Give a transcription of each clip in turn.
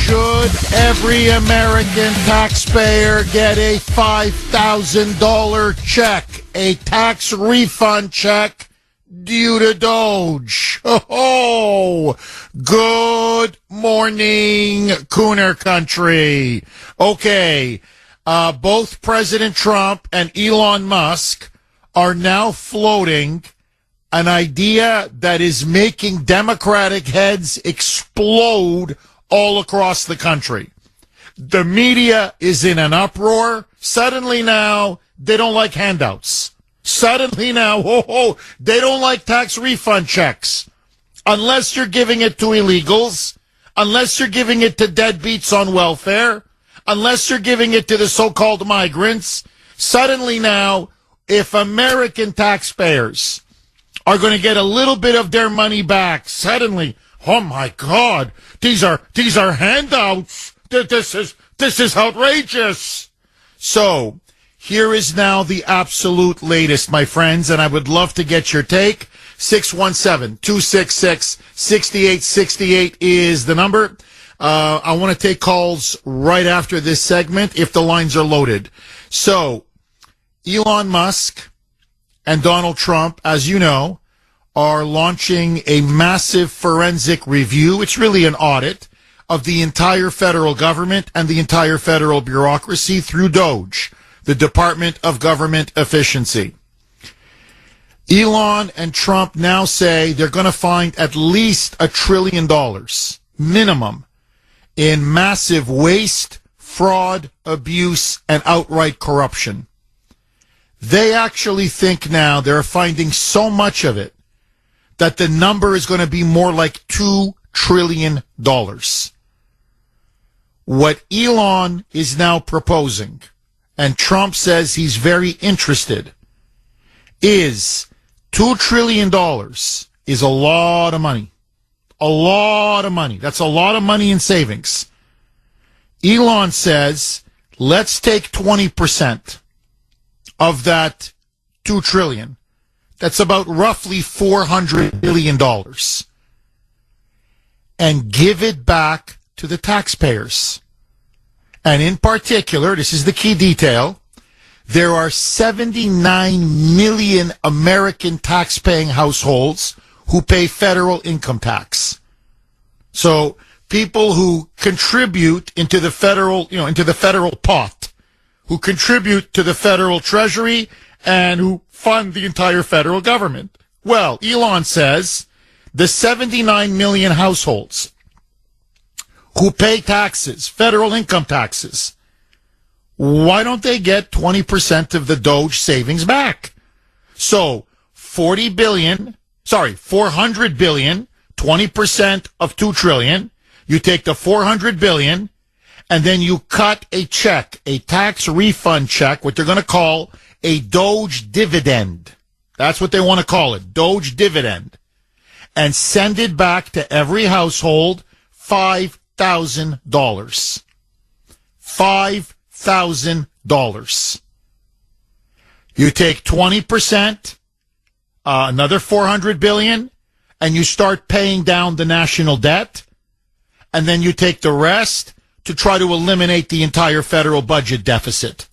Should every American taxpayer get a $5,000 check, a tax refund check due to Doge? Oh, good morning, Kuhner country. Okay, both President Trump and Elon Musk are now floating an idea that is making Democratic heads explode all across the country. The media is in an uproar. Suddenly now, they don't like handouts. Suddenly now, they don't like tax refund checks. Unless you're giving it to illegals, unless you're giving it to deadbeats on welfare, unless you're giving it to the so-called migrants. Suddenly now, if American taxpayers are going to get a little bit of their money back, suddenly, oh my God, these are handouts. This is outrageous. So here is now the absolute latest, my friends, and I would love to get your take. 617-266-6868 is the number. I want to take calls right after this segment if the lines are loaded. So Elon Musk and Donald Trump, as you know, are launching a massive forensic review. It's really an audit of the entire federal government and the entire federal bureaucracy through Doge, the Department of Government Efficiency. Elon and Trump now say they're going to find at least $1 trillion minimum in massive waste, fraud, abuse, and outright corruption. They actually think now they're finding so much of it that the number is going to be more like $2 trillion. What Elon is now proposing, and Trump says he's very interested, is $2 trillion is a lot of money. A lot of money. That's a lot of money in savings. Elon says, let's take 20% of that $2 trillion. That's about roughly $400 billion. And give it back to the taxpayers. And in particular, this is the key detail, there are 79 million American tax-paying households who pay federal income tax. So people who contribute into the federal, into the federal pot, who contribute to the federal treasury and who fund the entire federal government. Well, Elon says the 79 million households who pay taxes, federal income taxes, why don't they get 20% of the Doge savings back? So 400 billion, 20% of 2 trillion. You take the 400 billion and then you cut a check, a tax refund check, what they're going to call a Doge dividend. That's what they want to call it, Doge dividend. And send it back to every household, $5,000. $5,000. You take 20%, another 400 billion, and you start paying down the national debt, and then you take the rest to try to eliminate the entire federal budget deficit.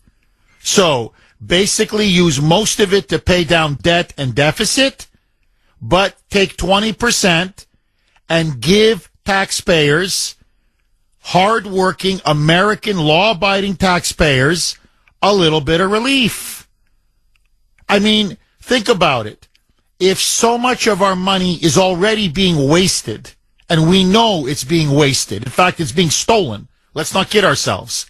So basically use most of it to pay down debt and deficit, but take 20% and give taxpayers, hardworking American law-abiding taxpayers, a little bit of relief. I mean, think about it. If so much of our money is already being wasted, and we know it's being wasted, in fact, it's being stolen, let's not kid ourselves.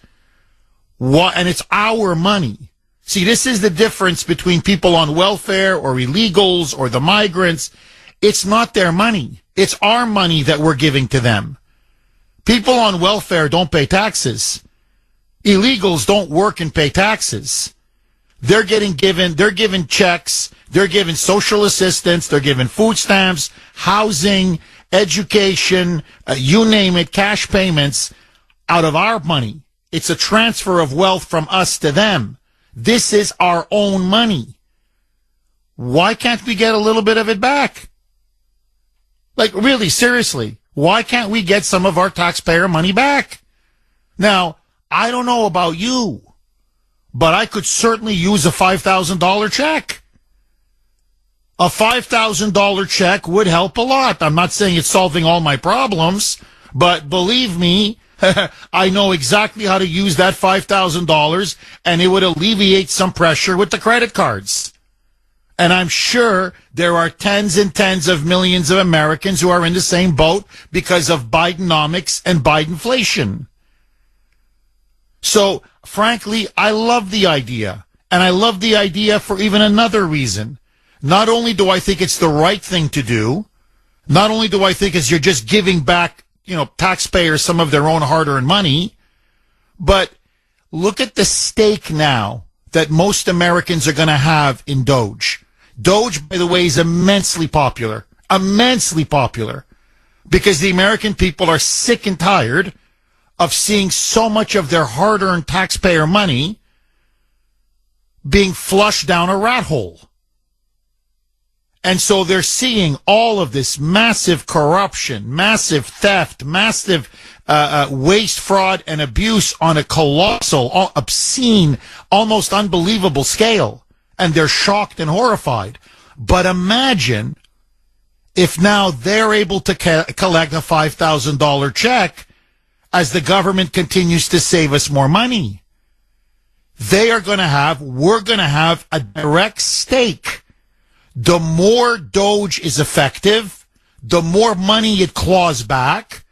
And it's our money. See, this is the difference between people on welfare or illegals or the migrants. It's not their money. It's our money that we're giving to them. People on welfare don't pay taxes. Illegals don't work and pay taxes. They're given checks, they're given social assistance, they're given food stamps, housing, education, you name it, cash payments out of our money. It's a transfer of wealth from us to them. This is our own money. Why can't we get a little bit of it back? Like, really, seriously, Why can't we get some of our taxpayer money back? Now, I don't know about you, but I could certainly use a $5,000 check. A $5,000 check would help a lot. I'm not saying it's solving all my problems, but believe me, I know exactly how to use that $5,000, and it would alleviate some pressure with the credit cards. And I'm sure there are tens and tens of millions of Americans who are in the same boat because of Bidenomics and Bidenflation. So, frankly, I love the idea. And I love the idea for even another reason. Not only do I think it's the right thing to do, not only do I think you're just giving back, taxpayers some of their own hard-earned money, but look at the stake now that most Americans are going to have in Doge. Doge, by the way, is immensely popular, because the American people are sick and tired of seeing so much of their hard-earned taxpayer money being flushed down a rat hole. And so they're seeing all of this massive corruption, massive theft, massive waste, fraud, and abuse on a colossal, obscene, almost unbelievable scale. And they're shocked and horrified. But imagine if now they're able to collect a $5,000 check as the government continues to save us more money. We're going to have a direct stake. The more Doge is effective, the more money it claws back,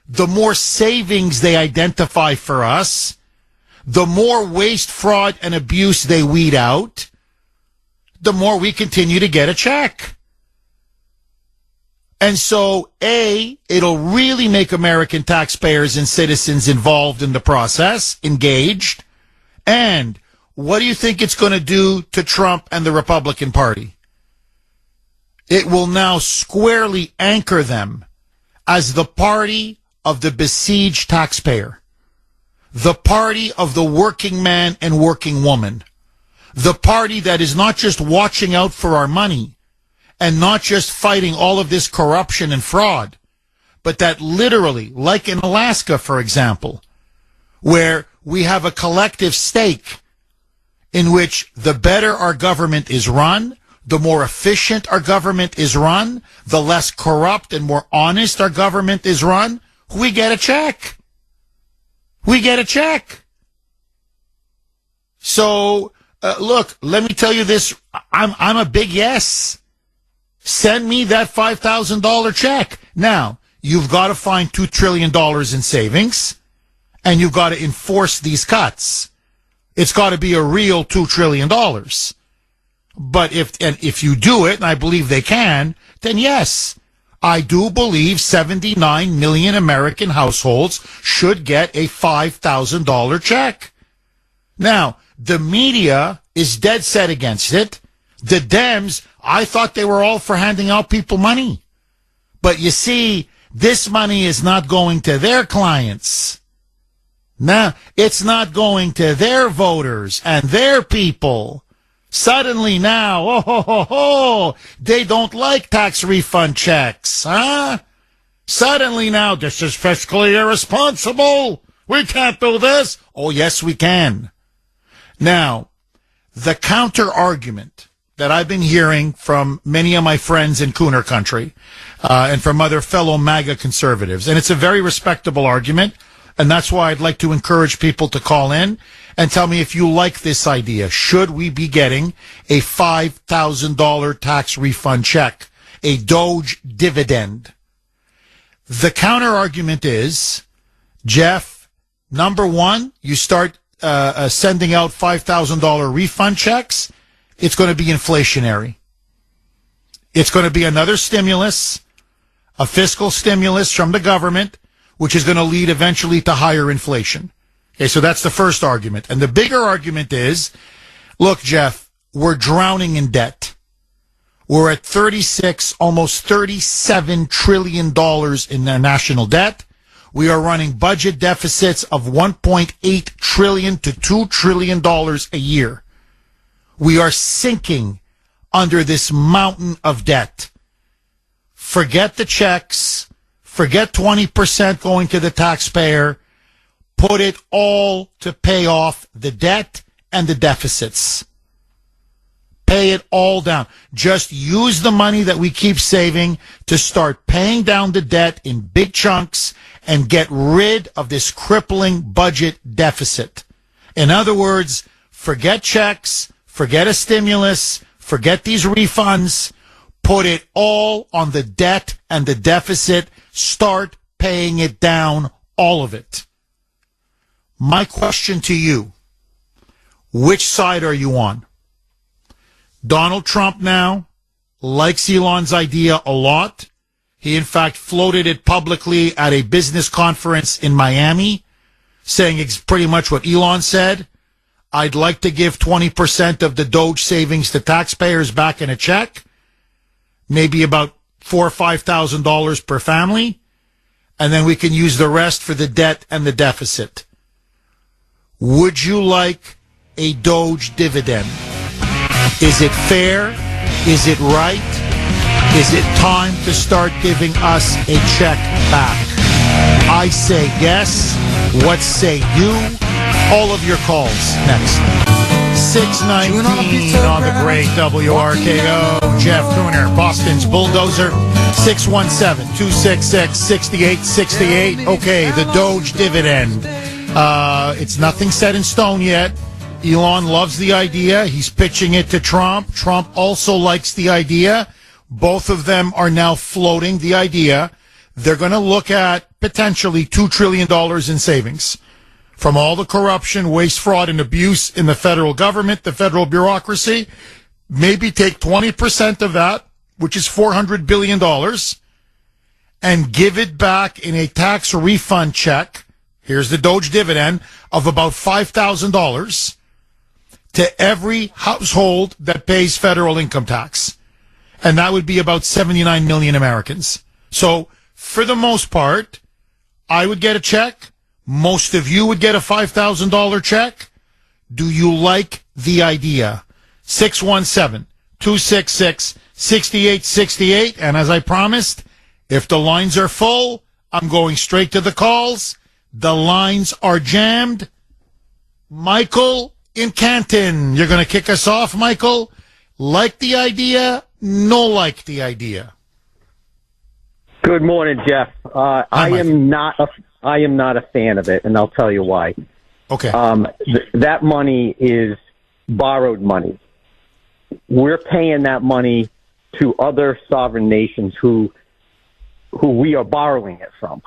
the more savings they identify for us, the more waste, fraud, and abuse they weed out, the more we continue to get a check. And so, it'll really make American taxpayers and citizens involved in the process, engaged. And what do you think it's going to do to Trump and the Republican Party? It will now squarely anchor them as the party of the besieged taxpayer, the party of the working man and working woman, the party that is not just watching out for our money and not just fighting all of this corruption and fraud, but that literally, like in Alaska, for example, where we have a collective stake in which the better our government is run, the more efficient our government is run, the less corrupt and more honest our government is run, we get a check. We get a check. So, look, let me tell you this. I'm a big yes. Send me that $5,000 check. Now, you've got to find $2 trillion in savings, and you've got to enforce these cuts. It's got to be a real $2 trillion. But if you do it, and I believe they can, then yes, I do believe 79 million American households should get a $5,000 check. Now, the media is dead set against it. The Dems, I thought they were all for handing out people money. But you see, this money is not going to their clients. Now, it's not going to their voters and their people. Suddenly now, they don't like tax refund checks, huh? Suddenly now, this is fiscally irresponsible. We can't do this. Oh, yes, we can. Now, the counter argument that I've been hearing from many of my friends in Kuhner country, and from other fellow MAGA conservatives, and it's a very respectable argument, and that's why I'd like to encourage people to call in and tell me if you like this idea. Should we be getting a $5,000 tax refund check, a Doge dividend? The counter argument is, Jeff, number one, you start sending out $5,000 refund checks, it's going to be inflationary. It's going to be another stimulus, a fiscal stimulus from the government, which is going to lead eventually to higher inflation. Okay, so that's the first argument. And the bigger argument is, look, Jeff, we're drowning in debt. We're at 36, almost $37 trillion in our national debt. We are running budget deficits of $1.8 trillion to $2 trillion a year. We are sinking under this mountain of debt. Forget the checks. Forget 20% going to the taxpayer. Put it all to pay off the debt and the deficits. Pay it all down. Just use the money that we keep saving to start paying down the debt in big chunks and get rid of this crippling budget deficit. In other words, forget checks, forget a stimulus, forget these refunds. Put it all on the debt and the deficit. Start paying it down, all of it. My question to you, which side are you on? Donald Trump now likes Elon's idea a lot. He, in fact, floated it publicly at a business conference in Miami, saying it's pretty much what Elon said. I'd like to give 20% of the Doge savings to taxpayers back in a check, maybe about $4,000 or $5,000 per family, and then we can use the rest for the debt and the deficit. Would you like a Doge dividend? Is it fair? Is it right? Is it time to start giving us a check back? I say yes. What say you? All of your calls next. 619 on the great WRKO. Jeff Kuhner, Boston's bulldozer. 617-266-6868. Okay, the Doge dividend. It's nothing set in stone yet. Elon loves the idea. He's pitching it to Trump. Trump also likes the idea. Both of them are now floating the idea. They're going to look at potentially $2 trillion in savings from all the corruption, waste, fraud, and abuse in the federal government, the federal bureaucracy. Maybe take 20% of that, which is $400 billion, and give it back in a tax refund check. Here's the Doge dividend of about $5,000 to every household that pays federal income tax. And that would be about 79 million Americans. So, for the most part, I would get a check. Most of you would get a $5,000 check. Do you like the idea? 617-266-6868. And as I promised, if the lines are full, I'm going straight to the calls. The lines are jammed. Michael in Canton, you're going to kick us off, Michael. Like the idea? No like the idea. Good morning, Jeff. I am not a fan of it, and I'll tell you why. Okay. That money is borrowed money. We're paying that money to other sovereign nations who we are borrowing it from.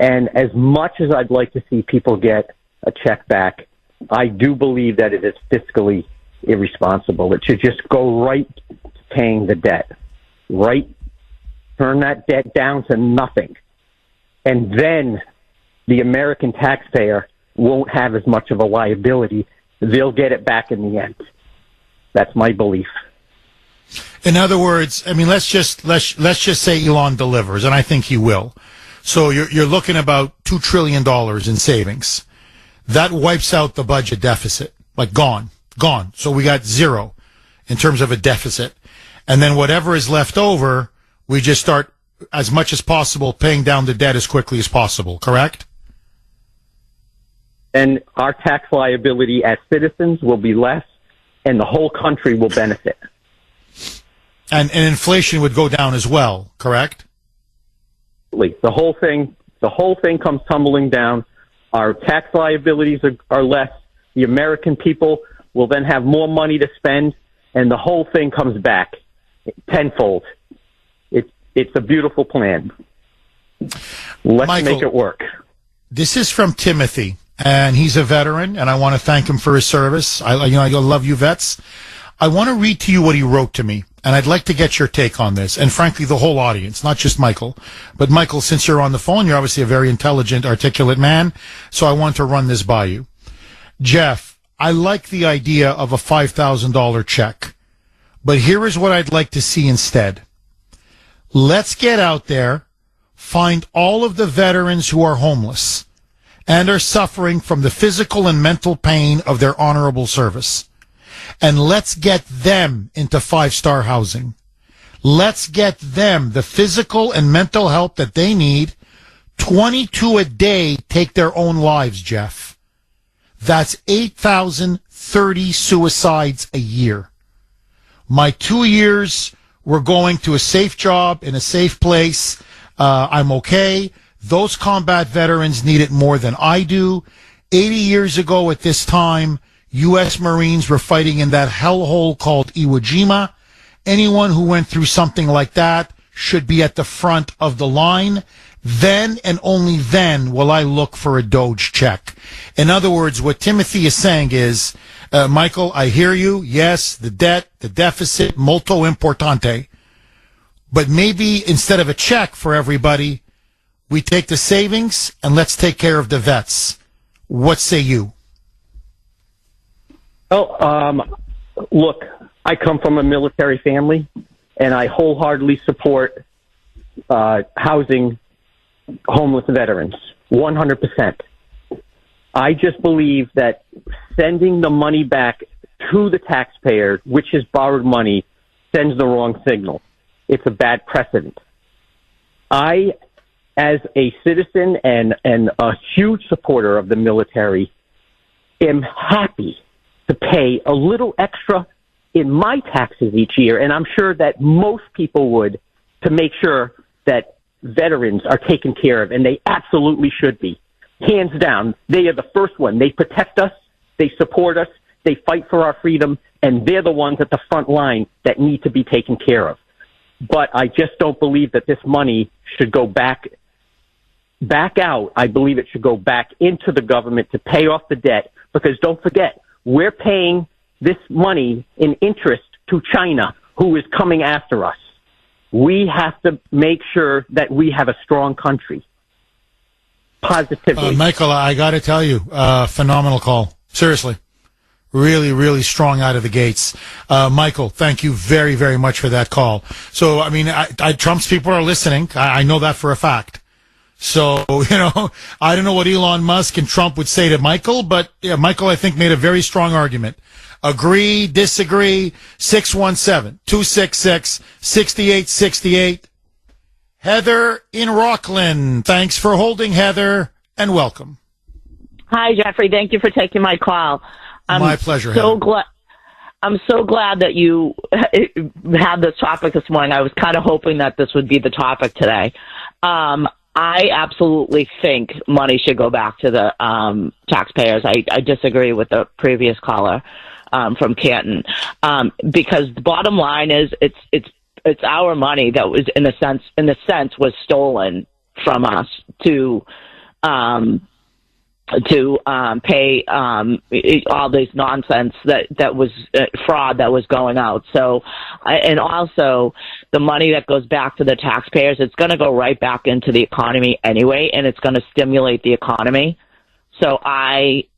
And as much as I'd like to see people get a check back, I do believe that it is fiscally irresponsible. It should just go right to paying the debt, right? Turn that debt down to nothing. And then the American taxpayer won't have as much of a liability. They'll get it back in the end. That's my belief. In other words, I mean, let's just say Elon delivers, and I think he will. So you're looking about $2 trillion in savings. That wipes out the budget deficit, like gone. So we got zero in terms of a deficit. And then whatever is left over, we just start, as much as possible, paying down the debt as quickly as possible, correct? And our tax liability as citizens will be less, and the whole country will benefit. And inflation would go down as well, correct? The whole thing comes tumbling down. Our tax liabilities are less. The American people will then have more money to spend, and the whole thing comes back tenfold. It's a beautiful plan. Let's Michael, make it work. This is from Timothy, and he's a veteran, and I want to thank him for his service. I love you vets. I want to read to you what he wrote to me, and I'd like to get your take on this, and frankly, the whole audience, not just Michael. But Michael, since you're on the phone, you're obviously a very intelligent, articulate man, so I want to run this by you. Jeff, I like the idea of a $5,000 check, but here is what I'd like to see instead. Let's get out there, find all of the veterans who are homeless and are suffering from the physical and mental pain of their honorable service. And let's get them into 5-star housing. Let's get them the physical and mental help that they need. 22 a day take their own lives, Jeff. That's 8,030 suicides a year. My 2 years were going to a safe job in a safe place. I'm okay. Those combat veterans need it more than I do. 80 years ago at this time, U.S. Marines were fighting in that hellhole called Iwo Jima. Anyone who went through something like that should be at the front of the line. Then and only then will I look for a Doge check. In other words, what Timothy is saying is, Michael, I hear you. Yes, the debt, the deficit, molto importante. But maybe instead of a check for everybody, we take the savings and let's take care of the vets. What say you? Well, look, I come from a military family, and I wholeheartedly support housing homeless veterans, 100%. I just believe that sending the money back to the taxpayer, which is borrowed money, sends the wrong signal. It's a bad precedent. I, as a citizen and a huge supporter of the military, am happy to pay a little extra in my taxes each year, and I'm sure that most people would, to make sure that veterans are taken care of, and they absolutely should be. Hands down, they are the first one. They protect us, they support us, they fight for our freedom, and they're the ones at the front line that need to be taken care of. But I just don't believe that this money should go back out. I believe it should go back into the government to pay off the debt, because don't forget, we're paying this money in interest to China, who is coming after us. We have to make sure that we have a strong country. Positively. Michael, I got to tell you, phenomenal call. Seriously. Really, really strong out of the gates. Michael, thank you very, very much for that call. So, I mean, Trump's people are listening. I know that for a fact. So, I don't know what Elon Musk and Trump would say to Michael, but yeah, Michael, I think, made a very strong argument. Agree, disagree, 617-266-6868. Heather in Rockland. Thanks for holding, Heather, and welcome. Hi, Jeffrey. Thank you for taking my call. My pleasure, so Heather. I'm so glad that you had this topic this morning. I was kind of hoping that this would be the topic today. I absolutely think money should go back to the taxpayers. I disagree with the previous caller from Canton, because the bottom line is it's our money that was in a sense was stolen from us to pay all this nonsense that was fraud that was going out. So, and also the money that goes back to the taxpayers, it's going to go right back into the economy anyway, and it's going to stimulate the economy. So I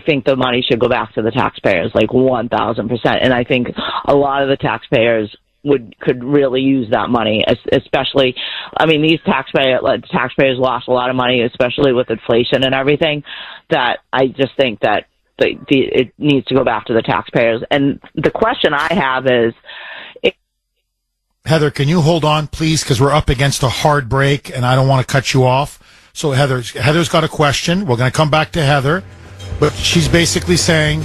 think the money should go back to the taxpayers, like 1,000%. And I think a lot of the taxpayers could really use that money, especially, I mean, these taxpayers lost a lot of money, especially with inflation and everything, that I just think that it needs to go back to the taxpayers. And the question I have is... Heather, can you hold on, please? Because we're up against a hard break, and I don't want to cut you off. So Heather's got a question. We're going to come back to Heather, but she's basically saying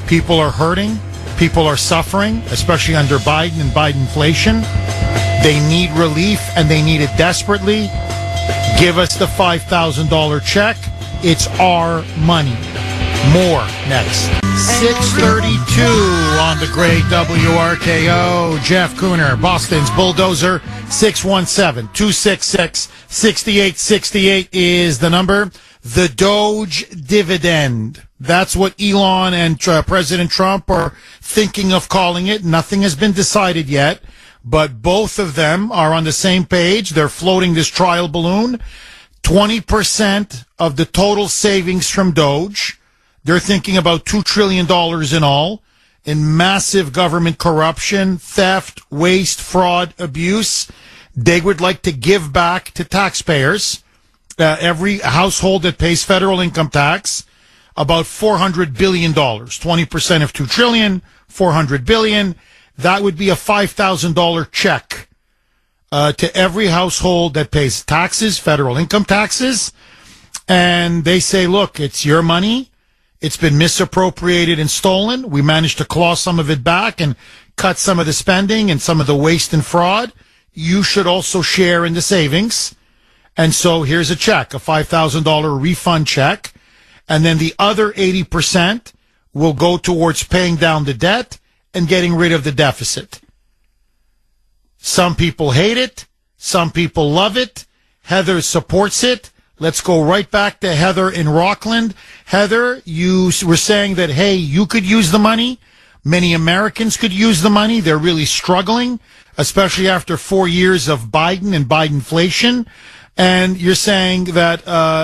people are hurting. People are suffering, especially under Biden and Bidenflation. They need relief, and they need it desperately. Give us the $5,000 check. It's our money. More next. 6:32 on the great WRKO. Jeff Kuhner, Boston's Bulldozer. 617-266-6868 is the number. The Doge dividend. That's what Elon and President Trump are thinking of calling it. Nothing has been decided yet, but both of them are on the same page. They're floating this trial balloon. 20% of the total savings from Doge. They're thinking about $2 trillion in all, in massive government corruption, theft, waste, fraud, abuse. They would like to give back to taxpayers, every household that pays federal income tax, about $400 billion, 20% of $2 trillion, $400 billion. that would be a $5,000 check to every household that pays taxes, federal income taxes. And they say, look, it's your money. It's been misappropriated and stolen. We managed to claw some of it back and cut some of the spending and some of the waste and fraud. You should also share in the savings. And so here's a check, a $5,000 refund check. And then the other 80% will go towards paying down the debt and getting rid of the deficit. Some people hate it. Some people love it. Heather supports it. Let's go right back to Heather in Rockland. Heather, you were saying that, hey, you could use the money. Many Americans could use the money. They're really struggling, especially after 4 years of Biden and Bidenflation. And you're saying that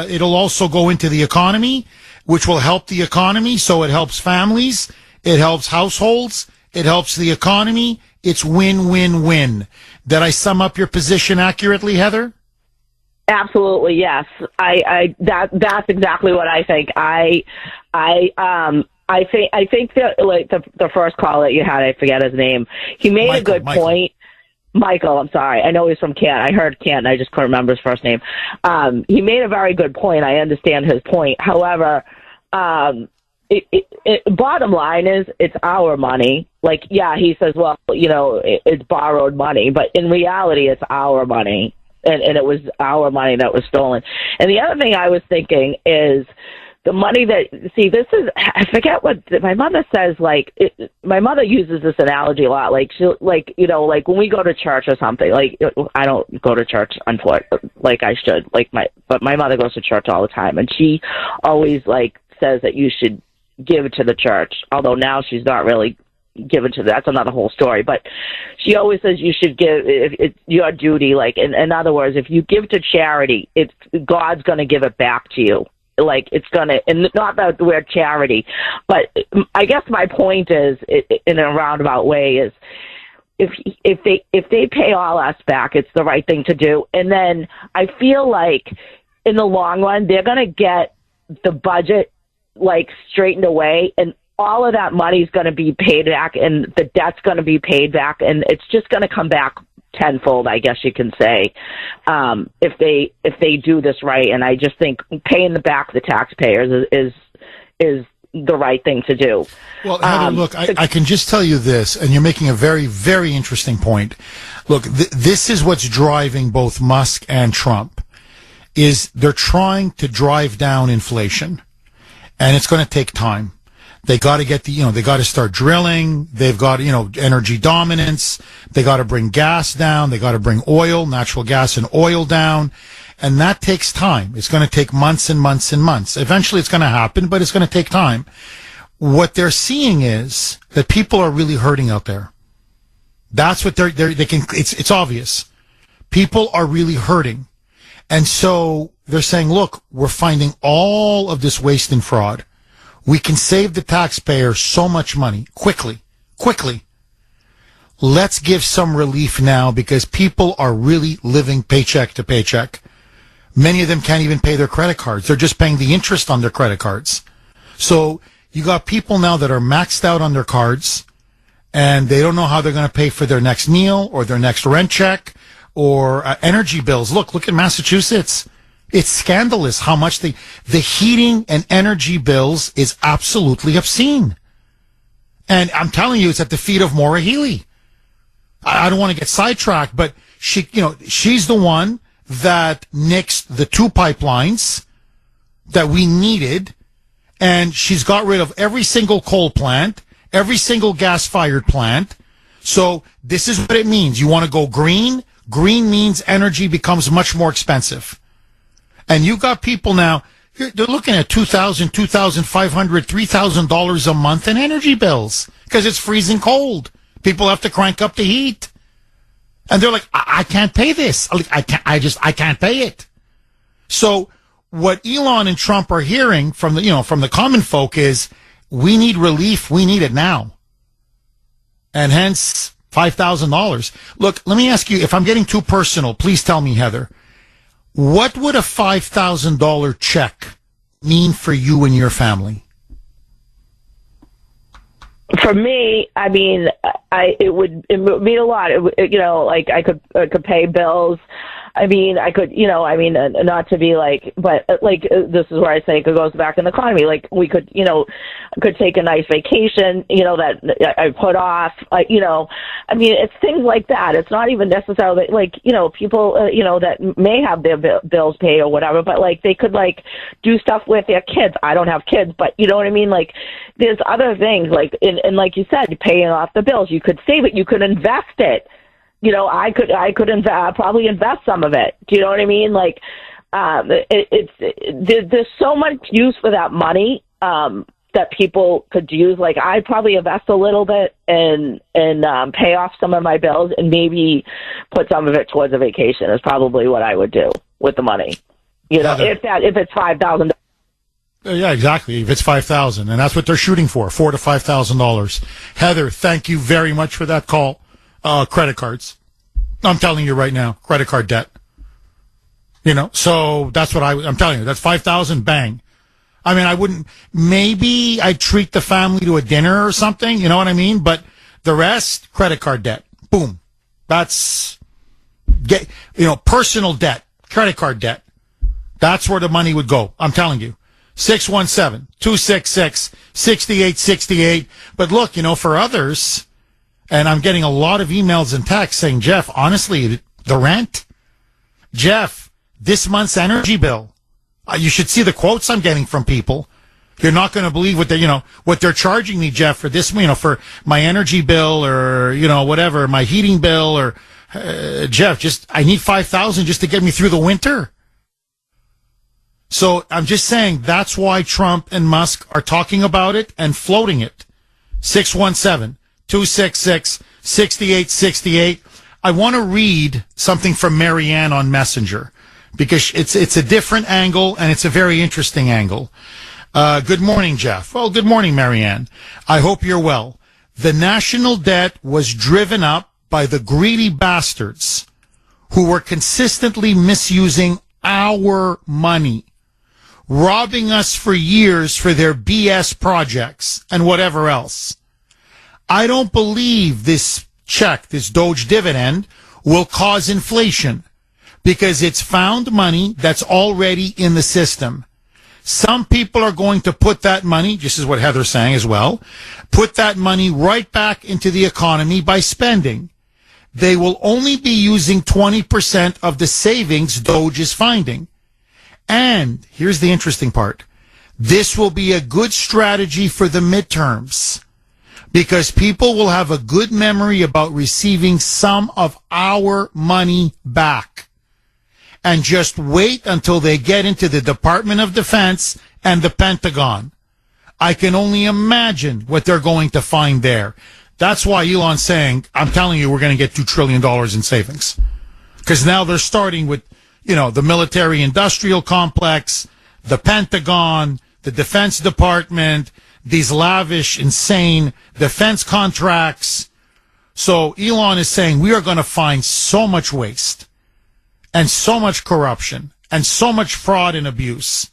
it'll also go into the economy, which will help the economy. So it helps families. It helps households. It helps the economy. It's win-win-win. Did I sum up your position accurately, Heather? Absolutely, yes. That's exactly what I think. I think that like the first call that you had, I forget his name. He made a good point. Michael, I'm sorry. I know he's from Kent. I heard Kent. I just couldn't remember his first name. He made a very good point. I understand his point. However, bottom line is it's our money. Like, yeah, he says, well, it's borrowed money, but in reality, it's our money. And it was our money that was stolen. And the other thing I was thinking is the money that, I forget what my mother says, my mother uses this analogy a lot. Like, like when we go to church or something, like, I don't go to church, unfortunately, like I should, but my mother goes to church all the time. And she always, says that you should give to the church, although now she's not really given to that's another whole story, but she always says you should give, it's your duty. Like, in other words, if you give to charity, God's going to give it back to you. Like, it's going to, and not that we're charity, but I guess my point is, in a roundabout way, is if they pay all us back, it's the right thing to do. And then I feel like in the long run, they're going to get the budget straightened away, and all of that money is going to be paid back, and the debt's going to be paid back, and it's just going to come back tenfold, I guess you can say, if they do this right. And I just think paying back the taxpayers is the right thing to do. Well, Heather, look, I can just tell you this, and you're making a very, very interesting point. Look, this is what's driving both Musk and Trump, is they're trying to drive down inflation, and it's going to take time. They got to get they got to start drilling. They've got, energy dominance. They got to bring gas down. They got to bring natural gas and oil down. And that takes time. It's going to take months and months and months. Eventually it's going to happen, but it's going to take time. What they're seeing is that people are really hurting out there. That's what it's obvious. People are really hurting. And so they're saying, look, we're finding all of this waste and fraud. We can save the taxpayer so much money quickly. Let's give some relief now, because people are really living paycheck to paycheck. Many of them can't even pay their credit cards. They're just paying the interest on their credit cards. So you got people now that are maxed out on their cards, and they don't know how they're going to pay for their next meal or their next rent check or energy bills. Look at Massachusetts. It's scandalous how much the heating and energy bills is absolutely obscene. And I'm telling you, it's at the feet of Maura Healey. I don't want to get sidetracked, but she's the one that nixed the 2 pipelines that we needed, and she's got rid of every single coal plant, every single gas-fired plant. So this is what it means. You want to go green? Green means energy becomes much more expensive. And you got people now, they're looking at $2,000, $2,500, $3,000 a month in energy bills because it's freezing cold. People have to crank up the heat. And they're like, I can't pay this. I can't pay it. So what Elon and Trump are hearing from the common folk is, we need relief. We need it now. And hence $5,000. Look, let me ask you, if I'm getting too personal, please tell me, Heather. What would a $5,000 check mean for you and your family? For me, I mean, it would mean a lot. Like I could pay bills. I mean, I could, not to be like, but this is where I say it goes back in the economy. Like we could, could take a nice vacation, that I put off. I mean, it's things like that. It's not even necessarily like, people, that may have their bills paid or whatever, but like they could like do stuff with their kids. I don't have kids, but you know what I mean? Like there's other things like, and like you said, paying off the bills. You could save it. You could invest it. I could probably invest some of it. Do you know what I mean? Like, there's so much use for that money, that people could use. Like, I'd probably invest a little bit and pay off some of my bills and maybe put some of it towards a vacation is probably what I would do with the money. If it's $5,000. Yeah, exactly. If it's $5,000, and that's what they're shooting for, $4,000 to $5,000. Heather, thank you very much for that call. Credit cards. I'm telling you right now, credit card debt. So that's what I'm telling you. That's 5,000, bang. I mean, maybe I'd treat the family to a dinner or something, you know what I mean? But the rest, credit card debt. Boom. That's, personal debt, credit card debt. That's where the money would go. I'm telling you. 617-266-6868. But look, for others, and I'm getting a lot of emails and texts saying, Jeff, honestly, the rent, Jeff, this month's energy bill, you should see the quotes I'm getting from people. You're not going to believe what they're charging me, Jeff, for this, for my energy bill or, whatever, my heating bill or, Jeff, I need 5,000 just to get me through the winter. So I'm just saying that's why Trump and Musk are talking about it and floating it. 617-266-6868. I want to read something from Marianne on Messenger because it's a different angle and it's a very interesting angle. Good morning, Jeff. Well, good morning, Marianne. I hope you're well. The national debt was driven up by the greedy bastards who were consistently misusing our money, robbing us for years for their BS projects and whatever else. I don't believe this check, this Doge dividend, will cause inflation because it's found money that's already in the system. Some people are going to put that money, this is what Heather's saying as well, put that money right back into the economy by spending. They will only be using 20% of the savings Doge is finding. And here's the interesting part. This will be a good strategy for the midterms because people will have a good memory about receiving some of our money back. And just wait until they get into the Department of Defense and the Pentagon. I can only imagine what they're going to find there. That's why Elon's saying, I'm telling you, we're going to get $2 trillion in savings. Because now they're starting with, the military-industrial complex, the Pentagon, the Defense Department, these lavish, insane defense contracts. So Elon is saying we are going to find so much waste and so much corruption and so much fraud and abuse.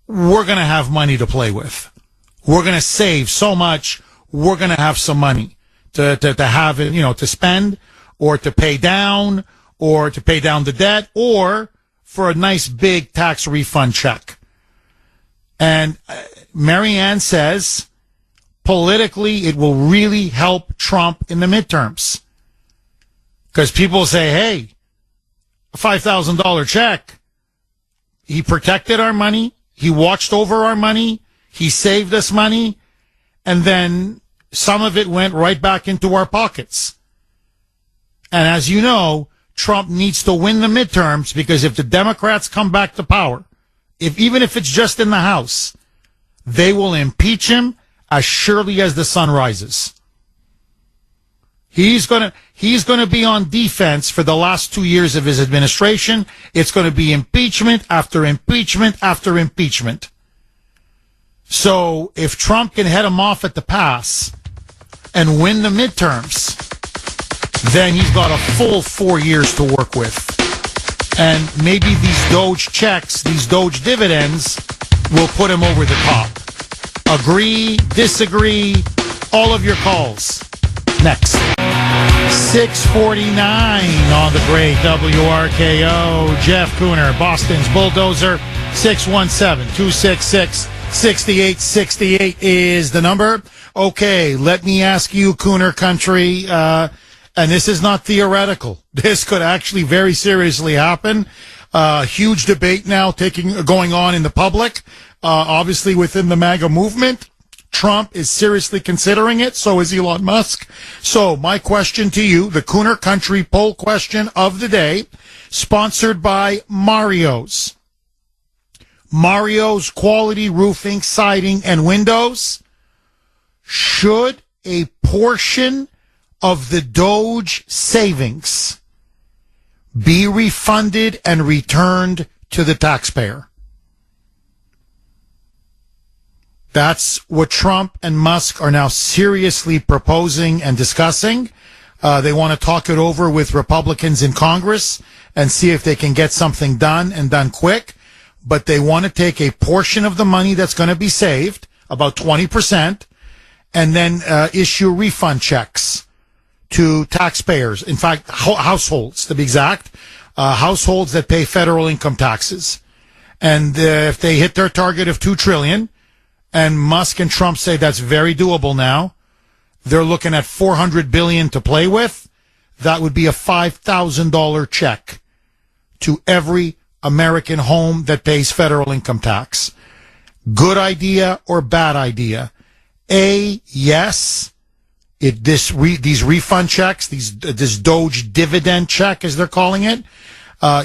We're going to have money to play with. We're going to save so much. We're going to have some money to have it, to spend or to pay down or to pay down the debt, or for a nice big tax refund check. And Marianne says, politically, it will really help Trump in the midterms. Because people say, hey, a $5,000 check, he protected our money, he watched over our money, he saved us money, and then some of it went right back into our pockets. And as you know, Trump needs to win the midterms because if the Democrats come back to power, even if it's just in the House, they will impeach him as surely as the sun rises. He's going to be on defense for the last 2 years of his administration. It's going to be impeachment after impeachment after impeachment. So if Trump can head him off at the pass and win the midterms, then he's got a full 4 years to work with. And maybe these Doge checks, these Doge dividends, will put him over the top. Agree, disagree, all of your calls. Next. 6:49 on the great WRKO. Jeff Kuhner, Boston's Bulldozer. 617-266-6868 is the number. Okay, let me ask you, Kuhner Country, and this is not theoretical. This could actually very seriously happen. Huge debate now going on in the public, obviously within the MAGA movement. Trump is seriously considering it. So is Elon Musk. So my question to you, the Kuhner Country poll question of the day, sponsored by Mario's. Mario's Quality Roofing, Siding, and Windows. Should a portion of the Doge savings be refunded and returned to the taxpayer? That's what Trump and Musk are now seriously proposing and discussing. They want to talk it over with Republicans in Congress and see if they can get something done and done quick. But they want to take a portion of the money that's going to be saved, about 20%, and then issue refund checks to taxpayers. In fact, households, to be exact, households that pay federal income taxes. And if they hit their target of $2 trillion, and Musk and Trump say that's very doable now, they're looking at $400 billion to play with. That would be a $5,000 check to every American home that pays federal income tax. Good idea or bad idea? A, yes. These refund checks, this Doge dividend check, as they're calling it.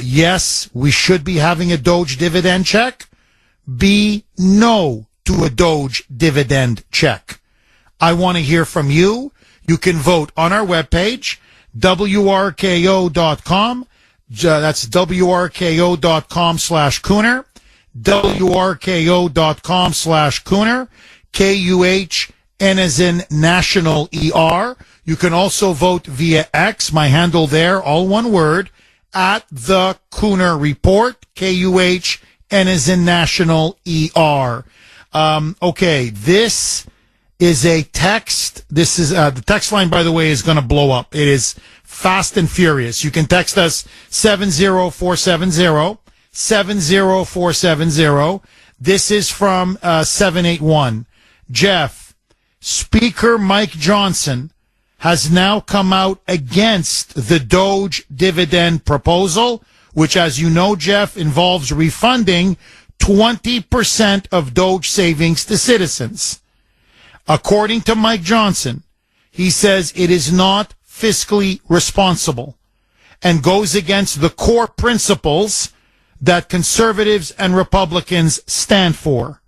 Yes, we should be having a Doge dividend check. B, no to a Doge dividend check. I want to hear from you. You can vote on our webpage, WRKO.com. That's WRKO.com/Kuhner. WRKO.com/Kuhner. KUHN as in National ER. You can also vote via X, my handle there, all one word, at the Kuhner Report. KUHN as in National ER. Okay, this is a text. This is the text line, by the way, is going to blow up. It is fast and furious. You can text us 70470 70470. This is from 781. Jeff, Speaker Mike Johnson has now come out against the Doge dividend proposal, which, as you know, Jeff, involves refunding 20% of Doge savings to citizens. According to Mike Johnson, he says it is not fiscally responsible and goes against the core principles that conservatives and Republicans stand for.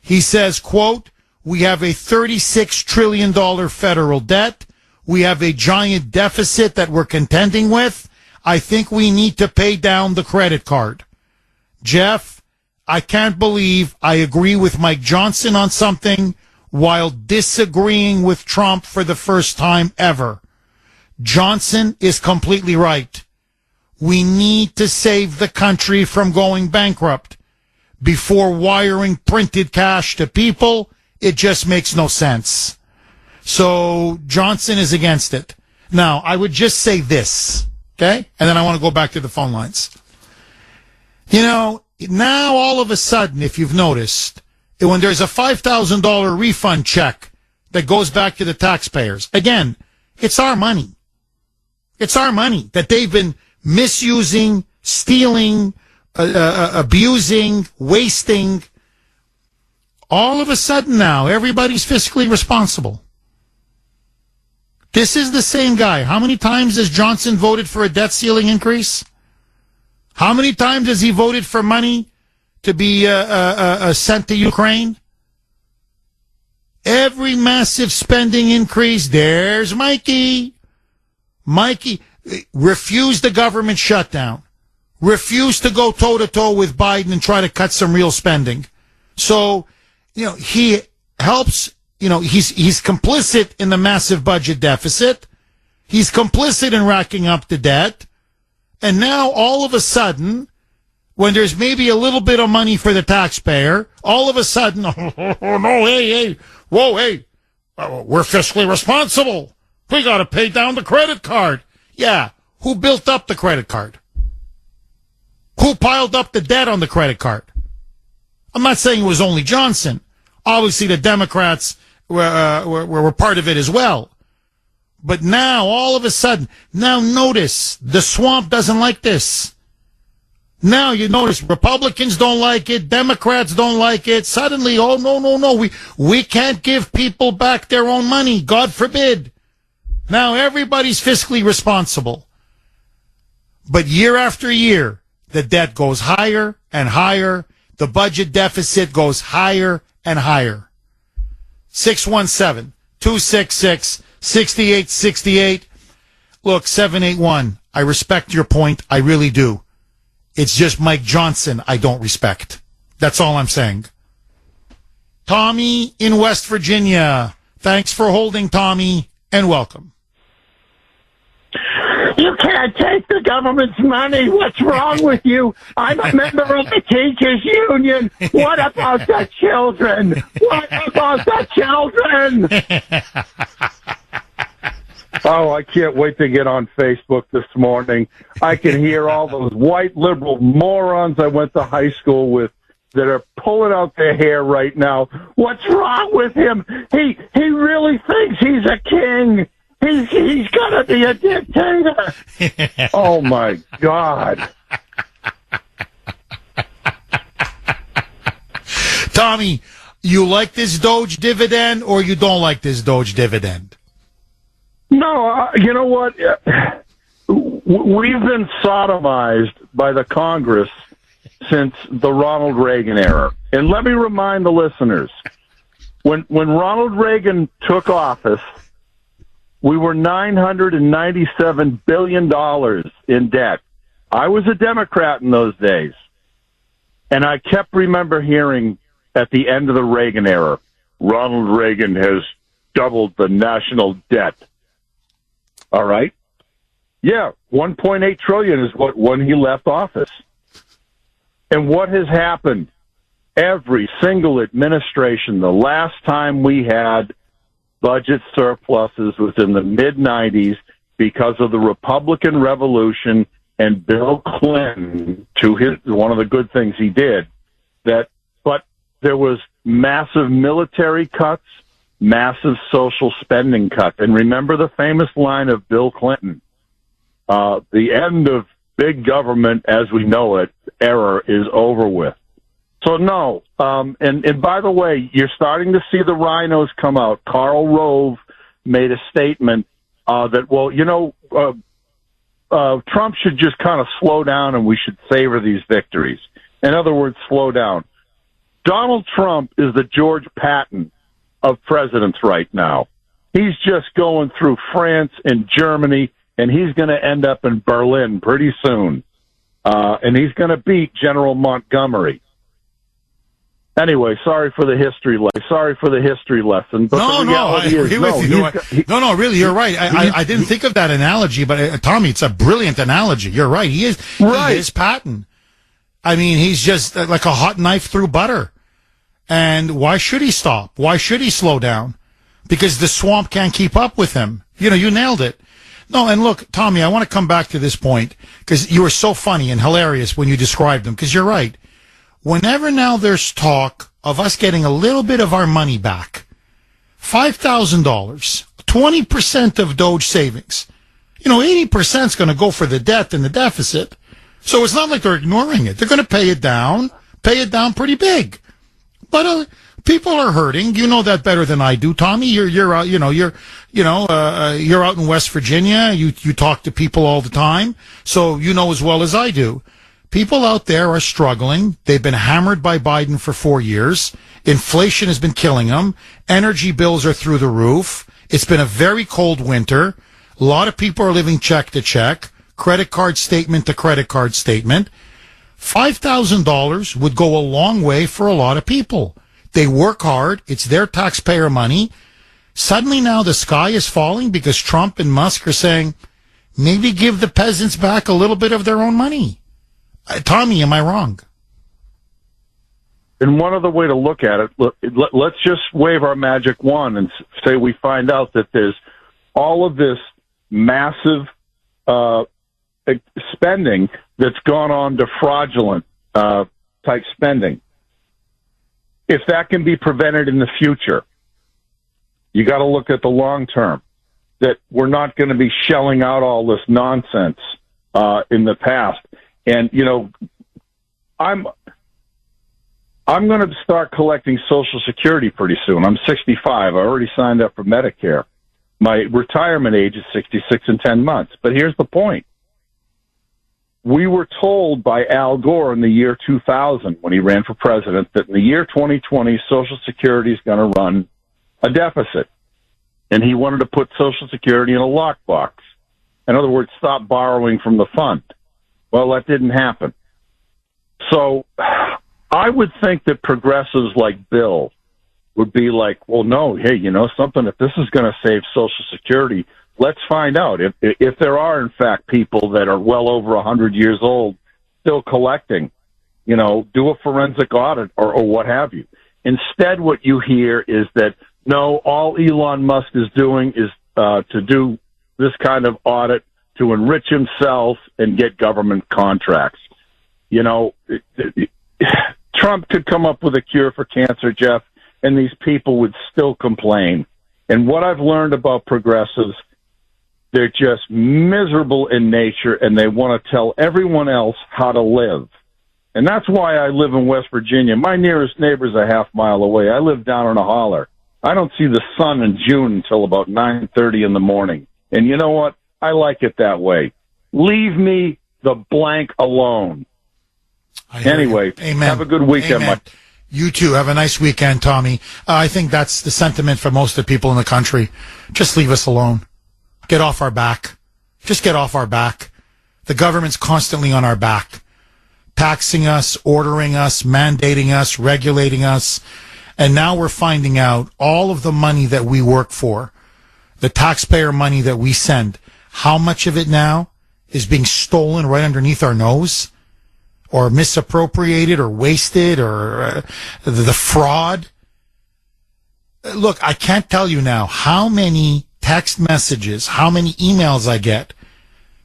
He says, quote, we have a $36 trillion federal debt. We have a giant deficit that we're contending with. I think we need to pay down the credit card. Jeff, I can't believe I agree with Mike Johnson on something while disagreeing with Trump for the first time ever. Johnson is completely right. We need to save the country from going bankrupt. Before wiring printed cash to people, it just makes no sense. So Johnson is against it. Now, I would just say this, okay? And then I want to go back to the phone lines. You know, now all of a sudden, if you've noticed, when there's a $5,000 refund check that goes back to the taxpayers, again, it's our money. It's our money that they've been misusing, stealing, abusing, wasting. All of a sudden now, everybody's fiscally responsible. This is the same guy. How many times has Johnson voted for a debt ceiling increase? How many times has he voted for money to be sent to Ukraine? Every massive spending increase, there's Mikey. Mikey refused the government shutdown, refused to go toe-to-toe with Biden and try to cut some real spending. So, you know, he helps, you know, he's complicit in the massive budget deficit. He's complicit in racking up the debt. And now, all of a sudden, when there's maybe a little bit of money for the taxpayer, all of a sudden, oh no, hey, whoa, hey, we're fiscally responsible. We got to pay down the credit card. Yeah. Who built up the credit card? Who piled up the debt on the credit card? I'm not saying it was only Johnson. Obviously, the Democrats were part of it as well. But now, all of a sudden, now notice, the swamp doesn't like this. Now you notice Republicans don't like it, Democrats don't like it. Suddenly, oh, no, we can't give people back their own money. God forbid. Now everybody's fiscally responsible. But year after year, the debt goes higher and higher. The budget deficit goes higher and higher. 617-266-6868. Look, 781, I respect your point. I really do. It's just Mike Johnson I don't respect. That's all I'm saying. Tommy in West Virginia. Thanks for holding, Tommy, and welcome. You can't take the government's money. What's wrong with you? I'm a member of the teachers union. What about the children? What about the children? Oh, I can't wait to get on Facebook this morning. I can hear all those white liberal morons I went to high school with that are pulling out their hair right now. What's wrong with him? He really thinks he's a king. He's gonna be a dictator. Oh my God. Tommy, you like this Doge dividend or you don't like this Doge dividend? No, you know what? We've been sodomized by the Congress since the Ronald Reagan era. And let me remind the listeners, when Ronald Reagan took office, we were $997 billion in debt. I was a Democrat in those days. And I kept remember hearing at the end of the Reagan era, Ronald Reagan has doubled the national debt. All right. Yeah, 1.8 trillion is what when he left office. And what has happened? Every single administration, the last time we had budget surpluses was in the mid-90s because of the Republican Revolution and Bill Clinton, one of the good things he did, but there was massive military cuts, massive social spending cuts. And remember the famous line of Bill Clinton, the end of big government as we know it, era is over with. So no, and by the way, you're starting to see the rhinos come out. Karl Rove made a statement that, Trump should just kind of slow down and we should savor these victories. In other words, slow down. Donald Trump is the George Patton of presidents right now. He's just going through France and Germany, and he's going to end up in Berlin pretty soon. And he's going to beat General Montgomery. Anyway, sorry for the history lesson. But I agree with you. No, really, you're right. I didn't think of that analogy, but Tommy, it's a brilliant analogy. You're right. He is Patton. I mean, he's just like a hot knife through butter. And why should he stop? Why should he slow down? Because the swamp can't keep up with him. You nailed it. No, and look, Tommy, I want to come back to this point because you were so funny and hilarious when you described them, because you're right. Whenever now there's talk of us getting a little bit of our money back, $5,000, 20% of Doge savings, 80% is going to go for the debt and the deficit. So it's not like they're ignoring it. They're going to pay it down pretty big. But people are hurting. You know that better than I do, Tommy. You're out. You're out in West Virginia. You talk to people all the time, so you know as well as I do. People out there are struggling. They've been hammered by Biden for 4 years. Inflation has been killing them. Energy bills are through the roof. It's been a very cold winter. A lot of people are living check to check, credit card statement to credit card statement. $5,000 would go a long way for a lot of people. They work hard. It's their taxpayer money. Suddenly now the sky is falling because Trump and Musk are saying, maybe give the peasants back a little bit of their own money. Tommy, am I wrong? And one other way to look at it, let's just wave our magic wand and say we find out that there's all of this massive spending that's gone on to fraudulent type spending. If that can be prevented in the future, you got to look at the long term, that we're not going to be shelling out all this nonsense in the past. And, you know, I'm going to start collecting Social Security pretty soon. I'm 65. I already signed up for Medicare. My retirement age is 66 and 10 months. But here's the point. We were told by Al Gore in the year 2000, when he ran for president, that in the year 2020, Social Security is going to run a deficit. And he wanted to put Social Security in a lockbox. In other words, stop borrowing from the fund. Well, that didn't happen. So I would think that progressives like Bill would be like, well, no, hey, you know something, if this is going to save Social Security, let's find out if there are, in fact, people that are well over 100 years old still collecting, you know, do a forensic audit or what have you. Instead, what you hear is that, no, all Elon Musk is doing is to do this kind of audit to enrich himself and get government contracts. You know, Trump could come up with a cure for cancer, Jeff, and these people would still complain. And what I've learned about progressives, they're just miserable in nature, and they want to tell everyone else how to live. And that's why I live in West Virginia. My nearest neighbor's a half mile away. I live down in a holler. I don't see the sun in June until about 9:30 in the morning. And you know what? I like it that way. Leave me the blank alone. Anyway, Amen. Have a good weekend. Amen. You too. Have a nice weekend, Tommy. I think that's the sentiment for most of the people in the country. Just leave us alone. Get off our back. Just get off our back. The government's constantly on our back, taxing us, ordering us, mandating us, regulating us. And now we're finding out all of the money that we work for, the taxpayer money that we send, how much of it now is being stolen right underneath our nose, or misappropriated, or wasted, or the fraud. Look, I can't tell you now how many text messages, how many emails I get.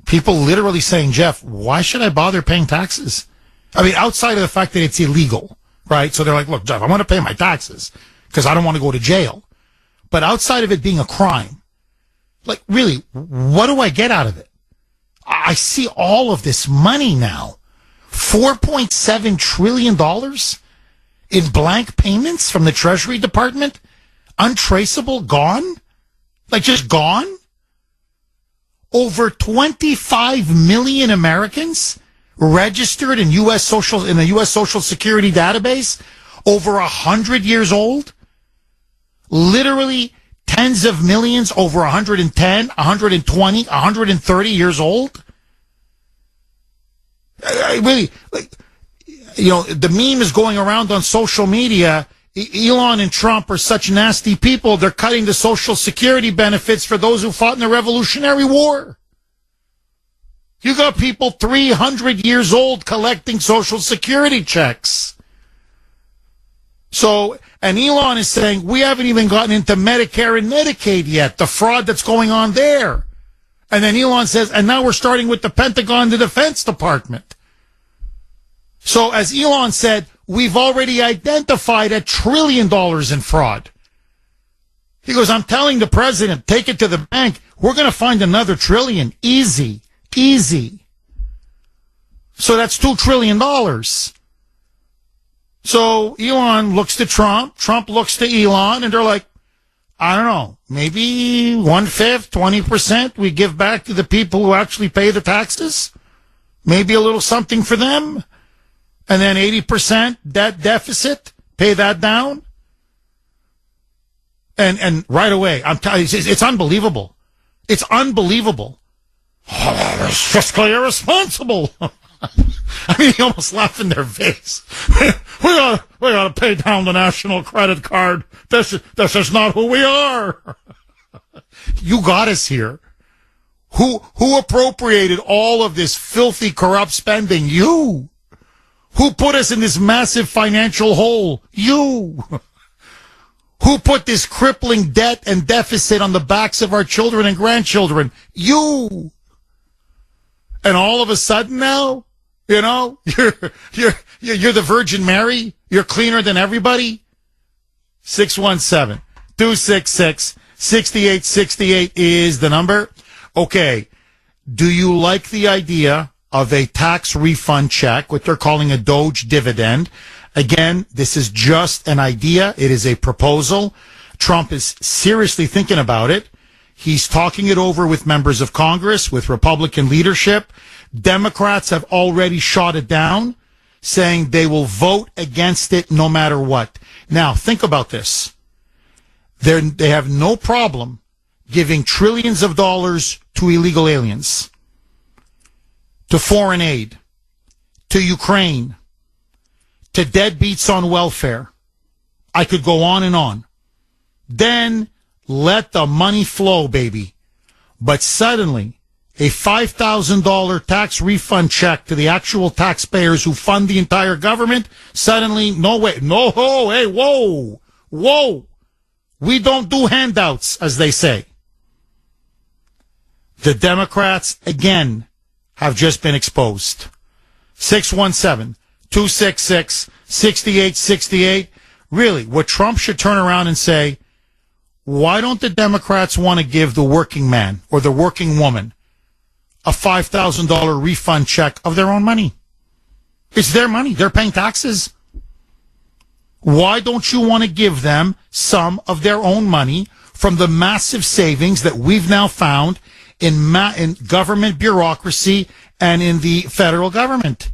People literally saying, Jeff, why should I bother paying taxes? I mean, outside of the fact that it's illegal, right? So they're like, look, Jeff, I want to pay my taxes because I don't want to go to jail. But outside of it being a crime, like, really, what do I get out of it? I see all of this money now. $4.7 trillion in blank payments from the Treasury Department, untraceable, gone, like just gone. Over 25 million Americans registered in the U.S. Social Security database, over 100 years old. Literally tens of millions over 110, 120, 130 years old. I really, like, you know, the meme is going around on social media. Elon and Trump are such nasty people. They're cutting the Social Security benefits for those who fought in the Revolutionary War. You got people 300 years old collecting Social Security checks. So, and Elon is saying, we haven't even gotten into Medicare and Medicaid yet, the fraud that's going on there. And then Elon says, and now we're starting with the Pentagon, the Defense Department. So as Elon said, we've already identified $1 trillion in fraud. He goes, I'm telling the president, take it to the bank. We're going to find another $1 trillion. Easy. So that's $2 trillion. So Elon looks to Trump. Trump looks to Elon, and they're like, I don't know, maybe 1/5, 20% we give back to the people who actually pay the taxes. Maybe a little something for them. And then 80% debt deficit, pay that down. And right away, I'm telling you, it's unbelievable. It's unbelievable. Oh, that is fiscally irresponsible. I mean, you almost laugh in their face. we gotta pay down the national credit card. This is not who we are. You got us here. Who appropriated all of this filthy, corrupt spending? You. Who put us in this massive financial hole? You. Who put this crippling debt and deficit on the backs of our children and grandchildren? You. And all of a sudden now, you know, you're the Virgin Mary. You're cleaner than everybody. 617-266-6868 is the number. Okay. Do you like the idea of a tax refund check, what they're calling a Doge dividend? Again, this is just an idea. It is a proposal. Trump is seriously thinking about it. He's talking it over with members of Congress, with Republican leadership. Democrats have already shot it down, saying they will vote against it no matter what. Now, think about this. They have no problem giving trillions of dollars to illegal aliens, to foreign aid, to Ukraine, to deadbeats on welfare. I could go on and on. Then let the money flow, baby. But suddenly, a $5,000 tax refund check to the actual taxpayers who fund the entire government, suddenly, no way, no, hey, whoa, we don't do handouts, as they say. The Democrats, again, have just been exposed. 617-266-6868. Really, what Trump should turn around and say, why don't the Democrats want to give the working man or the working woman a $5,000 refund check of their own money? It's their money. They're paying taxes. Why don't you want to give them some of their own money from the massive savings that we've now found in government bureaucracy and in the federal government?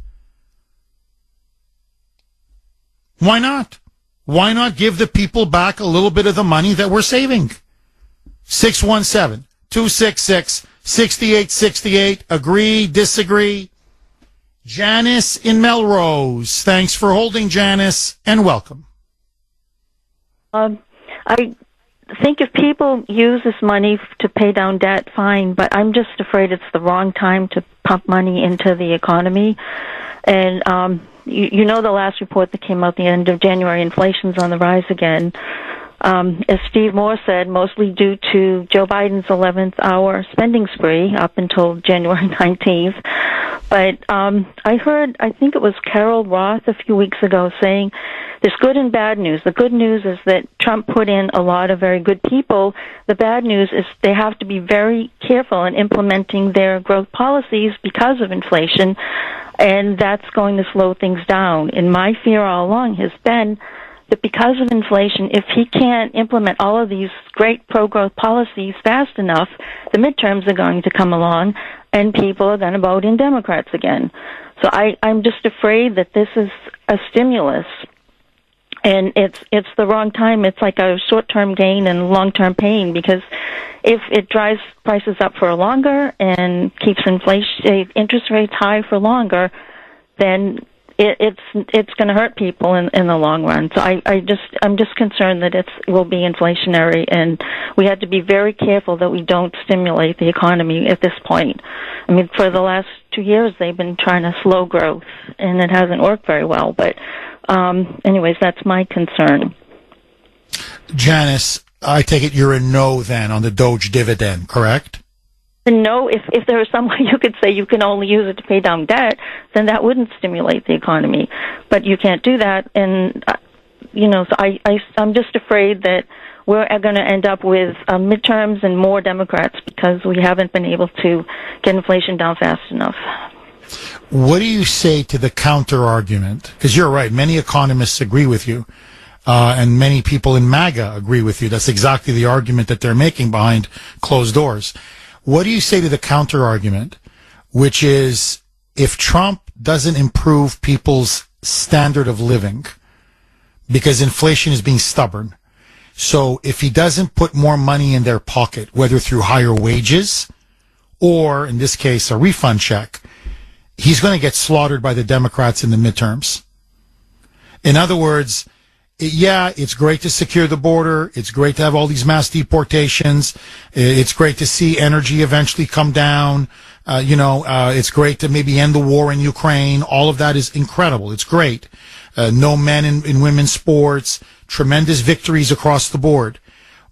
Why not? Why not give the people back a little bit of the money that we're saving? 617-266-6868. Agree, disagree? Janice in Melrose. Thanks for holding, Janice, and welcome. I think if people use this money to pay down debt, fine, but I'm just afraid it's the wrong time to pump money into the economy. And you know the last report that came out the end of January, inflation's on the rise again. As Steve Moore said, mostly due to Joe Biden's 11th hour spending spree up until January 19th. But I think it was Carol Roth a few weeks ago saying there's good and bad news. The good news is that Trump put in a lot of very good people. The bad news is they have to be very careful in implementing their growth policies because of inflation, and that's going to slow things down. And my fear all along has been that because of inflation, if he can't implement all of these great pro-growth policies fast enough, the midterms are going to come along and people are going to vote in Democrats again. So I'm just afraid that this is a stimulus, and it's the wrong time. It's like a short-term gain and long-term pain, because if it drives prices up for longer and keeps interest rates high for longer, then it's going to hurt people in the long run. So I'm just concerned that it will be inflationary, and we have to be very careful that we don't stimulate the economy at this point. I mean, for the last 2 years, they've been trying to slow growth, and it hasn't worked very well. But anyways, that's my concern. Janice, I take it you're a no then on the Doge dividend, correct? No, if there was some way you could say you can only use it to pay down debt, then that wouldn't stimulate the economy. But you can't do that, and so I'm just afraid that we're going to end up with midterms and more Democrats because we haven't been able to get inflation down fast enough. What do you say to the counter-argument? Because you're right, many economists agree with you, and many people in MAGA agree with you. That's exactly the argument that they're making behind closed doors. What do you say to the counter-argument, which is if Trump doesn't improve people's standard of living because inflation is being stubborn, so if he doesn't put more money in their pocket, whether through higher wages or, in this case, a refund check, he's going to get slaughtered by the Democrats in the midterms. In other words, It's great to secure the border. It's great to have all these mass deportations. It's great to see energy eventually come down. It's great to maybe end the war in Ukraine. All of that is incredible. It's great. No men in women's sports, tremendous victories across the board.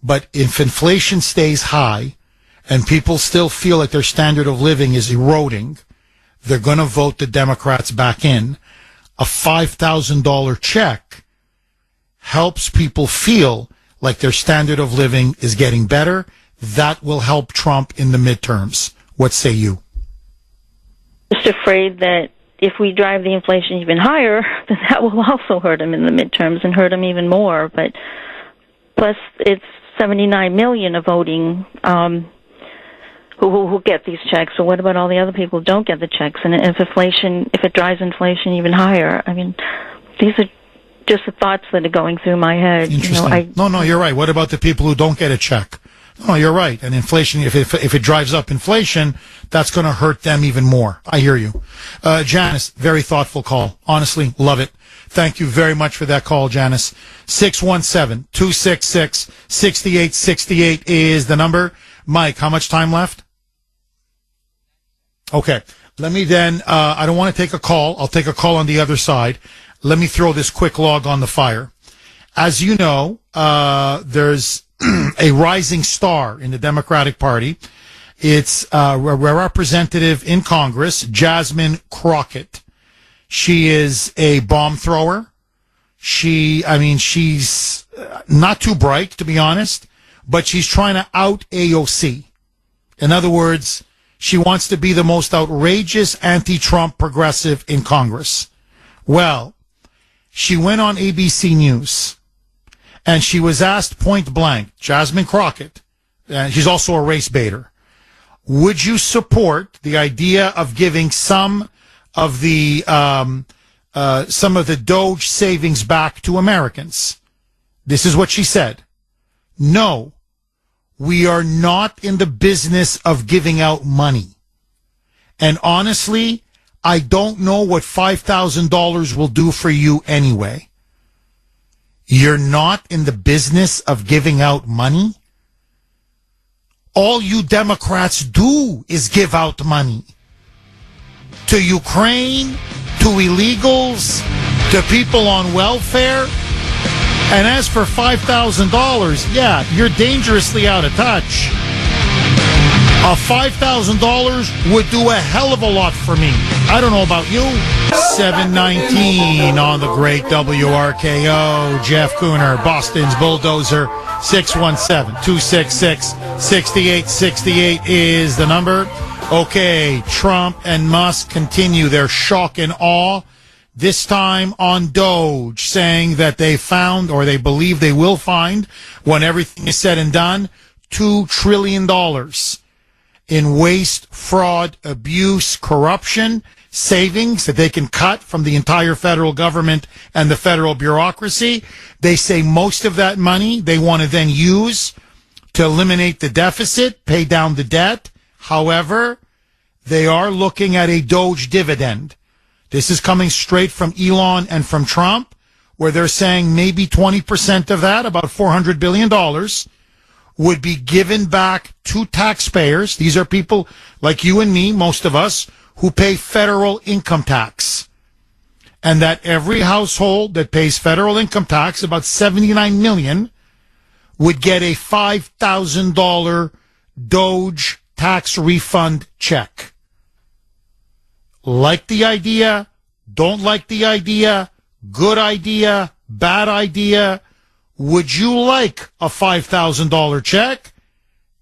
But if inflation stays high and people still feel like their standard of living is eroding, they're going to vote the Democrats back in. A $5,000 check helps people feel like their standard of living is getting better. That will help Trump in the midterms. What say you? Just afraid that if we drive the inflation even higher, then that will also hurt him in the midterms and hurt him even more. But plus, it's 79 million of voting who get these checks. So what about all the other people who don't get the checks? And if it drives inflation even higher, I mean, these are just the thoughts that are going through my head. Interesting. No, you're right. What about the people who don't get a check? No, you're right. And inflation, if it drives up inflation, that's going to hurt them even more. I hear you. Janice, very thoughtful call. Honestly, love it. Thank you very much for that call, Janice. 617-266-6868 is the number. Mike, how much time left? Okay. Let me then, I don't want to take a call. I'll take a call on the other side. Let me throw this quick log on the fire. As you know, there's a rising star in the Democratic Party. It's a representative in Congress, Jasmine Crockett. She is a bomb thrower. She's not too bright, to be honest, but she's trying to out AOC. In other words, she wants to be the most outrageous anti-Trump progressive in Congress. Well, she went on ABC News, and she was asked point blank, Jasmine Crockett, and she's also a race baiter, would you support the idea of giving some of the Doge savings back to Americans? This is what she said. No, we are not in the business of giving out money. And honestly, I don't know what $5,000 will do for you anyway. You're not in the business of giving out money? All you Democrats do is give out money. To Ukraine, to illegals, to people on welfare. And as for $5,000, yeah, you're dangerously out of touch. A $5,000 would do a hell of a lot for me. I don't know about you. 719 on the great WRKO. Jeff Kuhner, Boston's Bulldozer. 617-266-6868 is the number. Okay, Trump and Musk continue their shock and awe. This time on Doge, saying that they found, or they believe they will find, when everything is said and done, $2 trillion in waste, fraud, abuse, corruption, savings that they can cut from the entire federal government and the federal bureaucracy. They say most of that money they want to then use to eliminate the deficit, pay down the debt. However, they are looking at a Doge dividend. This is coming straight from Elon and from Trump, where they're saying maybe 20% of that, about $400 billion, would be given back to taxpayers. These are people like you and me, most of us, who pay federal income tax. And that every household that pays federal income tax, about 79 million, would get a $5,000 Doge tax refund check. Like the idea, don't like the idea, good idea, bad idea. Would you like a $5,000 check?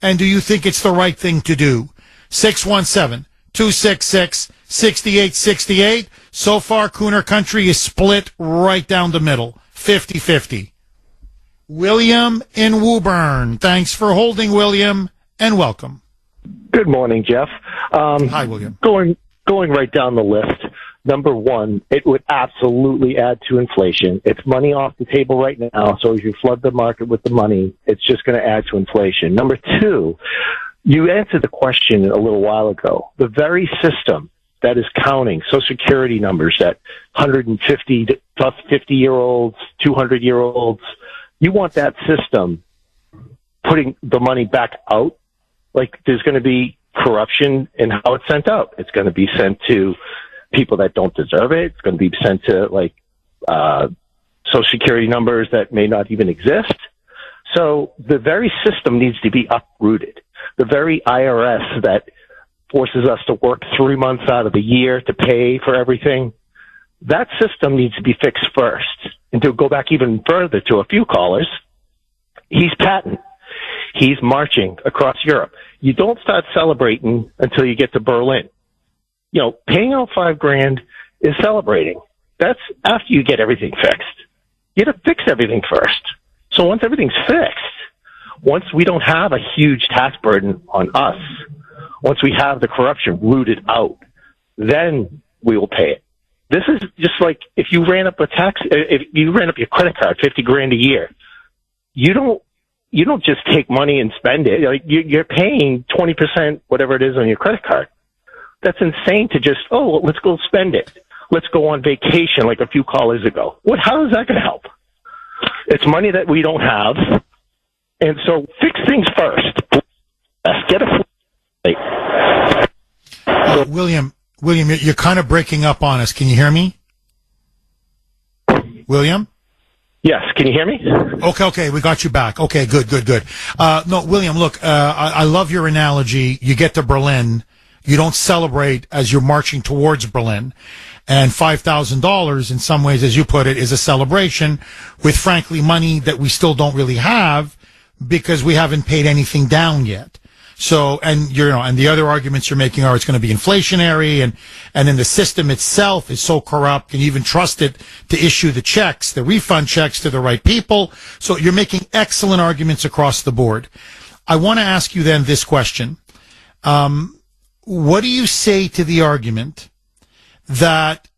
And do you think it's the right thing to do? 617-266-6868. So far, Kuhner Country is split right down the middle, 50-50. William in Woburn. Thanks for holding, William, and welcome. Good morning, Jeff. Hi, William. Going right down the list. Number one, it would absolutely add to inflation. It's money off the table right now, so as you flood the market with the money, it's just going to add to inflation. Number two, you answered the question a little while ago. The very system that is counting Social Security numbers that 150 plus 50-year-olds, 200-year-olds. You want that system putting the money back out. Like, there's going to be corruption in how it's sent out. It's going to be sent to people that don't deserve it. It's going to be sent to, like, Social Security numbers that may not even exist. So the very system needs to be uprooted. The very IRS that forces us to work 3 months out of the year to pay for everything, that system needs to be fixed first. And to go back even further to a few callers, he's patent. He's marching across Europe. You don't start celebrating until you get to Berlin. You know, paying out $5,000 is celebrating. That's after you get everything fixed. You got to fix everything first. So once everything's fixed, once we don't have a huge tax burden on us, once we have the corruption rooted out, then we will pay it. This is just like if you ran up your credit card, $50,000 a year, you don't just take money and spend it. Like, you're paying 20%, whatever it is, on your credit card. That's insane to just, well, let's go spend it. Let's go on vacation like a few callers ago. How is that going to help? It's money that we don't have. And so fix things first. Get a William, you're kind of breaking up on us. Can you hear me? William? Yes. Can you hear me? Okay. We got you back. Okay, good. No, William, look, I love your analogy. You get to Berlin. You don't celebrate as you're marching towards Berlin. And $5,000, in some ways, as you put it, is a celebration with, frankly, money that we still don't really have because we haven't paid anything down yet. So, and the other arguments you're making are it's going to be inflationary, and then the system itself is so corrupt. Can you even trust it to issue the checks, the refund checks to the right people? So you're making excellent arguments across the board. I want to ask you then this question. What do you say to the argument that,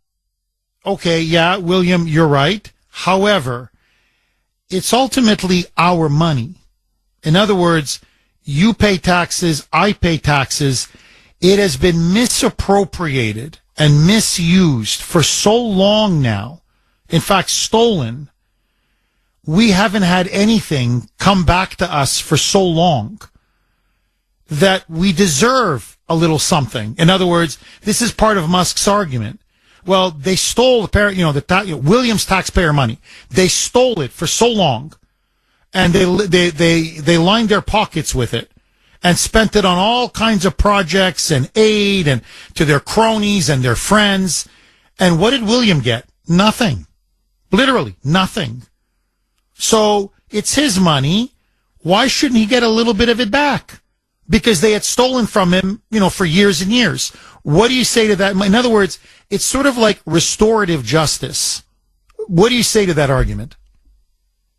okay, yeah, William, you're right. However, it's ultimately our money. In other words, you pay taxes, I pay taxes. It has been misappropriated and misused for so long now. In fact, stolen. We haven't had anything come back to us for so long that we deserve a little something. In other words, this is part of Musk's argument. Well, they stole Williams taxpayer money. They stole it for so long, and they lined their pockets with it and spent it on all kinds of projects and aid and to their cronies and their friends. And what did William get? Nothing. Literally nothing. So it's his money. Why shouldn't he get a little bit of it back? Because they had stolen from him, for years and years. What do you say to that? In other words, it's sort of like restorative justice. What do you say to that argument?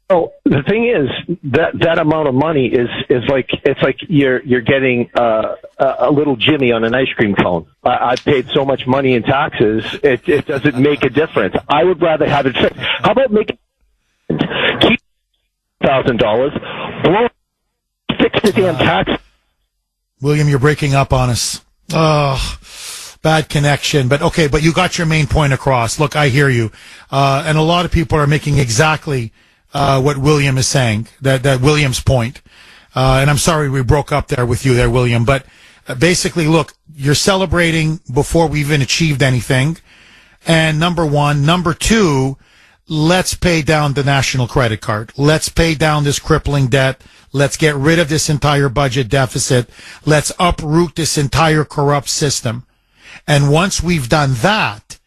Oh, the thing is that amount of money is like, it's like you're getting a little Jimmy on an ice cream cone. I paid so much money in taxes, it doesn't make a difference. I would rather have it fixed. How about keep $1,000, fix the damn tax. William, you're breaking up on us. Oh, bad connection. But okay, but you got your main point across. Look, I hear you. And a lot of people are making exactly what William is saying, that William's point. And I'm sorry we broke up there with you there, William. But basically, look, you're celebrating before we even achieved anything. And number one. Number two, let's pay down the national credit card. Let's pay down this crippling debt. Let's get rid of this entire budget deficit. Let's uproot this entire corrupt system. And once we've done that,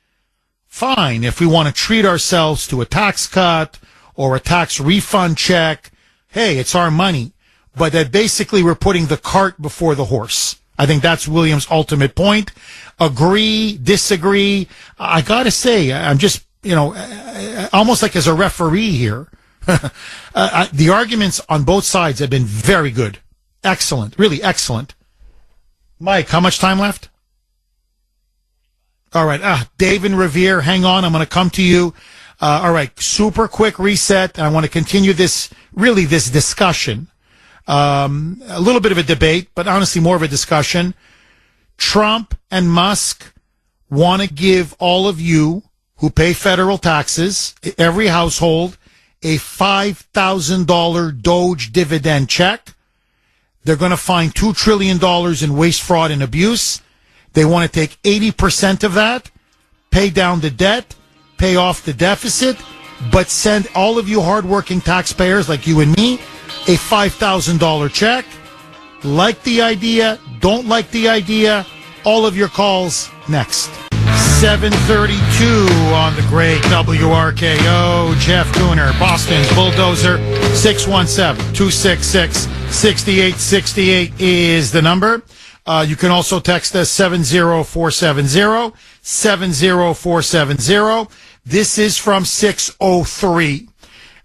fine. If we want to treat ourselves to a tax cut or a tax refund check, hey, it's our money. But that basically we're putting the cart before the horse. I think that's William's ultimate point. Agree, disagree. I got to say, I'm just, almost like as a referee here. The arguments on both sides have been very good. Excellent. Really excellent. Mike, how much time left? All right. Dave and Revere, hang on. I'm going to come to you. All right. Super quick reset. I want to continue this discussion. A little bit of a debate, but honestly more of a discussion. Trump and Musk, want to give all of you who pay federal taxes, every household, a $5,000 Doge dividend check. They're going to find $2 trillion in waste, fraud, and abuse. They want to take 80% of that, pay down the debt, pay off the deficit, but send all of you hardworking taxpayers like you and me a $5,000 check. Like the idea, don't like the idea, all of your calls next. 7:32 on the great WRKO. Jeff Kuhner, Boston's Bulldozer. 617-266-6868 is the number. You can also text us 70470, 70470. This is from 603.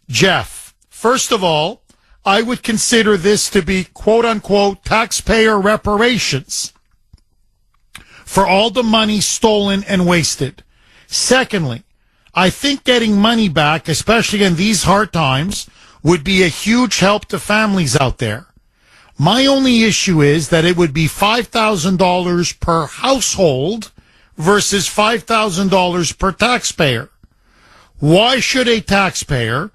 Jeff, first of all, I would consider this to be quote-unquote taxpayer reparations for all the money stolen and wasted. Secondly, I think getting money back, especially in these hard times, would be a huge help to families out there. My only issue is that it would be $5,000 per household versus $5,000 per taxpayer. Why should a taxpayer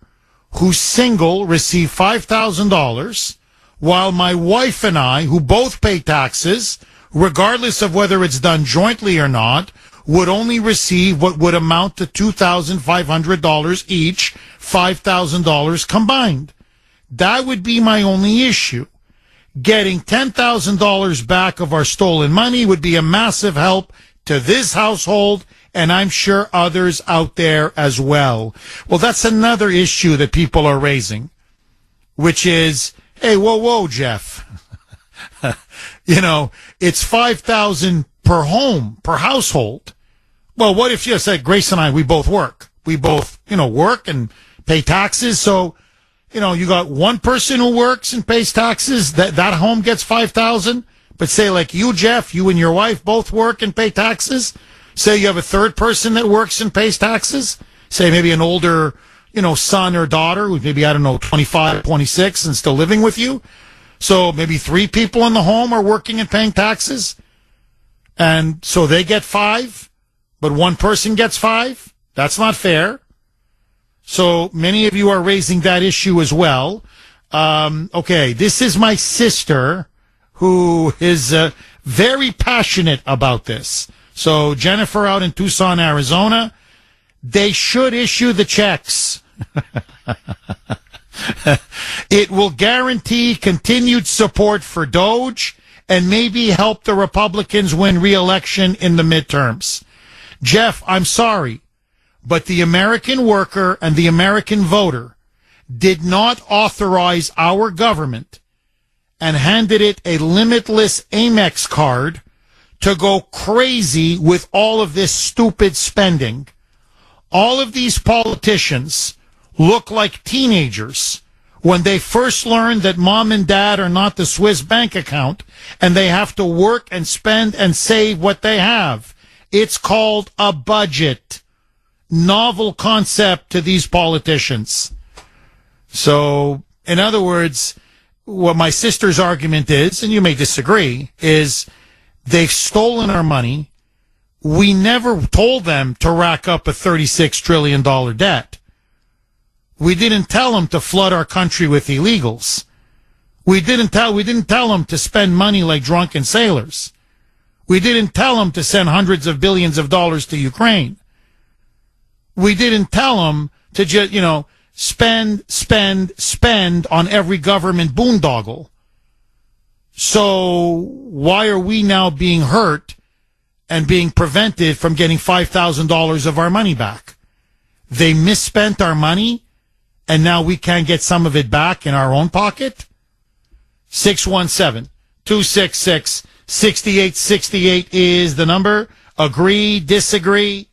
who's single receive $5,000 while my wife and I, who both pay taxes, regardless of whether it's done jointly or not, would only receive what would amount to $2,500 each, $5,000 combined? That would be my only issue. Getting $10,000 back of our stolen money would be a massive help to this household, and I'm sure others out there as well. Well, that's another issue that people are raising, which is, hey, whoa, Jeff. You know, it's $5,000 per home, per household. Well, what if you said, Grace and I, we both work. We both, work and pay taxes. So, you got one person who works and pays taxes, that home gets $5,000. But say like you, Jeff, you and your wife both work and pay taxes. Say you have a third person that works and pays taxes. Say maybe an older, son or daughter who's maybe, 25, 26 and still living with you. So maybe 3 people in the home are working and paying taxes. And so they get 5, but one person gets 5. That's not fair. So many of you are raising that issue as well. Okay, this is my sister who is very passionate about this. So Jennifer out in Tucson, Arizona, they should issue the checks. It will guarantee continued support for Doge and maybe help the Republicans win re-election in the midterms. Jeff, I'm sorry, but the American worker and the American voter did not authorize our government and handed it a limitless Amex card to go crazy with all of this stupid spending. All of these politicians look like teenagers when they first learn that mom and dad are not the Swiss bank account and they have to work and spend and save what they have. It's called a budget. Novel concept to these politicians. So, in other words, what my sister's argument is, and you may disagree, is they've stolen our money. We never told them to rack up a $36 trillion debt. We didn't tell them to flood our country with illegals. We didn't tell them to spend money like drunken sailors. We didn't tell them to send hundreds of billions of dollars to Ukraine. We didn't tell them to just, spend on every government boondoggle. So why are we now being hurt and being prevented from getting $5,000 of our money back? They misspent our money, and now we can't get some of it back in our own pocket? 617-266-6868 is the number. Agree, disagree?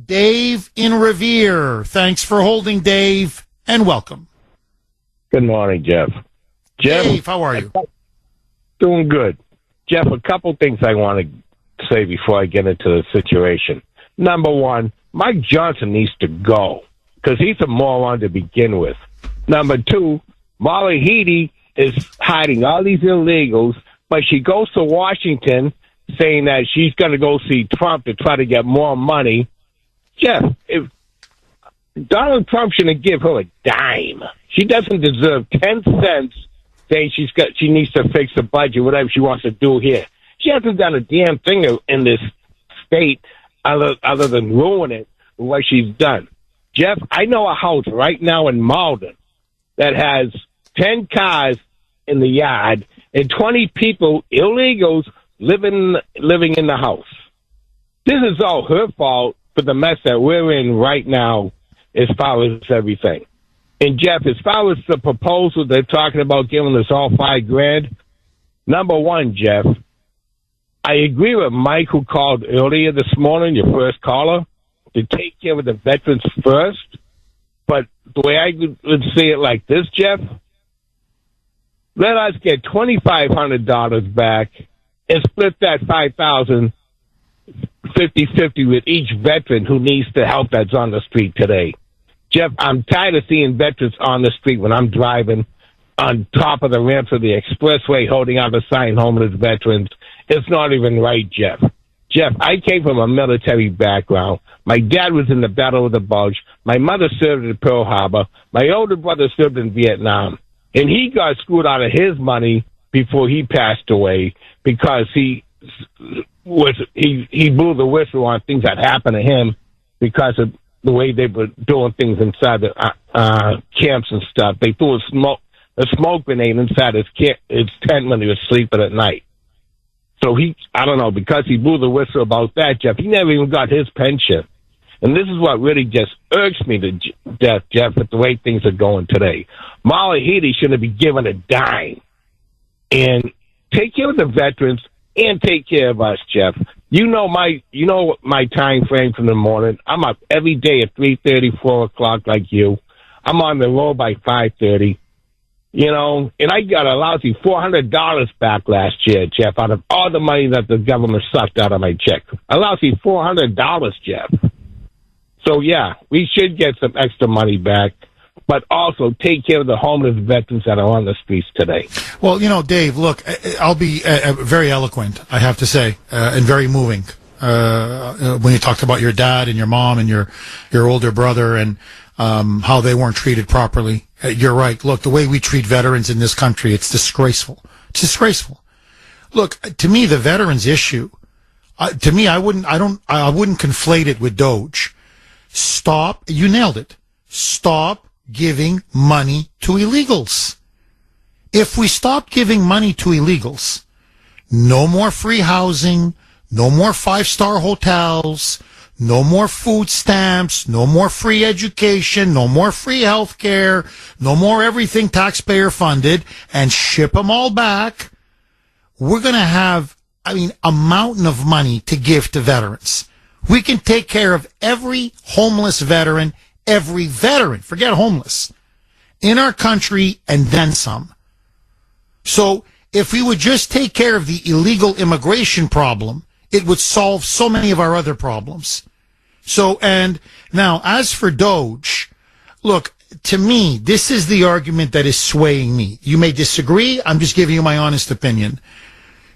Dave in Revere. Thanks for holding, Dave, and welcome. Good morning, Jeff. Dave, how are you? Doing good. Jeff, a couple things I want to say before I get into the situation. Number one, Mike Johnson needs to go because he's a moron to begin with. Number two, Molly Heady is hiding all these illegals, but she goes to Washington saying that she's going to go see Trump to try to get more money. Jeff, if Donald Trump shouldn't give her a dime. She doesn't deserve 10 cents saying she needs to fix the budget, whatever she wants to do here. She hasn't done a damn thing in this state other than ruin it with what she's done. Jeff, I know a house right now in Malden that has 10 cars in the yard and 20 people, illegals, living in the house. This is all her fault for the mess that we're in right now as far as everything. And Jeff, as far as the proposal they're talking about giving us all $5,000, number one, Jeff, I agree with Mike who called earlier this morning, your first caller, to take care of the veterans first. But the way I would see it like this, Jeff, let us get $2,500 back and split that $5,000 50-50 with each veteran who needs the help that's on the street today. Jeff, I'm tired of seeing veterans on the street when I'm driving on top of the ramps of the expressway holding out a sign, homeless veterans. It's not even right, Jeff. Jeff, I came from a military background. My dad was in the Battle of the Bulge. My mother served at Pearl Harbor. My older brother served in Vietnam. And he got screwed out of his money before he passed away because he blew the whistle on things that happened to him because of the way they were doing things inside the camps and stuff. They threw a smoke grenade inside his tent when he was sleeping at night. So I don't know, because he blew the whistle about that, Jeff, he never even got his pension. And this is what really just irks me to death, Jeff, with the way things are going today. Molly Healy shouldn't be given a dime. And take care of the veterans and take care of us, Jeff. You know my time frame from the morning. I'm up every day at 3:30, 4 o'clock like you. I'm on the road by 5:30. And I got a lousy $400 back last year, Jeff, out of all the money that the government sucked out of my check. A lousy $400, Jeff. So, yeah, we should get some extra money back, but also take care of the homeless veterans that are on the streets today. Well, Dave, look, I'll be very eloquent, I have to say, and very moving. When you talked about your dad and your mom and your older brother and how they weren't treated properly. You're right. Look, the way we treat veterans in this country, it's disgraceful. It's disgraceful. Look, to me, the veterans issue, to me, I wouldn't conflate it with Doge. Stop. You nailed it. Stop giving money to illegals. If we stop giving money to illegals, no more free housing, no more 5-star hotels, no more food stamps, no more free education, no more free health care, no more everything taxpayer funded, and ship them all back. We're going to have, a mountain of money to give to veterans. We can take care of every homeless veteran, forget homeless, in our country and then some. So if we would just take care of the illegal immigration problem, it would solve so many of our other problems. So, and now, as for Doge, look, to me, this is the argument that is swaying me. You may disagree. I'm just giving you my honest opinion.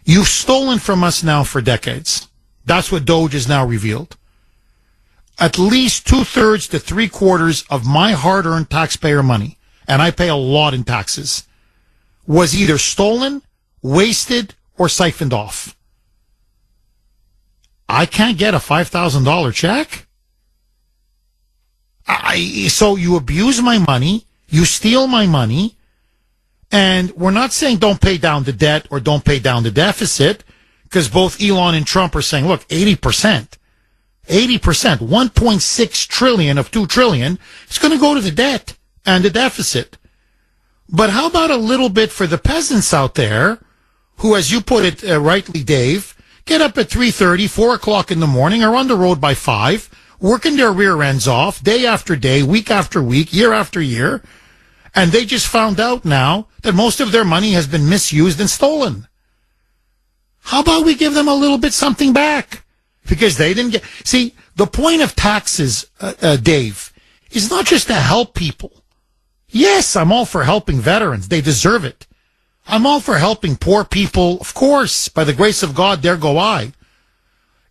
You've stolen from us now for decades. That's what Doge has now revealed. At least 2/3 to 3/4 of my hard-earned taxpayer money, and I pay a lot in taxes, was either stolen, wasted, or siphoned off. I can't get a $5,000 check. So you abuse my money, you steal my money, and we're not saying don't pay down the debt or don't pay down the deficit, because both Elon and Trump are saying, look, 80%, 1.6 trillion of 2 trillion is going to go to the debt and the deficit. But how about a little bit for the peasants out there who, as you put it rightly, Dave, get up at 3:30, 4 o'clock in the morning, are on the road by 5, working their rear ends off day after day, week after week, year after year, and they just found out now that most of their money has been misused and stolen. How about we give them a little bit something back? Because they didn't get... See, the point of taxes, Dave, is not just to help people. Yes, I'm all for helping veterans. They deserve it. I'm all for helping poor people. Of course, by the grace of God, there go I.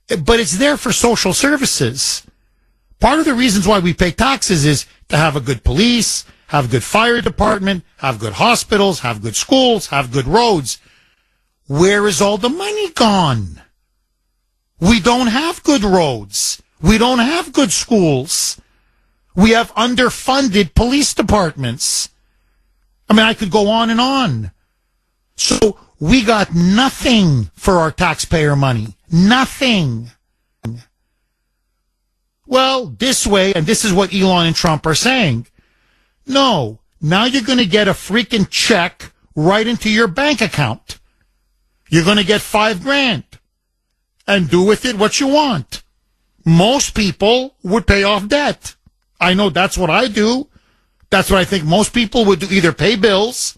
But it's there for social services. Part of the reasons why we pay taxes is to have a good police, have a good fire department, have good hospitals, have good schools, have good roads. Where is all the money gone? We don't have good roads. We don't have good schools. We have underfunded police departments. I mean, I could go on and on. So we got nothing for our taxpayer money. Nothing. Well, this way, and this is what Elon and Trump are saying. No, now you're going to get a freaking check right into your bank account. You're going to get $5,000 and do with it what you want. Most people would pay off debt. I know that's what I do. That's what I think most people would do, either pay bills,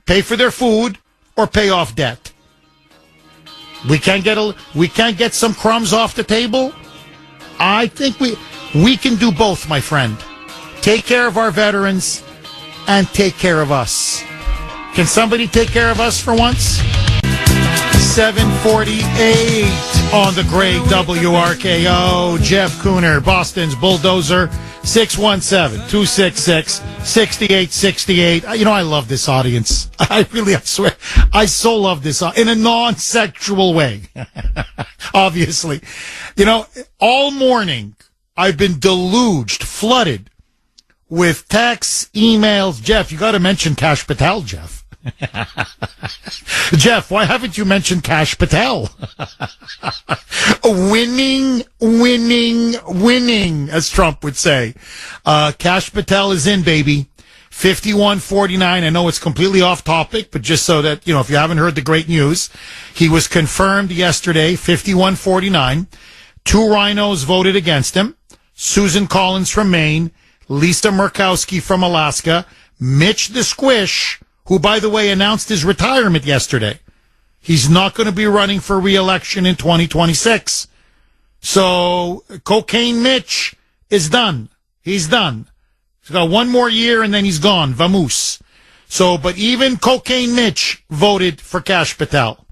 pay for their food, or pay off debt. We can't get some crumbs off the table. I think we can do both, my friend. Take care of our veterans and take care of us. Can somebody take care of us for once? 7:48 on the great WRKO. Jeff Kuhner, Boston's Bulldozer, 617-266-6868. You know, I love this audience. I swear, I so love this in a non-sexual way. Obviously. You know, all morning I've been deluged, flooded with texts, emails. Jeff, you got to mention Kash Patel, Jeff. Jeff, why haven't you mentioned Kash Patel? Winning, as Trump would say. Kash Patel is in, baby. 51-49. I know it's completely off topic, but just so that, you know, if you haven't heard the great news, he was confirmed yesterday, 51-49. 2 rhinos voted against him. Susan Collins from Maine, Lisa Murkowski from Alaska, Mitch the Squish, who, by the way, announced his retirement yesterday. He's not going to be running for re-election in 2026. So, Cocaine Mitch is done. He's done. He's got one more year and then he's gone. Vamoose. So, but even Cocaine Mitch voted for Kash Patel.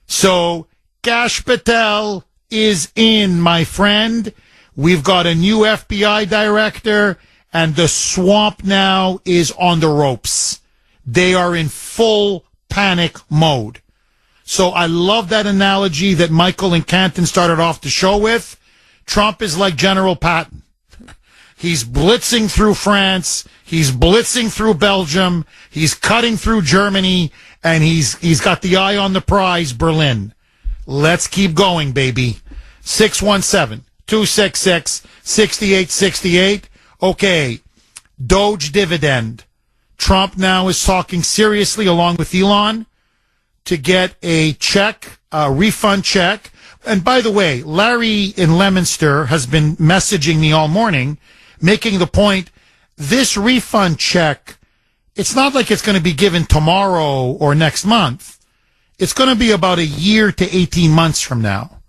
So, Kash Patel is in, my friend. We've got a new FBI director, and the swamp now is on the ropes. They are in full panic mode. So I love that analogy that Michael and Canton started off the show with. Trump is like General Patton. He's blitzing through France. He's blitzing through Belgium. He's cutting through Germany. And he's got the eye on the prize, Berlin. Let's keep going, baby. 617-266-6868. Okay. Doge dividend. Trump now is talking seriously, along with Elon, to get a check, a refund check. And by the way, Larry in Leominster has been messaging me all morning, making the point, this refund check, it's not like it's going to be given tomorrow or next month. It's going to be about a year to 18 months from now.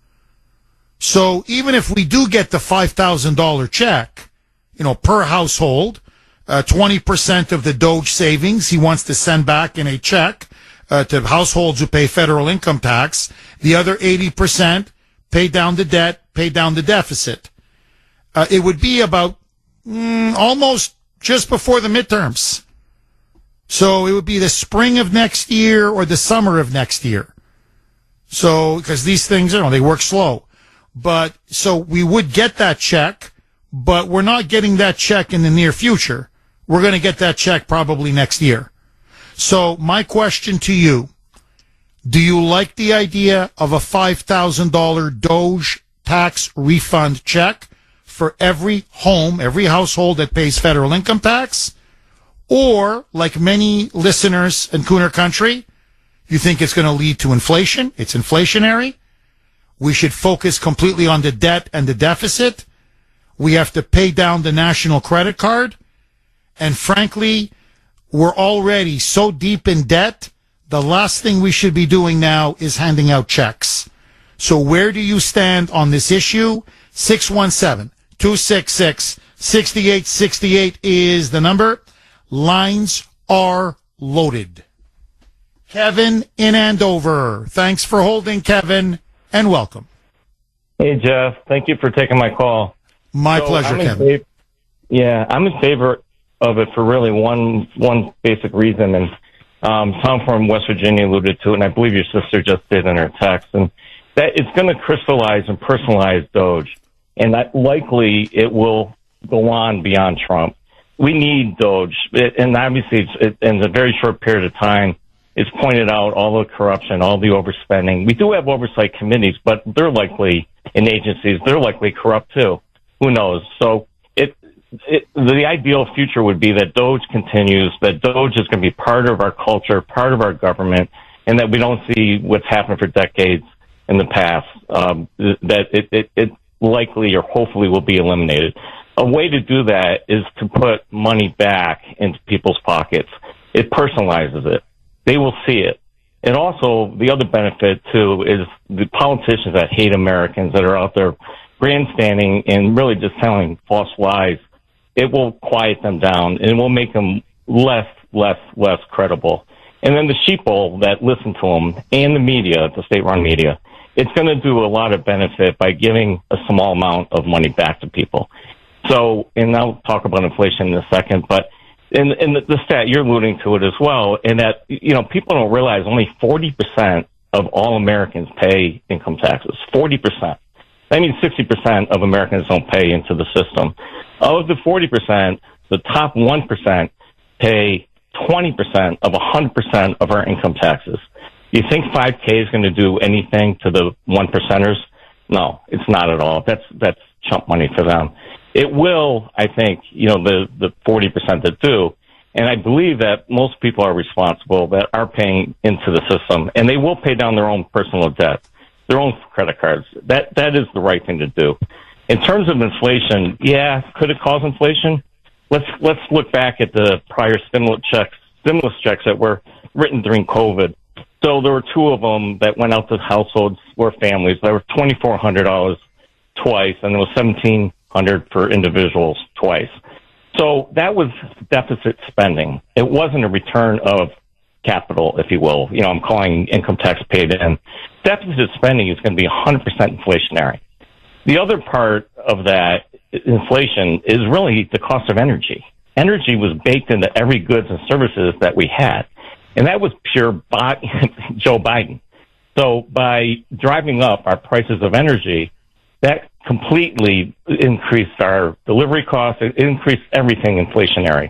So even if we do get the $5,000 check, you know, per household, 20% of the Doge savings he wants to send back in a check to households who pay federal income tax. The other 80% pay down the debt, pay down the deficit. It would be about almost just before the midterms. So it would be the spring of next year or the summer of next year. So, because these things, you know, they work slow. But, so we would get that check, but we're not getting that check in the near future. We're going to get that check probably next year. So my question to you, do you like the idea of a $5,000 Doge tax refund check for every home, every household that pays federal income tax? Or, like many listeners in Kuhner country, you think it's going to lead to inflation? It's inflationary. We should focus completely on the debt and the deficit. We have to pay down the national credit card. And frankly, we're already so deep in debt, the last thing we should be doing now is handing out checks. So where do you stand on this issue? 617-266-6868 is the number. Lines are loaded. Kevin in Andover. Thanks for holding, Kevin, and welcome. Hey, Jeff. Thank you for taking my call. My pleasure, Kevin. I'm in favor of it for really one basic reason, and Tom from West Virginia alluded to it, and I believe your sister just did in her text, and that it's going to crystallize and personalize Doge, and that likely it will go on beyond Trump. We need Doge, and obviously it's in a very short period of time. It's pointed out all the corruption, all the overspending. We do have oversight committees, but they're likely in agencies. They're likely corrupt too. Who knows? So the ideal future would be that Doge continues, that Doge is going to be part of our culture, part of our government, and that we don't see what's happened for decades in the past, that it likely or hopefully will be eliminated. A way to do that is to put money back into people's pockets. It personalizes it. They will see it. And also, the other benefit, too, is the politicians that hate Americans that are out there grandstanding and really just telling false lies. It will quiet them down, and it will make them less credible. And then the sheeple that listen to them and the media, the state-run media, it's going to do a lot of benefit by giving a small amount of money back to people. So, and I'll talk about inflation in a second, but in the stat, you're alluding to it as well, in that, people don't realize only 40% of all Americans pay income taxes. 40%. That means 60% of Americans don't pay into the system. Of the 40%, the top 1% pay 20% of 100% of our income taxes. Do you think 5K is going to do anything to the 1%ers? No, it's not at all. That's chump money for them. It will, I think, the 40% that do. And I believe that most people are responsible that are paying into the system, and they will pay down their own personal debt, their own credit cards. That is the right thing to do. In terms of inflation, could it cause inflation? Let's look back at the prior stimulus checks that were written during COVID. So there were two of them that went out to households or families. There were $2,400 twice, and it was $1,700 for individuals twice. So that was deficit spending. It wasn't a return of capital, if you will. I'm calling income tax paid in. Deficit spending is going to be 100% inflationary. The other part of that inflation is really the cost of energy. Energy was baked into every goods and services that we had, and that was pure Joe Biden. So by driving up our prices of energy, that completely increased our delivery costs. It increased everything inflationary.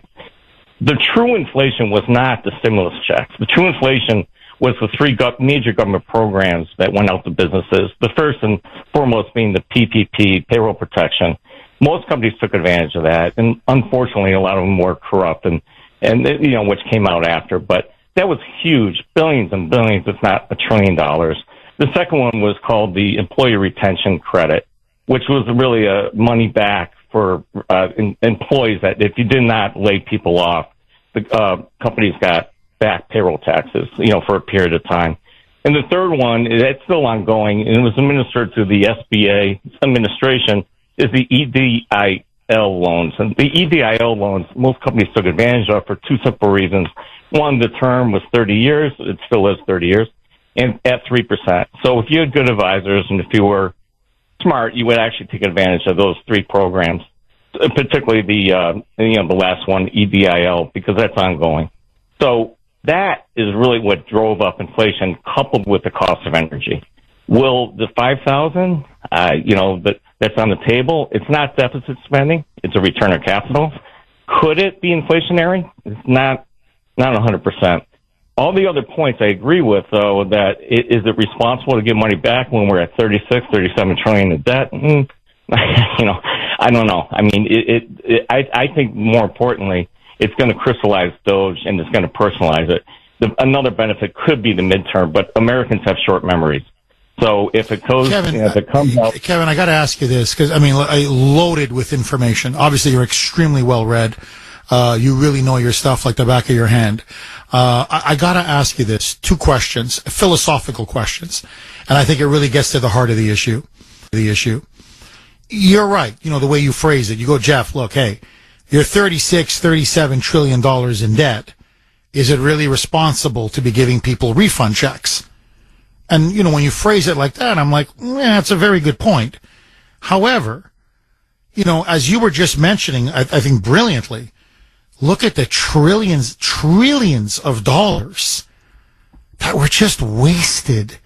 The true inflation was not the stimulus checks. The true inflation was the three major government programs that went out to businesses. The first and foremost being the PPP, payroll protection. Most companies took advantage of that, and unfortunately, a lot of them were corrupt, and which came out after. But that was huge, billions and billions, if not $1 trillion. The second one was called the Employee Retention Credit, which was really a money back for employees that if you did not lay people off, the companies got back payroll taxes, for a period of time. And the third one, it's still ongoing, and it was administered through the SBA administration, is the EDIL loans. And the EDIL loans, most companies took advantage of for two simple reasons. One, the term was 30 years. It still is 30 years, and at 3%. So if you had good advisors and if you were smart, you would actually take advantage of those three programs, particularly the last one, EDIL, because that's ongoing. So that is really what drove up inflation, coupled with the cost of energy. Will the 5,000, that's on the table. It's not deficit spending. It's a return of capital. Could it be inflationary? It's not 100%. All the other points I agree with, though, that is it responsible to give money back when we're at 36, 37 trillion in debt? I don't know. I mean, I think more importantly, it's going to crystallize Doge and it's going to personalize it. Another benefit could be the midterm, but Americans have short memories. So if it goes, Kevin, if it comes out, Kevin, I got to ask you this because I loaded with information. Obviously, you're extremely well read. You really know your stuff like the back of your hand. I got to ask you this: two questions, philosophical questions, and I think it really gets to the heart of the issue. You're right. The way you phrase it. You go, Jeff. Look, hey, you're $37 trillion in debt. is it really responsible to be giving people refund checks? And, you know, when you phrase it like that, I'm like, yeah, that's a very good point. However, you know, as you were just mentioning, I think brilliantly, look at the trillions of dollars that were just wasted,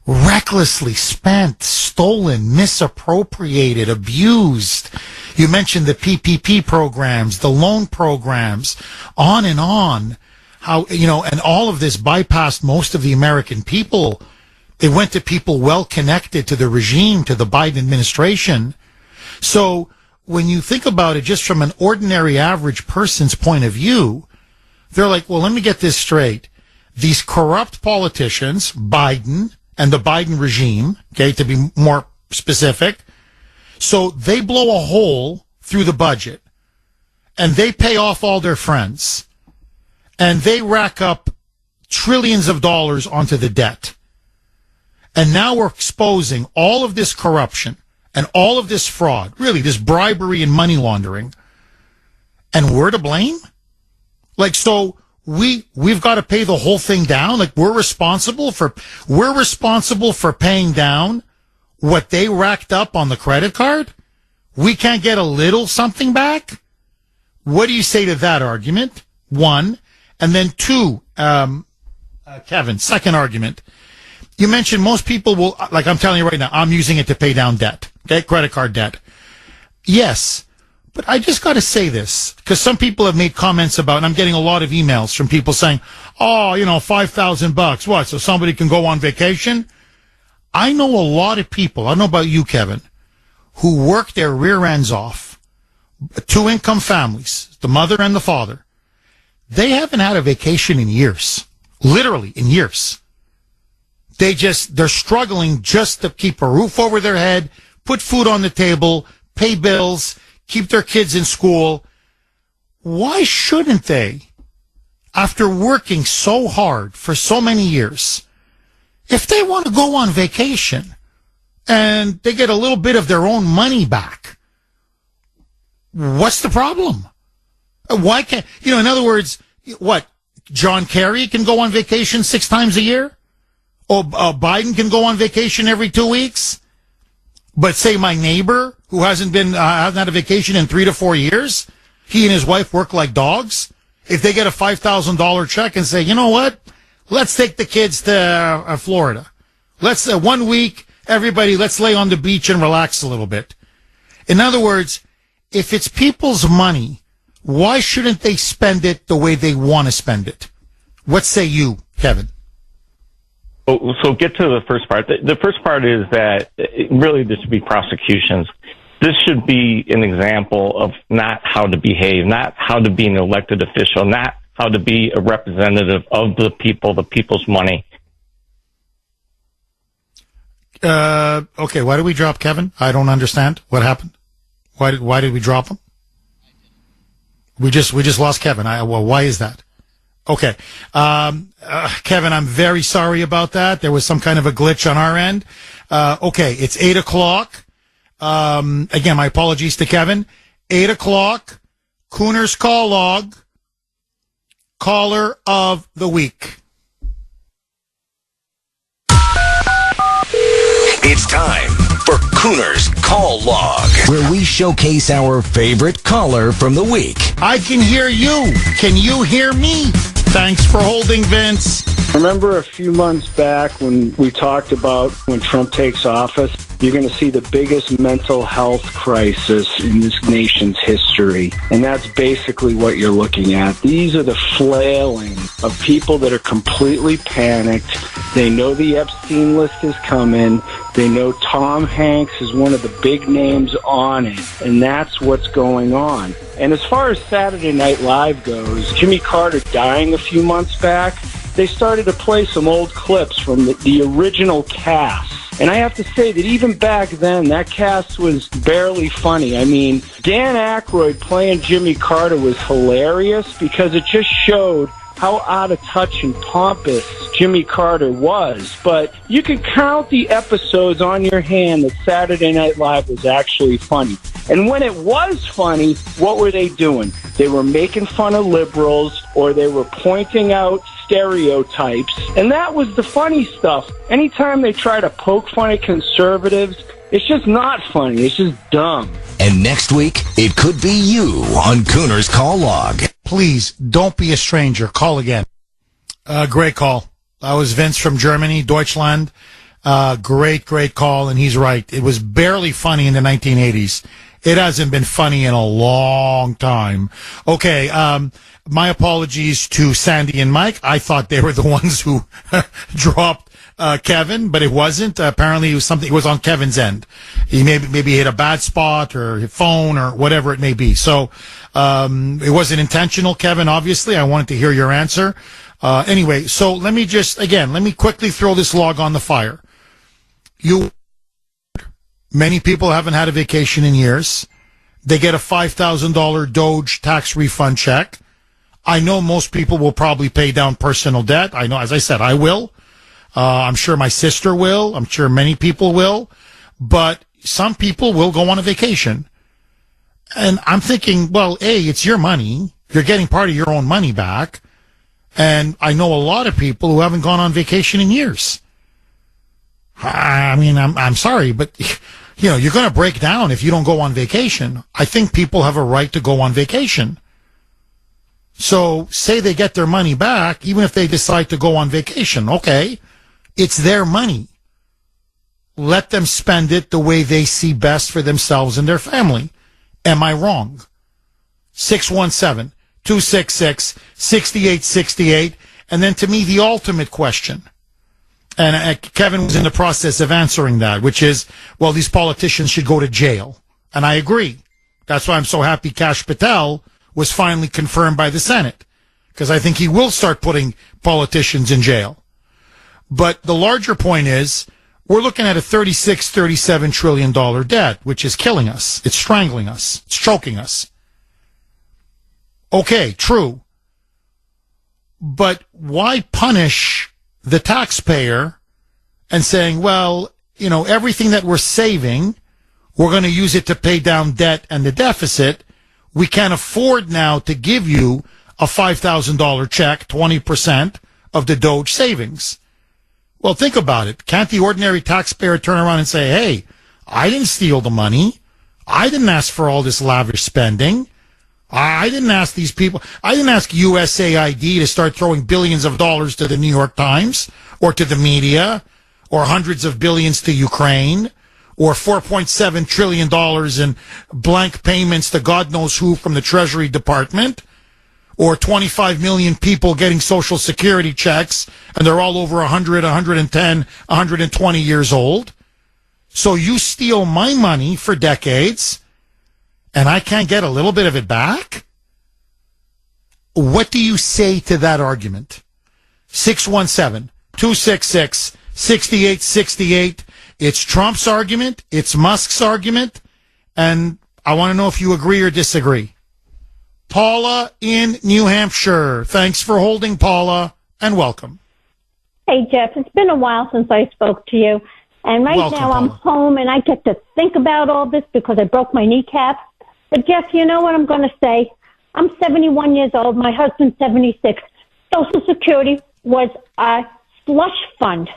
recklessly spent, stolen, misappropriated, abused. You mentioned the PPP programs, the loan programs, on and on. How, you know, and all of this bypassed most of the American people. It went to people well connected to the regime, to the Biden administration. So when you think about it just from an ordinary average person's point of view, they're like, well, let me get this straight. These corrupt politicians, Biden and the Biden regime, okay, to be more specific, so they blow a hole through the budget and they pay off all their friends and they rack up trillions of dollars onto the debt. And now we're exposing all of this corruption and all of this fraud, really this bribery and money laundering, and we're to blame? Like, so we've got to pay the whole thing down? Like, we're responsible for paying down what they racked up on the credit card? We can't get a little something back? What do you say to that argument? One. And then two, Kevin, second argument. You mentioned most people will, like I'm telling you right now, I'm using it to pay down debt, okay, credit card debt. Yes, but I just got to say this, because some people have made comments about, and I'm getting a lot of emails from people saying, oh, you know, $5,000, what, so somebody can go on vacation? I know a lot of people, I don't know about you, Kevin, who work their rear ends off, two-income families, the mother and the father. They haven't had a vacation in years, literally in years. They're struggling just to keep a roof over their head, put food on the table, pay bills, keep their kids in school. Why shouldn't they, after working so hard for so many years, if they want to go on vacation and they get a little bit of their own money back, what's the problem? Why can't, you know, in other words, what, John Kerry can go on vacation 6 times a year? Or Biden can go on vacation every 2 weeks? But say my neighbor, who hasn't had a vacation in 3 to 4 years, he and his wife work like dogs. If they get a $5,000 check and say, you know what, let's take the kids to Florida. Let's 1 week, everybody, let's lay on the beach and relax a little bit. In other words, if it's people's money, why shouldn't they spend it the way they want to spend it? What say you, Kevin? So get to the first part. The first part is that really there should be prosecutions. This should be an example of not how to behave, not how to be an elected official, not how to be a representative of the people, the people's money. Okay, why did we drop Kevin? I don't understand. What happened? Why did we drop him? We just lost Kevin. Well, why is that? Okay. Kevin, I'm very sorry about that. There was some kind of a glitch on our end. Okay, it's 8 o'clock. Again, my apologies to Kevin. 8 o'clock, Kuhner's call log, caller of the week. It's time for Kuhner's Call Log, where we showcase our favorite caller from the week. I can hear you. Can you hear me? Thanks for holding, Vince. Remember a few months back when we talked about when Trump takes office, you're going to see the biggest mental health crisis in this nation's history. And that's basically what you're looking at. These are the flailing of people that are completely panicked. They know the Epstein list is coming. They know Tom Hanks is one of the big names on it. And that's what's going on. And as far as Saturday Night Live goes, Jimmy Carter dying a few months back, they started to play some old clips from the original cast. And I have to say that even back then, that cast was barely funny. I mean, Dan Aykroyd playing Jimmy Carter was hilarious because it just showed how out of touch and pompous Jimmy Carter was. But you can count the episodes on your hand that Saturday Night Live was actually funny. And when it was funny, what were they doing? They were making fun of liberals, or they were pointing out stereotypes. And that was the funny stuff. Anytime they try to poke fun at conservatives, it's just not funny. It's just dumb. And next week, it could be you on Kuhner's Call Log. Please, don't be a stranger. Call again. Great call. That was Vince from Germany, Deutschland. Great call, and he's right. It was barely funny in the 1980s. It hasn't been funny in a long time. Okay, my apologies to Sandy and Mike. I thought they were the ones who dropped Kevin, but it wasn't. Apparently, it was on Kevin's end. He maybe hit a bad spot or his phone or whatever it may be. So it wasn't intentional, Kevin. Obviously, I wanted to hear your answer. Anyway, so let me quickly throw this log on the fire. Many people haven't had a vacation in years. They get a $5,000 Doge tax refund check. I know most people will probably pay down personal debt. I know, as I said, I will. I'm sure my sister will. I'm sure many people will. But some people will go on a vacation. And I'm thinking, well, A, it's your money. You're getting part of your own money back. And I know a lot of people who haven't gone on vacation in years. I mean, I'm sorry, but you're going to break down if you don't go on vacation. I think people have a right to go on vacation. So say they get their money back, even if they decide to go on vacation. Okay, it's their money. Let them spend it the way they see best for themselves and their family. Am I wrong? 617-266-6868. And then to me, the ultimate question. And Kevin was in the process of answering that, which is, well, these politicians should go to jail. And I agree. That's why I'm so happy Kash Patel was finally confirmed by the Senate, because I think he will start putting politicians in jail. But the larger point is, we're looking at a $37 trillion debt, which is killing us. It's strangling us. It's choking us. Okay, true. But why punish the taxpayer and saying, well, everything that we're saving, we're going to use it to pay down debt and the deficit. We can't afford now to give you a $5,000 check, 20% of the Doge savings. Well, think about it. Can't the ordinary taxpayer turn around and say, hey, I didn't steal the money. I didn't ask for all this lavish spending. I didn't ask these people. I didn't ask USAID to start throwing billions of dollars to the New York Times or to the media or hundreds of billions to Ukraine or $4.7 trillion in blank payments to God knows who from the Treasury Department or 25 million people getting Social Security checks and they're all over 100, 110, 120 years old. So you steal my money for decades and I can't get a little bit of it back? What do you say to that argument? 617-266-6868. It's Trump's argument. It's Musk's argument. And I want to know if you agree or disagree. Paula in New Hampshire. Thanks for holding, Paula, and welcome. Hey, Jeff. It's been a while since I spoke to you. And Welcome, now I'm Paula. home and I get to think about all this because I broke my kneecap. But, Jeff, you know what I'm going to say? I'm 71 years old. My husband's 76. Social Security was a slush fund.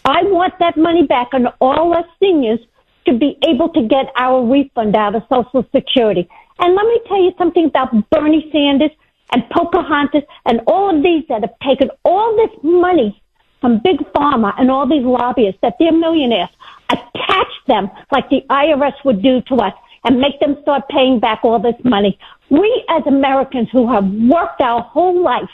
I want that money back and all us seniors to be able to get our refund out of Social Security. And let me tell you something about Bernie Sanders and Pocahontas and all of these that have taken all this money from Big Pharma and all these lobbyists that they're millionaires, attach them like the IRS would do to us and make them start paying back all this money. We as Americans who have worked our whole life,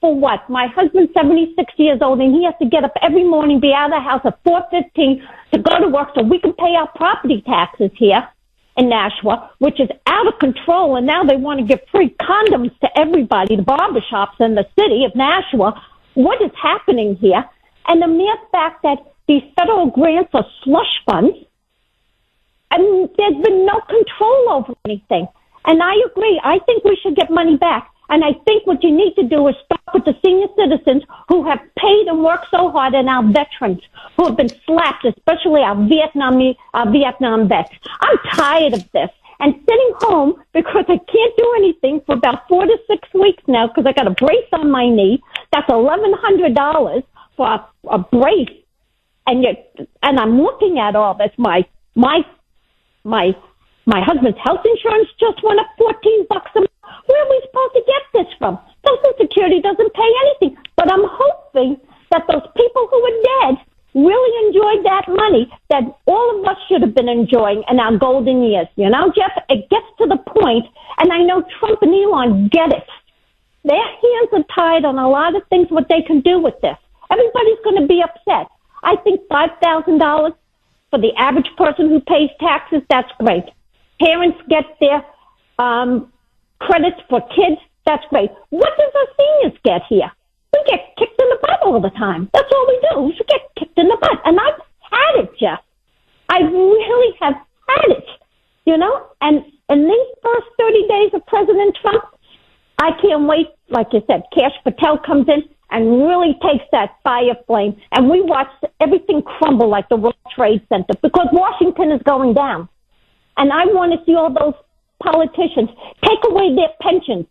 for what? My husband's 76 years old and he has to get up every morning, be out of the house at 4:15 to go to work so we can pay our property taxes here in Nashua, which is out of control. And now they want to give free condoms to everybody, the barbershops in the city of Nashua. What is happening here? And the mere fact that these federal grants are slush funds, and there's been no control over anything. And I agree. I think we should get money back. And I think what you need to do is start with the senior citizens who have paid and worked so hard and our veterans who have been slapped, especially our Vietnam vets. I'm tired of this. and sitting home because I can't do anything for about 4 to 6 weeks now because I got a brace on my knee. That's $1,100 for a brace, and I'm looking at all this. My husband's health insurance just went up $14 a month. Where are we supposed to get this from? Social Security doesn't pay anything, but I'm hoping that those people who are dead really enjoyed that money that all of us should have been enjoying in our golden years. You know, Jeff, it gets to the point, and I know Trump and Elon get it. Their hands are tied on a lot of things, what they can do with this. Everybody's going to be upset. I think $5,000 for the average person who pays taxes, that's great. Parents get their credits for kids, that's great. What does our seniors get here? We get kicked in the butt all the time. That's all we do. We get kicked in the butt. And I've had it, Jeff. I really have had it, you know? And in these first 30 days of President Trump, I can't wait. Like you said, Kash Patel comes in and really takes that fire flame. And we watch everything crumble like the World Trade Center because Washington is going down. And I want to see all those politicians take away their pensions.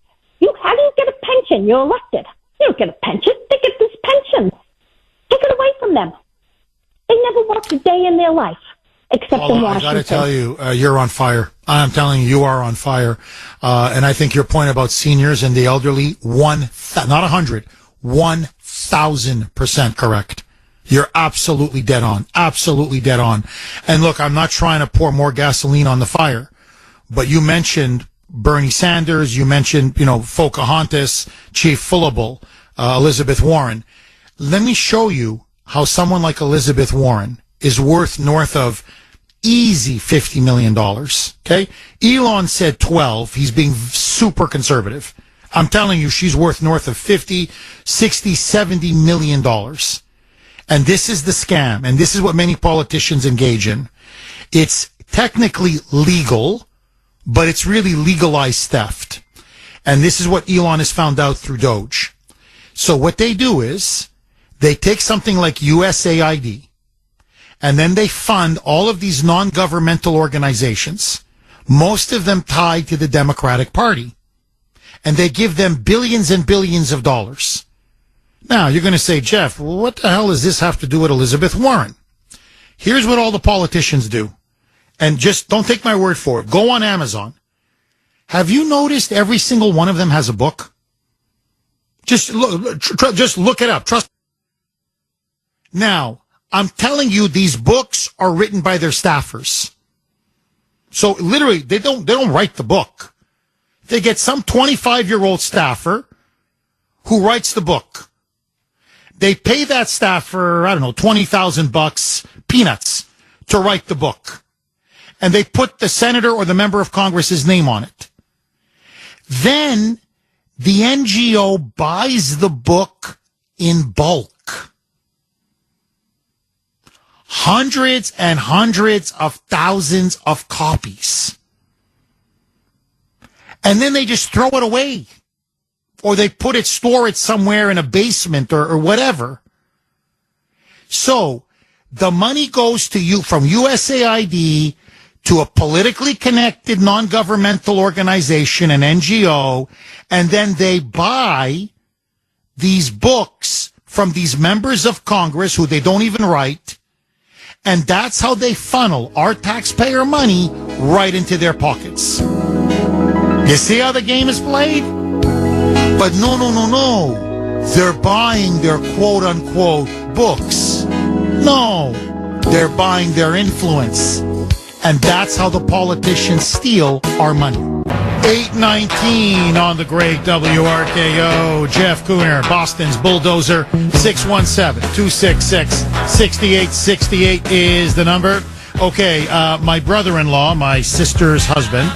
How do you get a pension? You're elected. You don't get a pension. They get this pension. Take it away from them. They never worked a day in their life, except in Washington. I got to tell you, you're on fire. I'm telling you, you are on fire. And I think your point about seniors and the elderly, not 100, 1,000% correct. You're absolutely dead on. Absolutely dead on. And look, I'm not trying to pour more gasoline on the fire, but you mentioned Bernie Sanders, you mentioned, Pocahontas, Chief Fullable, Elizabeth Warren. Let me show you how someone like Elizabeth Warren is worth north of easy $50 million. Okay? Elon said 12. He's being super conservative. I'm telling you, she's worth north of 50, 60, $70 million. And this is the scam. And this is what many politicians engage in. It's technically legal, but it's really legalized theft. And this is what Elon has found out through Doge. So what they do is they take something like USAID, and then they fund all of these non-governmental organizations, most of them tied to the Democratic Party. And they give them billions and billions of dollars. Now, you're going to say, Jeff, what the hell does this have to do with Elizabeth Warren? Here's what all the politicians do. And just don't take my word for it. Go on Amazon. Have you noticed every single one of them has a book? Just look it up. Trust. Now, I'm telling you, these books are written by their staffers. So literally, they don't write the book. They get some 25-year-old staffer who writes the book. They pay that staffer, $20,000 peanuts to write the book. And they put the senator or the member of Congress's name on it. Then the NGO buys the book in bulk. Hundreds and hundreds of thousands of copies. And then they just throw it away. Or they store it somewhere in a basement or whatever. So the money goes to you from USAID to a politically connected non-governmental organization, an NGO, and then they buy these books from these members of Congress who they don't even write, and that's how they funnel our taxpayer money right into their pockets. You see how the game is played? But no. They're buying their quote-unquote books. No, they're buying their influence. And that's how the politicians steal our money. 8:19 on the great WRKO. Jeff Kuhner, Boston's Bulldozer. 617-266-6868 is the number. Okay, my brother-in-law, my sister's husband,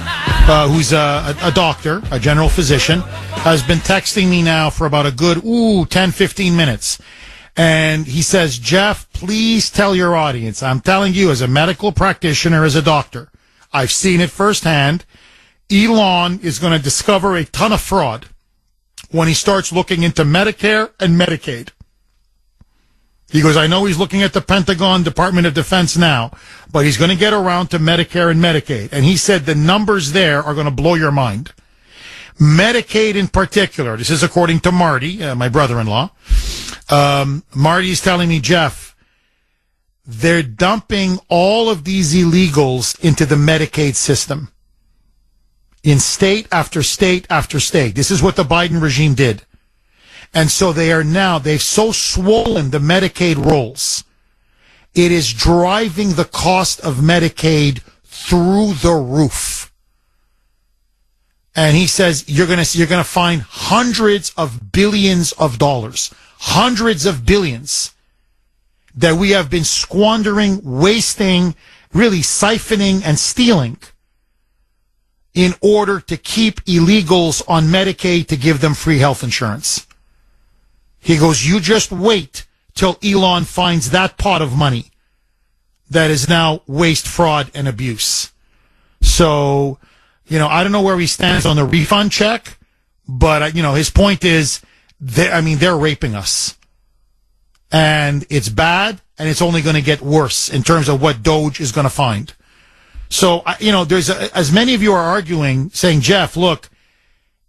who's a doctor, a general physician, has been texting me now for about a good, 10, 15 minutes. And he says, Jeff, please tell your audience. I'm telling you, as a medical practitioner, as a doctor, I've seen it firsthand. Elon is going to discover a ton of fraud when he starts looking into Medicare and Medicaid. He goes, I know he's looking at the Pentagon, Department of Defense now, but he's going to get around to Medicare and Medicaid. And he said the numbers there are going to blow your mind. Medicaid in particular, this is according to Marty, my brother-in-law. Marty's telling me, Jeff, they're dumping all of these illegals into the Medicaid system in state after state after state. This is what the Biden regime did. And so they've so swollen the Medicaid rolls. It is driving the cost of Medicaid through the roof. And he says you're going to find hundreds of billions of dollars, hundreds of billions that we have been squandering, wasting, really siphoning and stealing in order to keep illegals on Medicaid to give them free health insurance. He goes, you just wait till Elon finds that pot of money that is now waste, fraud, and abuse. So, I don't know where he stands on the refund check, but, his point is, they're raping us. And it's bad, and it's only going to get worse in terms of what Doge is going to find. So, there's as many of you are arguing, saying, Jeff, look,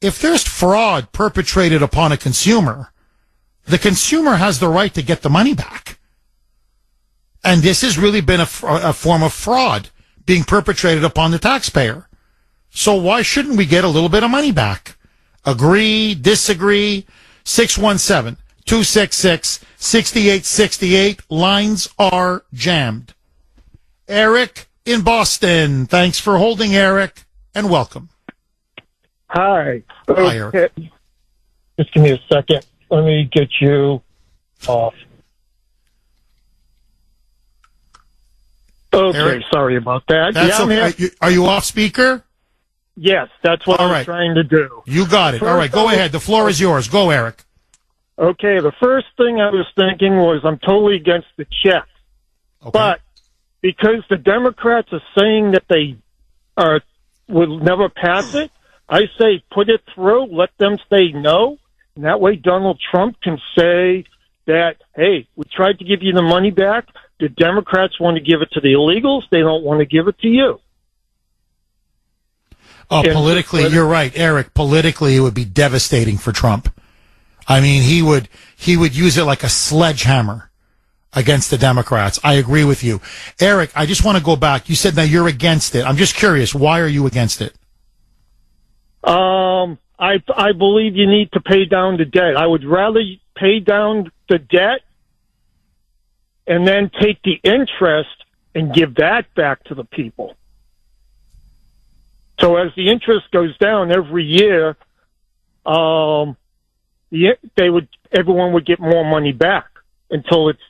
if there's fraud perpetrated upon a consumer, the consumer has the right to get the money back. And this has really been a form of fraud being perpetrated upon the taxpayer. So why shouldn't we get a little bit of money back? Agree, disagree? 617-266-6868. Lines are jammed. Eric in Boston. Thanks for holding, Eric, and welcome. Hi. Hi, Eric. Just give me a second. Let me get you off. Okay, Eric, sorry about that. That's okay. Are you off speaker? Yes, that's what I was trying to do. You got it. All right, go ahead. The floor is yours. Go, Eric. Okay, the first thing I was thinking was I'm totally against the check. Okay. But because the Democrats are saying that they will never pass it, I say put it through, let them say no. And that way Donald Trump can say that, hey, we tried to give you the money back. The Democrats want to give it to the illegals. They don't want to give it to you. Oh, politically, you're right, Eric. Politically, it would be devastating for Trump. I mean, he would use it like a sledgehammer against the Democrats. I agree with you. Eric, I just want to go back. You said that you're against it. I'm just curious. Why are you against it? I believe you need to pay down the debt. I would rather pay down the debt and then take the interest and give that back to the people. So as the interest goes down every year, everyone would get more money back until it's.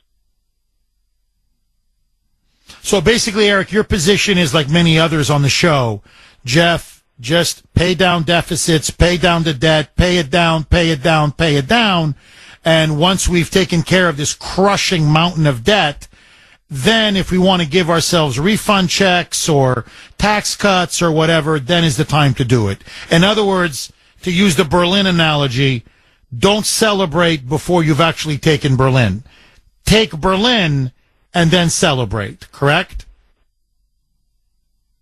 So basically, Eric, your position is like many others on the show, Jeff. Just pay down deficits, pay down the debt, pay it down, pay it down, pay it down. And once we've taken care of this crushing mountain of debt, then if we want to give ourselves refund checks or tax cuts or whatever, then is the time to do it. In other words, to use the Berlin analogy, don't celebrate before you've actually taken Berlin. Take Berlin and then celebrate, correct?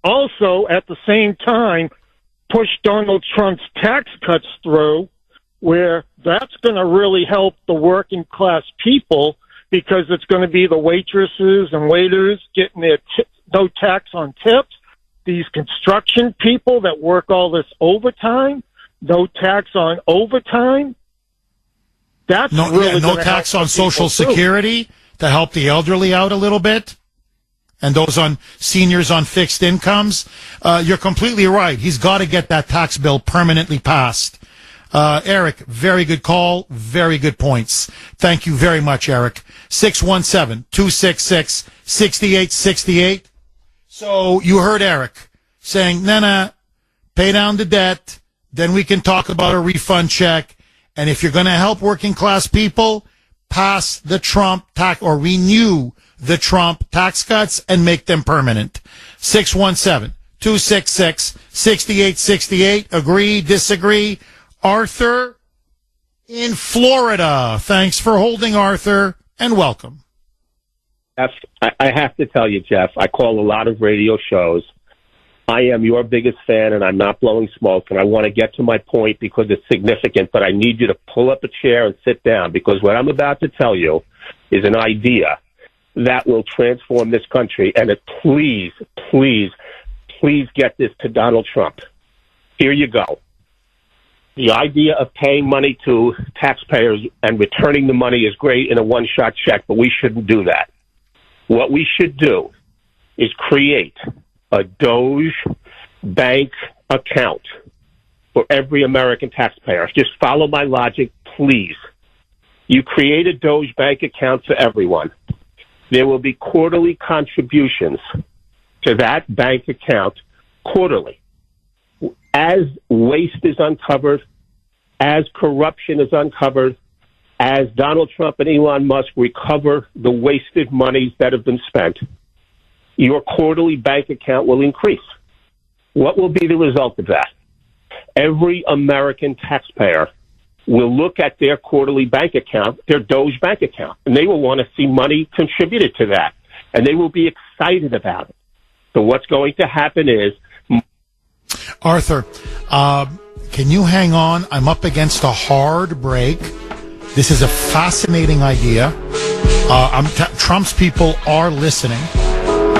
Also, at the same time, push Donald Trump's tax cuts through, where that's going to really help the working class people because it's going to be the waitresses and waiters getting their no tax on tips. These construction people that work all this overtime, no tax on overtime. That's no tax on Social Security to help the elderly out a little bit. And those on seniors on fixed incomes. You're completely right. He's got to get that tax bill permanently passed. Eric, very good call. Very good points. Thank you very much, Eric. 617-266-6868. So you heard Eric saying, nah, pay down the debt. Then we can talk about a refund check. And if you're going to help working class people, pass the Trump tax or renew the Trump tax cuts and make them permanent. 617-266-6868. Agree, disagree? Arthur in Florida. Thanks for holding, Arthur, and welcome. Jeff, I have to tell you, Jeff, I call a lot of radio shows. I am your biggest fan, and I'm not blowing smoke, and I want to get to my point because it's significant, but I need you to pull up a chair and sit down, because what I'm about to tell you is an idea that will transform this country, and please, please, please get this to Donald Trump. Here you go. The idea of paying money to taxpayers and returning the money is great in a one-shot check, but we shouldn't do that. What we should do is create a Doge bank account for every American taxpayer. Just follow my logic, please. You create a Doge bank account for everyone. There will be quarterly contributions to that bank account quarterly. As waste is uncovered, as corruption is uncovered, as Donald Trump and Elon Musk recover the wasted monies that have been spent, your quarterly bank account will increase. What will be the result of that? Every American taxpayer will look at their quarterly bank account, their Doge bank account, and they will want to see money contributed to that, and they will be excited about it. So what's going to happen is... Arthur, can you hang on? I'm up against a hard break. This is a fascinating idea. Trump's people are listening.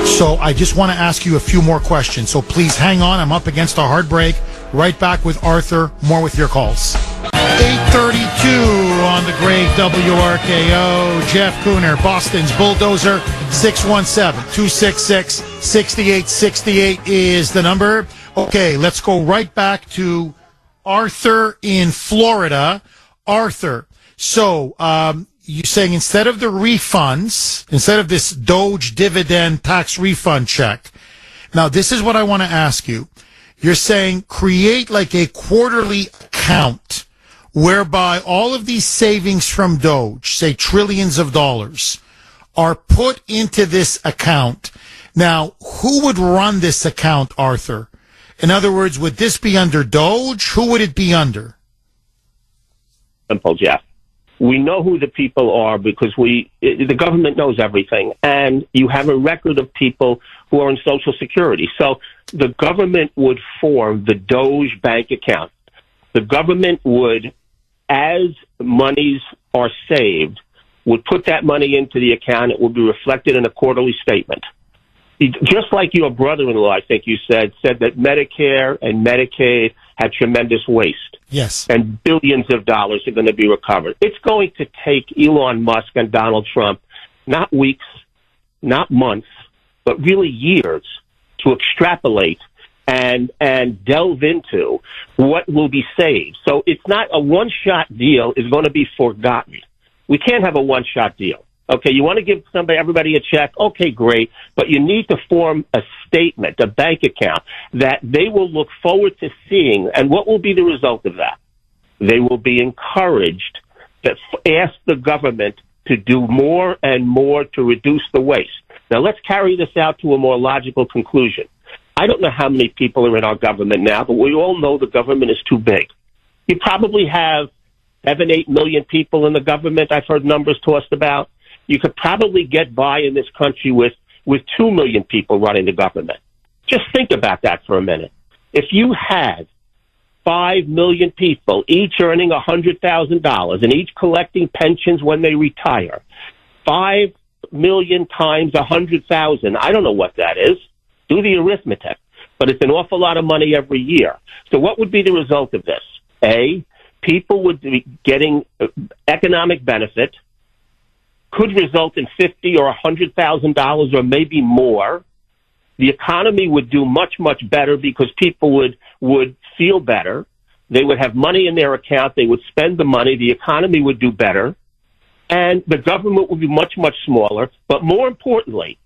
So I just want to ask you a few more questions. So please hang on. I'm up against a hard break. Right back with Arthur. More with your calls. 8:32 on the great WRKO. Jeff Kuhner, Boston's Bulldozer. 617-266-6868 is the number. Okay, let's go right back to Arthur in Florida. Arthur, so you're saying instead of the refunds, instead of this Doge dividend tax refund check, now this is what I want to ask you. You're saying create like a quarterly account whereby all of these savings from Doge, say trillions of dollars, are put into this account. Now, who would run this account, Arthur? In other words, would this be under Doge? Who would it be under? Simple, Jeff. We know who the people are because the government knows everything, and you have a record of people who are in Social Security. So the government would form the Doge bank account. The government would, as monies are saved, would put that money into the account. It will be reflected in a quarterly statement. Just like your brother-in-law, I think you said that Medicare and Medicaid had tremendous waste. Yes. And billions of dollars are going to be recovered. It's going to take Elon Musk and Donald Trump not weeks, not months, but really years to extrapolate and delve into what will be saved. So it's not a one-shot deal is going to be forgotten. We can't have a one-shot deal. Okay, you want to give everybody a check? Okay, great. But you need to form a statement, a bank account, that they will look forward to seeing. And what will be the result of that? They will be encouraged to ask the government to do more and more to reduce the waste. Now, let's carry this out to a more logical conclusion. I don't know how many people are in our government now, but we all know the government is too big. You probably have 7-8 million people in the government. I've heard numbers tossed about. You could probably get by in this country with 2 million people running the government. Just think about that for a minute. If you had 5 million people, each earning $100,000 and each collecting pensions when they retire, 5 million times 100,000, I don't know what that is. Do the arithmetic. But it's an awful lot of money every year. So what would be the result of this? A, people would be getting economic benefit, could result in $50,000 or $100,000 or maybe more. The economy would do much, much better because people would feel better. They would have money in their account. They would spend the money. The economy would do better. And the government would be much, much smaller. But more importantly,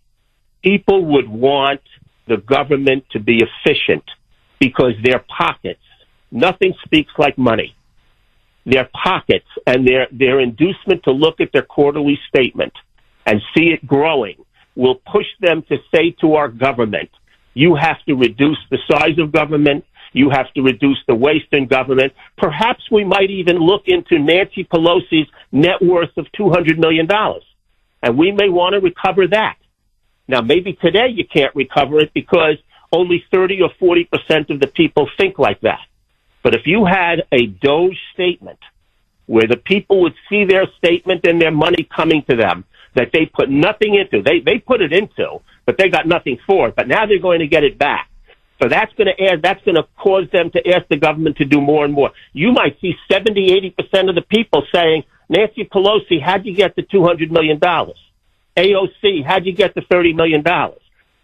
people would want the government to be efficient because their pockets, nothing speaks like money. Their pockets and their inducement to look at their quarterly statement and see it growing will push them to say to our government, you have to reduce the size of government, you have to reduce the waste in government. Perhaps we might even look into Nancy Pelosi's net worth of $200 million. and we may want to recover that. Now, maybe today you can't recover it because only 30 or 40% of the people think like that. But if you had a Doge statement where the people would see their statement and their money coming to them that they put nothing into, they put it into, but they got nothing for it, but now they're going to get it back. So that's going to cause them to ask the government to do more and more. You might see 70, 80% of the people saying, Nancy Pelosi, how'd you get the $200 million? AOC, how'd you get the $30 million?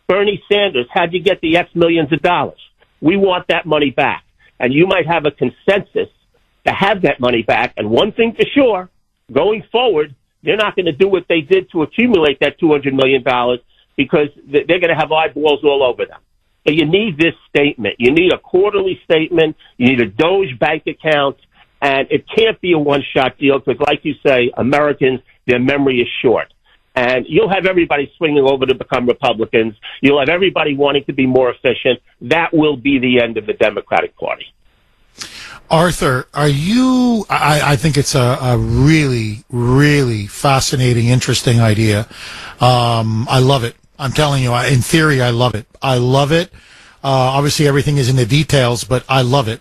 Bernie Sanders, how'd you get the X millions of dollars? We want that money back. And you might have a consensus to have that money back. And one thing for sure, going forward, they're not going to do what they did to accumulate that $200 million because they're going to have eyeballs all over them. So you need this statement. You need a quarterly statement. You need a Doge bank account. And it can't be a one-shot deal because, like you say, Americans, their memory is short. And you'll have everybody swinging over to become Republicans. You'll have everybody wanting to be more efficient. That will be the end of the Democratic Party. Arthur, I think it's a really, really fascinating, interesting idea. I love it. I'm telling you, in theory, I love it. I love it. Obviously, everything is in the details, but I love it.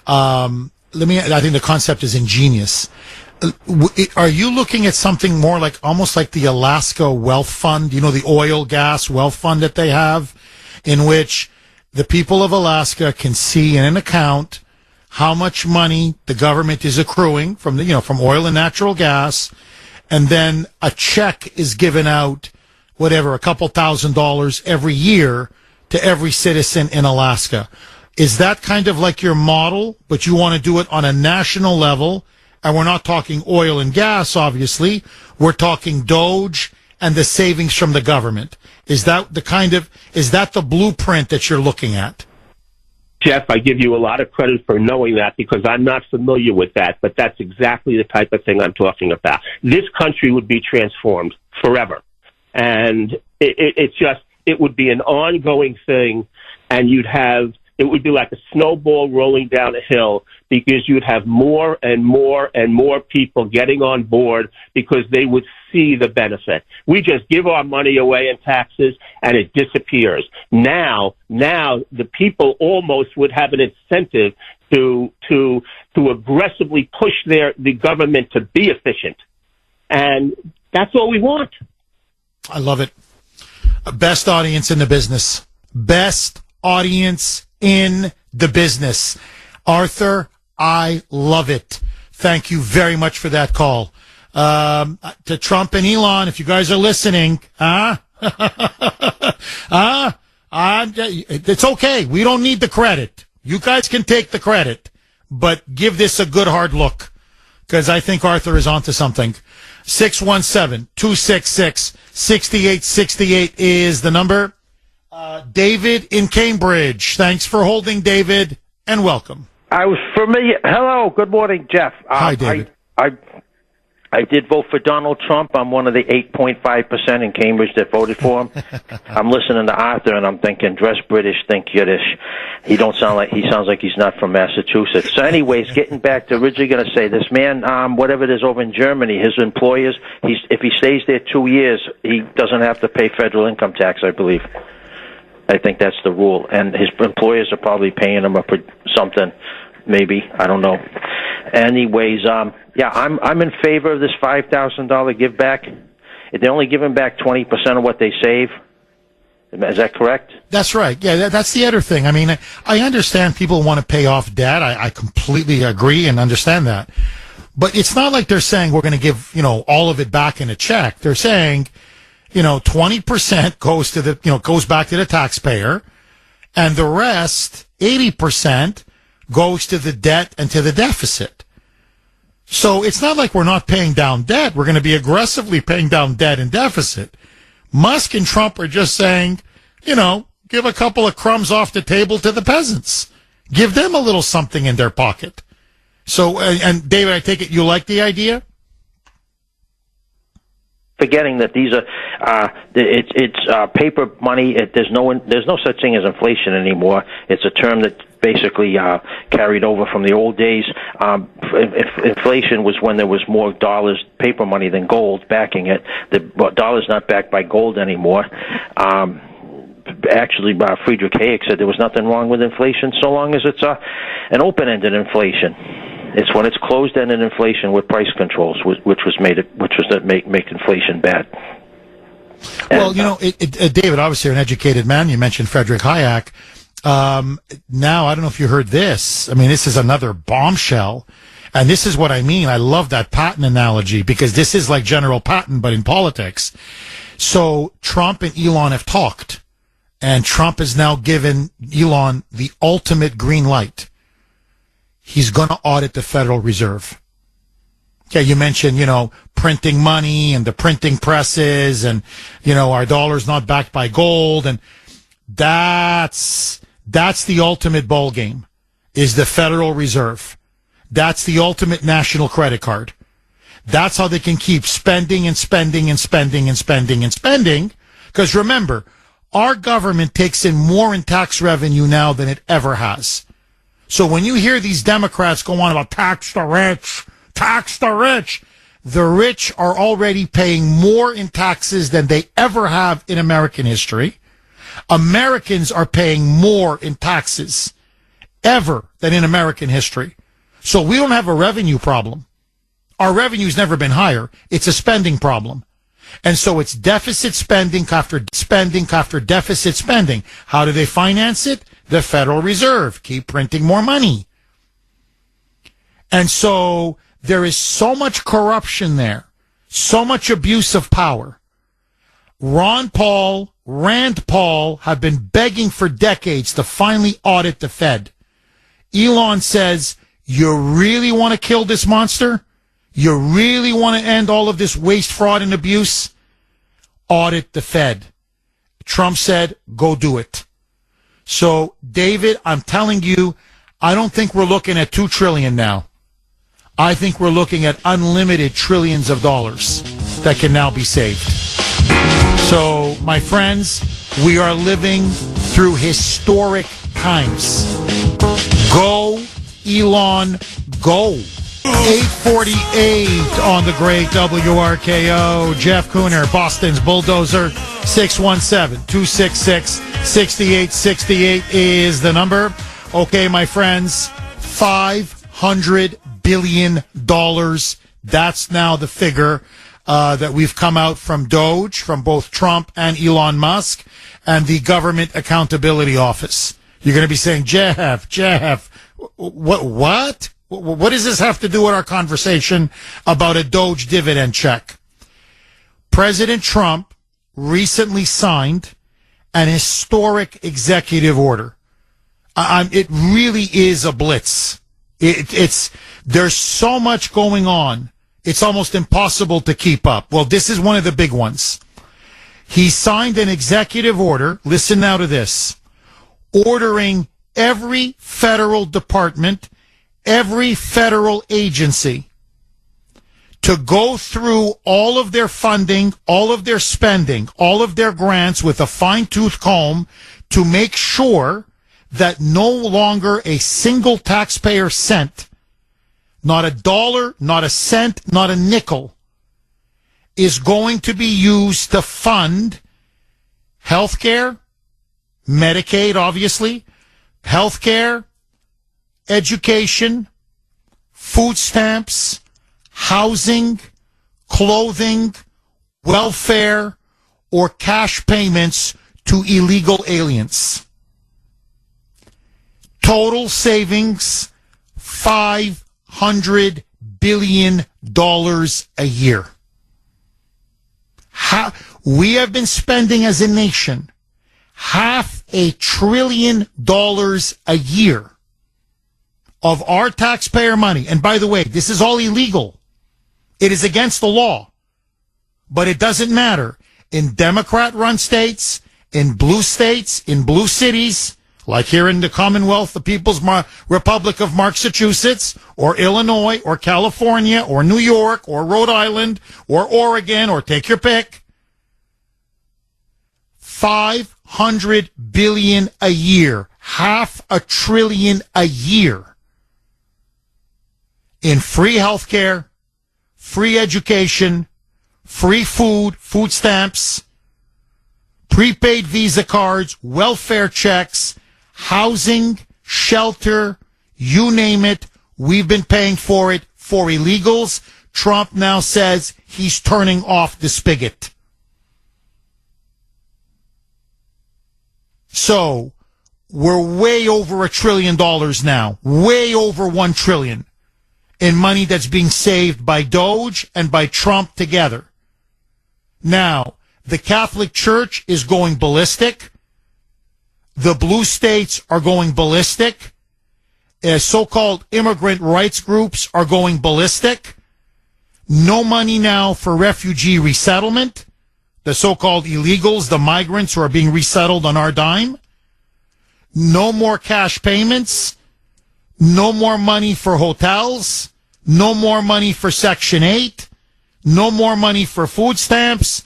I think the concept is ingenious. Are you looking at something more like almost like the Alaska Wealth Fund, the oil gas wealth fund that they have, in which the people of Alaska can see in an account how much money the government is accruing from from oil and natural gas, and then a check is given out, whatever, a couple $1,000s every year to every citizen in Alaska. Is that kind of like your model, but you want to do it on a national level? And we're not talking oil and gas, obviously. We're talking Doge and the savings from the government. Is that the blueprint that you're looking at? Jeff, I give you a lot of credit for knowing that because I'm not familiar with that, but that's exactly the type of thing I'm talking about. This country would be transformed forever. And it would be an ongoing thing, and it would be like a snowball rolling down a hill because you'd have more and more and more people getting on board because they would see the benefit. We just give our money away in taxes and it disappears. Now the people almost would have an incentive to aggressively push the government to be efficient. And that's all we want. I love it. Best audience in the business. Best audience in the business. Arthur, I love it. Thank you very much for that call. To Trump and Elon, if you guys are listening, it's okay. We don't need the credit. You guys can take the credit, but give this a good hard look because I think Arthur is onto something. 617-266-6868 is the number. David in Cambridge. Thanks for holding, David, and welcome. I was familiar. Hello, good morning, Jeff. Hi, David. I did vote for Donald Trump. I'm one of the 8.5% in Cambridge that voted for him. I'm listening to Arthur, and I'm thinking, dress British, think Yiddish. He sounds like he's not from Massachusetts. So anyways, getting back to originally going to say, this man, whatever it is over in Germany, his employers, if he stays there 2 years, he doesn't have to pay federal income tax, I believe. I think that's the rule. And his employers are probably paying him something, maybe. I don't know. Anyways, I'm in favor of this $5,000 give back. They're only giving back 20% of what they save. Is that correct? That's right. Yeah, that's the other thing. I mean, I understand people want to pay off debt. I completely agree and understand that. But it's not like they're saying we're going to give, all of it back in a check. They're saying, 20% goes back to the taxpayer, and the rest, 80%, goes to the debt and to the deficit. So it's not like we're not paying down debt. We're going to be aggressively paying down debt and deficit. Musk and Trump are just saying, give a couple of crumbs off the table to the peasants. Give them a little something in their pocket. So, and David, I take it you like the idea? Forgetting that these are it's paper money. There's no such thing as inflation anymore. It's a term that basically carried over from the old days. Inflation was when there was more dollars, paper money than gold backing it. The dollar's not backed by gold anymore. Actually, Friedrich Hayek said there was nothing wrong with inflation so long as it's an open-ended inflation. It's when it's closed-ended inflation with price controls, which make inflation bad. Well, David, obviously you're an educated man. You mentioned Friedrich Hayek. Now, I don't know if you heard this. I mean, this is another bombshell. And this is what I mean. I love that Patton analogy because this is like General Patton, but in politics. So Trump and Elon have talked. And Trump has now given Elon the ultimate green light. He's going to audit the Federal Reserve. Okay, you mentioned, printing money and the printing presses and, our dollar's not backed by gold. And that's the ultimate ball game, is the Federal Reserve. That's the ultimate national credit card. That's how they can keep spending and spending and spending and spending and spending. Because remember, our government takes in more in tax revenue now than it ever has. So when you hear these Democrats go on about tax the rich, the rich are already paying more in taxes than they ever have in American history. Americans are paying more in taxes ever than in American history. So we don't have a revenue problem. Our revenue's never been higher. It's a spending problem. And so it's deficit spending after deficit spending. How do they finance it? The Federal Reserve. Keep printing more money. And so there is so much corruption there, so much abuse of power. Rand Paul have been begging for decades to finally audit the Fed. Elon says, you really want to kill this monster? You really want to end all of this waste, fraud, and abuse? Audit the Fed. Trump said, go do it. So, David, I'm telling you, I don't think we're looking at $2 trillion now. I think we're looking at unlimited trillions of dollars that can now be saved. So, my friends, we are living through historic times. Go, Elon, go. 8:48 on the great WRKO. Jeff Kuhner, Boston's Bulldozer. 617-266-6868 is the number. Okay, my friends, $500 billion. That's now the figure that we've come out from Doge, from both Trump and Elon Musk, and the Government Accountability Office. You're going to be saying, Jeff, what? What does this have to do with our conversation about a Doge dividend check? President Trump recently signed an historic executive order. It really is a blitz. There's so much going on. It's almost impossible to keep up. Well, this is one of the big ones. He signed an executive order. Listen now to this. Ordering every federal department, every federal agency to go through all of their funding, all of their spending, all of their grants with a fine-tooth comb to make sure that no longer a single taxpayer cent, not a dollar, not a cent, not a nickel, is going to be used to fund healthcare, Medicaid, obviously, healthcare, education, food stamps, housing, clothing, welfare, or cash payments to illegal aliens. Total savings, $500 billion a year. We have been spending as a nation $500 billion a year of our taxpayer money. And by the way, this is all illegal. It is against the law. But it doesn't matter. In Democrat-run states, in blue cities, like here in the Commonwealth, the People's Republic of Massachusetts, or Illinois, or California, or New York, or Rhode Island, or Oregon, or take your pick, $500 billion a year $500 billion a year in free healthcare, free education, free food, food stamps, prepaid Visa cards, welfare checks, housing, shelter, you name it. We've been paying for it for illegals. Trump now says he's turning off the spigot. So we're way over $1 trillion now, way over $1 trillion in money that's being saved by Doge and by Trump together. Now, the Catholic Church is going ballistic. The blue states are going ballistic. So-called immigrant rights groups are going ballistic. No money now for refugee resettlement. The so-called illegals, the migrants who are being resettled on our dime. No more cash payments. No more money for hotels. No more money for Section 8. No more money for food stamps.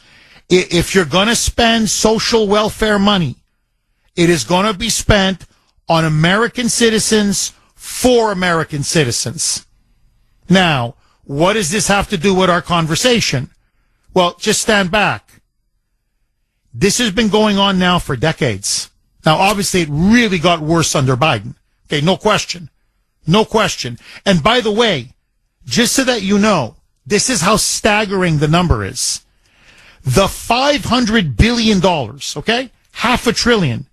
If you're going to spend social welfare money, it is going to be spent on American citizens for American citizens. Now, what does this have to do with our conversation? Well, just stand back. This has been going on now for decades. Now, obviously, it really got worse under Biden. Okay, no question. No question. And by the way, just so that you know, this is how staggering the number is. The $500 billion, okay? $500 billion.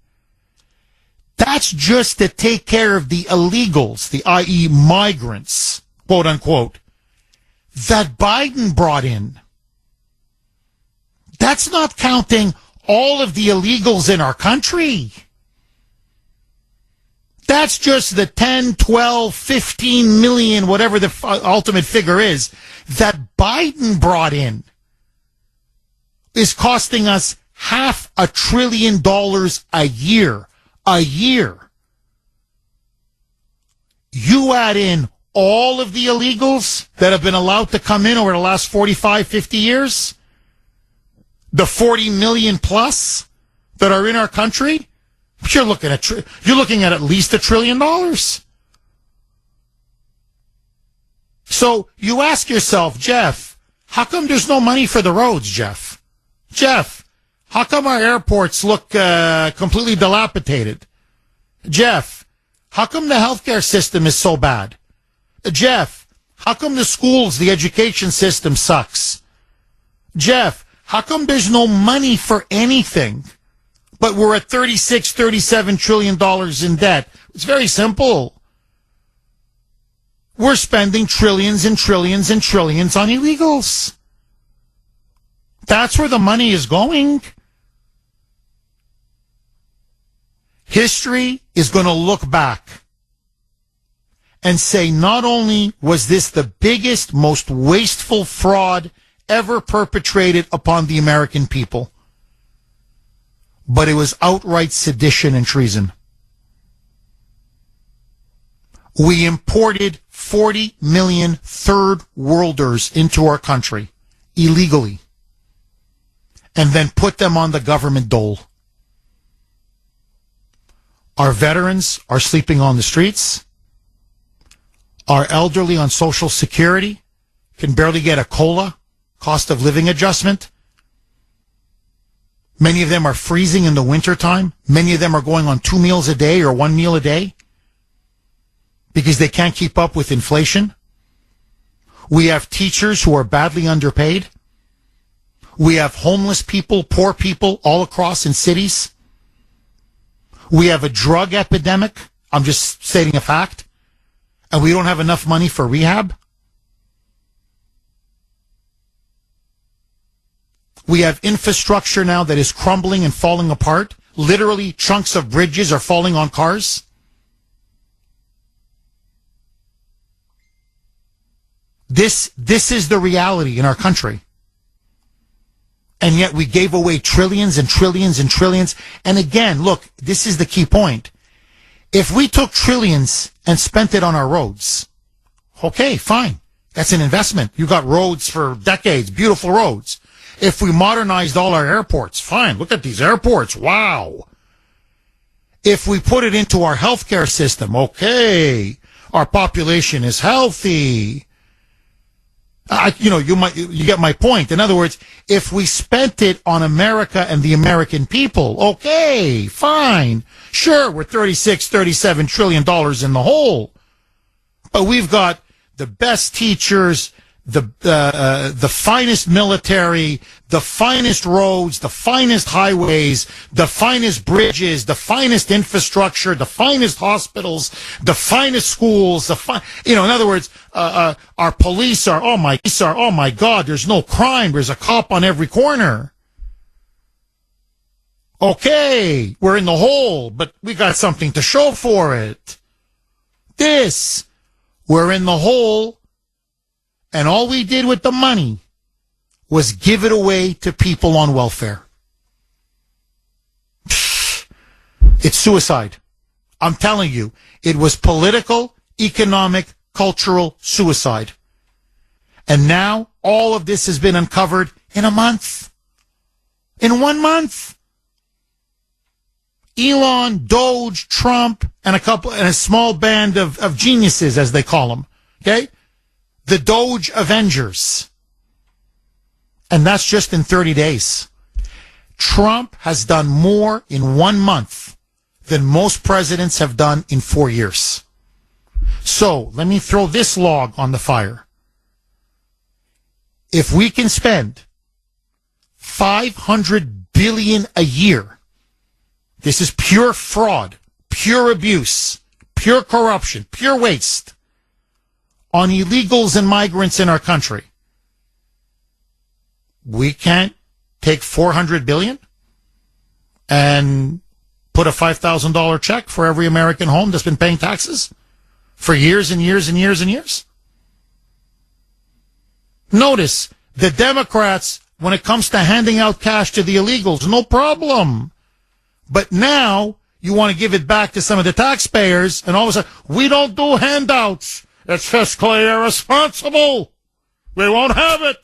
That's just to take care of the illegals, the i.e. migrants, quote unquote, that Biden brought in. That's not counting all of the illegals in our country. That's just the 10, 12, 15 million, whatever the ultimate figure is, that Biden brought in, is costing us $500 billion a year. A year. You add in all of the illegals that have been allowed to come in over the last 45, 50 years, the 40 million plus that are in our country, you're looking at least $1 trillion. So you ask yourself, Jeff, how come there's no money for the roads, Jeff? Jeff, how come our airports look completely dilapidated? Jeff, how come the healthcare system is so bad? Jeff, how come the schools, the education system sucks? Jeff, how come there's no money for anything? But we're at $37 trillion in debt. It's very simple. We're spending trillions and trillions and trillions on illegals. That's where the money is going. History is going to look back and say not only was this the biggest, most wasteful fraud ever perpetrated upon the American people, but it was outright sedition and treason. We imported 40 million third worlders into our country illegally and then put them on the government dole. Our veterans are sleeping on the streets. Our elderly on Social Security can barely get a COLA, cost of living adjustment. Many of them are freezing in the wintertime. Many of them are going on 2 meals a day or 1 meal a day because they can't keep up with inflation. We have teachers who are badly underpaid. We have homeless people, poor people all across in cities. We have a drug epidemic. I'm just stating a fact. And we don't have enough money for rehab. We have infrastructure now that is crumbling and falling apart. Literally, chunks of bridges are falling on cars. This is the reality in our country. And yet we gave away trillions and trillions and trillions. And again, look, this is the key point. If we took trillions and spent it on our roads, okay, fine. That's an investment. You got roads for decades, beautiful roads. If we modernized all our airports, fine. Look at these airports. Wow. if we put it into our healthcare system, okay, our population is healthy. You get my point. In other words, if we spent it on America and the American people, okay, fine. Sure, we're $37 trillion in the hole. But we've got the best teachers, the finest military, the finest roads, the finest highways, the finest bridges, the finest infrastructure, the finest hospitals, the finest schools. In other words, our police are oh my God, there's no crime. There's a cop on every corner. Okay, we're in the hole, but we got something to show for it. We're in the hole. And all we did with the money was give it away to people on welfare. It's suicide. I'm telling you, it was political, economic, cultural suicide. And now all of this has been uncovered in a month. In 1 month. Elon, Doge, Trump, and a small band of geniuses, as they call them. Okay? The Doge Avengers. And that's just in 30 days. Trump has done more in 1 month than most presidents have done in 4 years. So, let me throw this log on the fire. If we can spend $500 billion a year, this is pure fraud, pure abuse, pure corruption, pure waste, on illegals and migrants in our country. We can't take $400 billion and put a $5,000 check for every American home that's been paying taxes for years and years and years and years. Notice, the Democrats, when it comes to handing out cash to the illegals, no problem. But now you want to give it back to some of the taxpayers, and all of a sudden, we don't do handouts. It's fiscally irresponsible. We won't have it.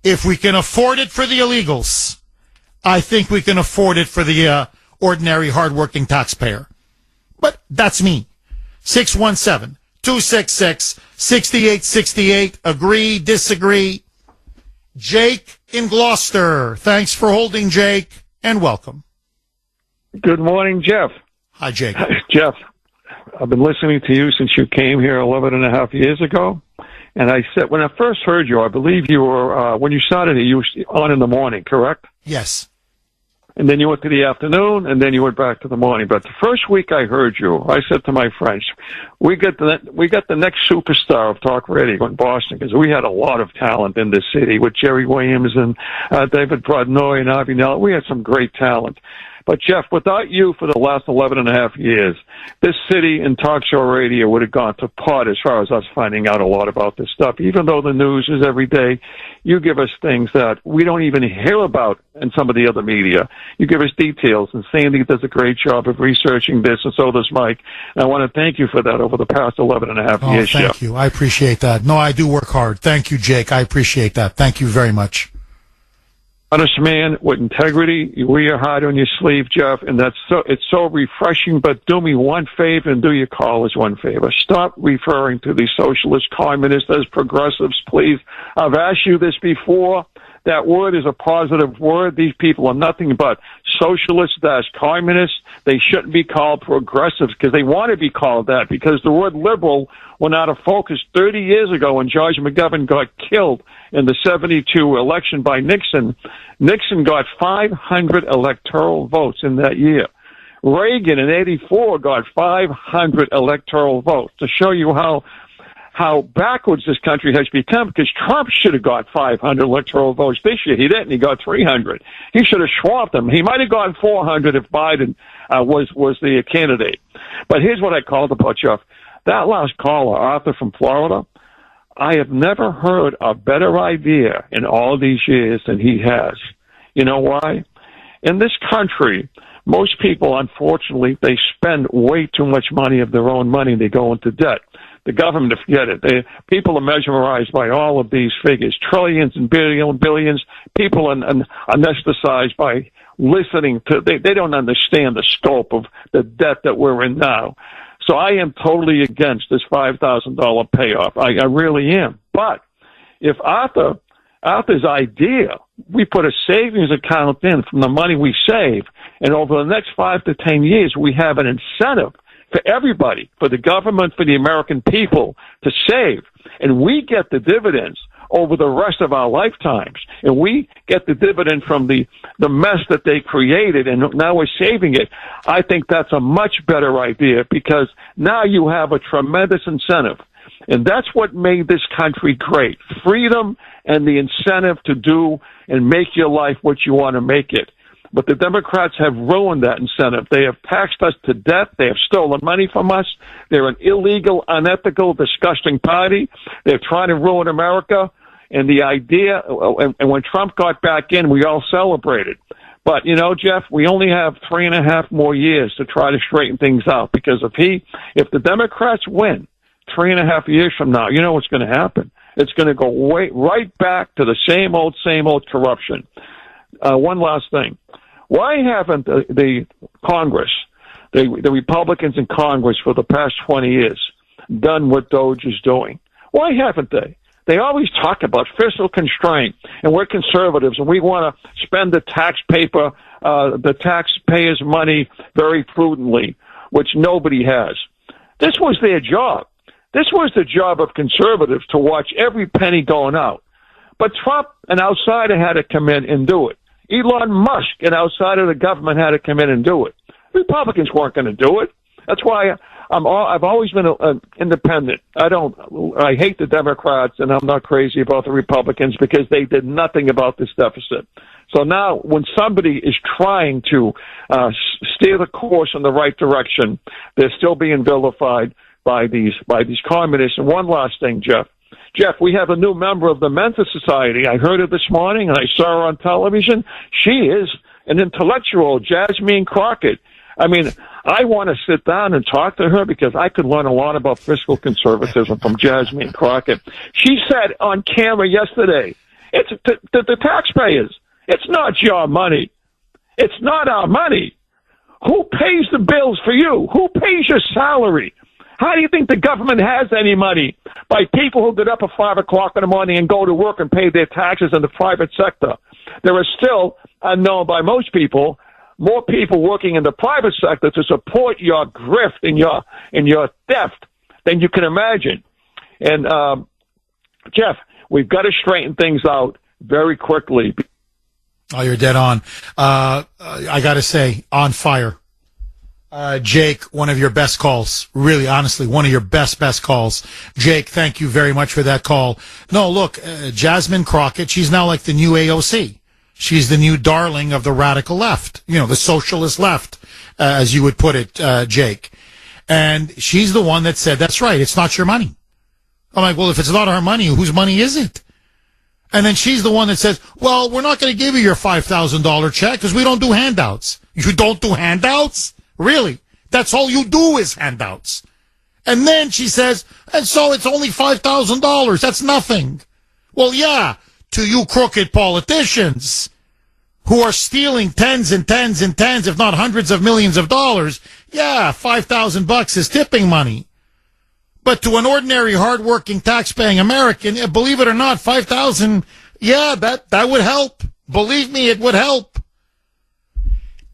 If we can afford it for the illegals, I think we can afford it for the ordinary, hardworking taxpayer. But that's me. 617-266-6868. Agree, disagree. Jake in Gloucester. Thanks for holding, Jake, and welcome. Good morning, Jeff. Hi, Jake. Jeff, I've been listening to you since you came here 11 and a half years ago. And I said, when I first heard you, I believe you were, when you started here, you were on in the morning, correct? Yes. And then you went to the afternoon, and then you went back to the morning. But the first week I heard you, I said to my friends, we got the next superstar of talk radio in Boston, because we had a lot of talent in this city with Jerry Williams and David Brodnoy and Avi Nell. We had some great talent. But, Jeff, without you for the last 11 and a half years, this city and talk show radio would have gone to pot as far as us finding out a lot about this stuff. Even though the news is every day, you give us things that we don't even hear about in some of the other media. You give us details, and Sandy does a great job of researching this, and so does Mike. And I want to thank you for that over the past 11 and a half years, thank Jeff. you. I appreciate that. No, I do work hard. Thank you, Jake. I appreciate that. Thank you very much. Honest man with integrity. You wear your heart on your sleeve, Jeff, and it's so refreshing. But do me one favor and do your callers one favor. Stop referring to these socialist communists as progressives, please. I've asked you this before. That word is a positive word. These people are nothing but socialists-communists. They shouldn't be called progressives because they want to be called that, because the word liberal went out of focus 30 years ago when George McGovern got killed in the 72 election by Nixon. Nixon got 500 electoral votes in that year. Reagan in 84 got 500 electoral votes, to show you how backwards this country has become, because Trump should have got 500 electoral votes this year. He didn't. He got 300. He should have swamped them. He might have gotten 400 if Biden was the candidate. But here's what I called about, Jeff. That last caller, Arthur from Florida, I have never heard a better idea in all these years than he has. You know why? In this country, most people, unfortunately, they spend way too much money of their own money. They go into debt. The government, forget it. People are mesmerized by all of these figures, trillions and billions. People are anesthetized by listening to. They don't understand the scope of the debt that we're in now. So I am totally against this $5,000 payoff. I really am. But if Arthur's idea, we put a savings account in from the money we save, and over the next 5 to 10 years, we have an incentive for everybody, for the government, for the American people to save, and we get the dividends over the rest of our lifetimes, and we get the dividend from the mess that they created, and now we're saving it. I think that's a much better idea, because now you have a tremendous incentive. And that's what made this country great. Freedom and the incentive to do and make your life what you want to make it. But the Democrats have ruined that incentive. They have taxed us to death. They have stolen money from us. They're an illegal, unethical, disgusting party. They're trying to ruin America. And the idea, and when Trump got back in, we all celebrated. But, you know, Jeff, we only have 3.5 more years to try to straighten things out. Because if the Democrats win 3.5 years from now, you know what's going to happen. It's going to go right back to the same old corruption. One last thing. Why haven't the Congress, the Republicans in Congress for the past 20 years done what Doge is doing? Why haven't they? They always talk about fiscal constraint, and we're conservatives, and we want to spend the taxpayers' money very prudently, which nobody has. This was their job. This was the job of conservatives, to watch every penny going out. But Trump, an outsider, had to come in and do it. Elon Musk, an outsider of the government, had to come in and do it. Republicans weren't going to do it. That's why I've always been independent. I hate the Democrats, and I'm not crazy about the Republicans, because they did nothing about this deficit. So now, when somebody is trying to steer the course in the right direction, they're still being vilified by these communists. And one last thing, Jeff, we have a new member of the Mensa Society. I heard her this morning, and I saw her on television. She is an intellectual, Jasmine Crockett. I mean, I want to sit down and talk to her, because I could learn a lot about fiscal conservatism from Jasmine Crockett. She said on camera yesterday, it's the taxpayers. It's not your money. It's not our money. Who pays the bills for you? Who pays your salary? How do you think the government has any money? By people who get up at 5 o'clock in the morning and go to work and pay their taxes in the private sector. There are still, unknown by most people, more people working in the private sector to support your grift and your theft than you can imagine. And, Jeff, we've got to straighten things out very quickly. Oh, you're dead on. I got to say, on fire. Jake, one of your best calls. Really, honestly, one of your best calls. Jake, thank you very much for that call. No, look, Jasmine Crockett, she's now like the new AOC. She's the new darling of the radical left, the socialist left, as you would put it, Jake. And she's the one that said, that's right, it's not your money. I'm like, well, if it's not our money, whose money is it? And then she's the one that says, well, we're not going to give you your $5,000 check because we don't do handouts. You don't do handouts? Really? That's all you do is handouts. And then she says, and so it's only $5,000. That's nothing. Well, yeah, to you crooked politicians who are stealing tens and tens and tens, if not hundreds of millions of dollars, yeah, $5,000 is tipping money. But to an ordinary, hardworking, tax-paying American, believe it or not, $5,000, yeah, that would help. Believe me, it would help.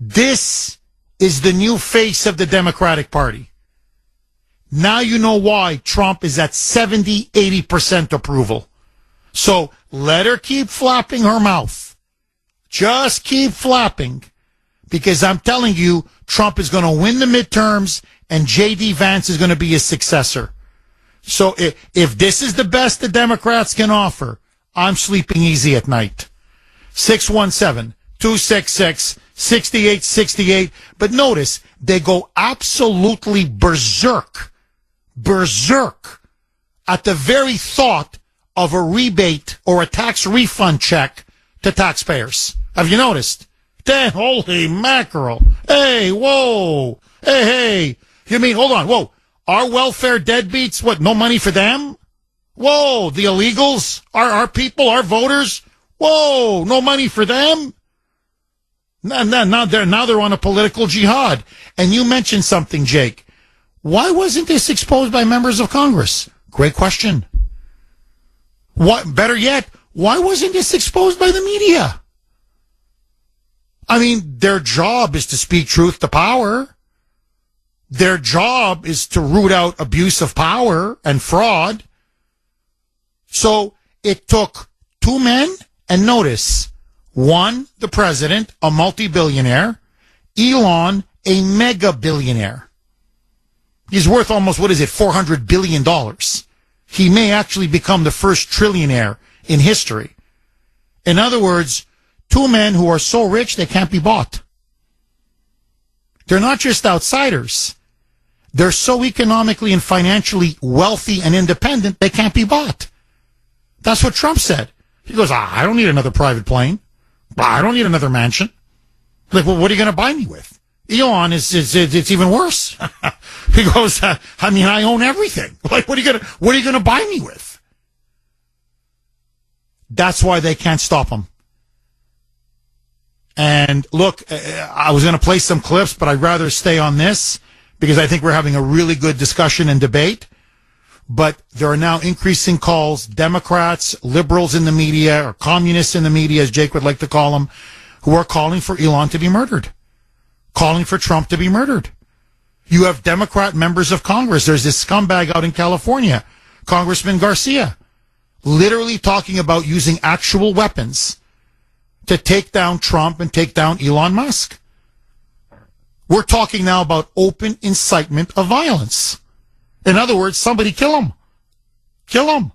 This is the new face of the Democratic Party. Now you know why Trump is at 70, 80% approval. So let her keep flapping her mouth. Just keep flapping. Because I'm telling you, Trump is going to win the midterms and J.D. Vance is going to be his successor. So if this is the best the Democrats can offer, I'm sleeping easy at night. 617-266-6868. But notice, they go absolutely berserk at the very thought of a rebate or a tax refund check to taxpayers. Have you noticed? Then, holy mackerel. Hey, whoa. Hey. You mean, hold on, whoa. Our welfare deadbeats, what, no money for them? Whoa, the illegals, our people, our voters, whoa, no money for them? Now they're on a political jihad. And you mentioned something, Jake. Why wasn't this exposed by members of Congress? Great question. What, better yet, why wasn't this exposed by the media? I mean, their job is to speak truth to power. Their job is to root out abuse of power and fraud. So it took two men, and notice, one, the president, a multi-billionaire, Elon, a mega-billionaire. He's worth almost, $400 billion. He may actually become the first trillionaire in history. In other words, two men who are so rich they can't be bought. They're not just outsiders. They're so economically and financially wealthy and independent they can't be bought. That's what Trump said. He goes, I don't need another private plane. I don't need another mansion. Like, well, what are you going to buy me with? Elon it's even worse. He goes, I own everything. Like, what are you going to buy me with? That's why they can't stop him. And look, I was going to play some clips, but I'd rather stay on this because I think we're having a really good discussion and debate. But there are now increasing calls, Democrats, liberals in the media, or communists in the media, as Jake would like to call them, who are calling for Elon to be murdered, calling for Trump to be murdered. You have Democrat members of Congress. There's this scumbag out in California, Congressman Garcia, literally talking about using actual weapons to take down Trump and take down Elon Musk. We're talking now about open incitement of violence. In other words, somebody kill him. Kill him.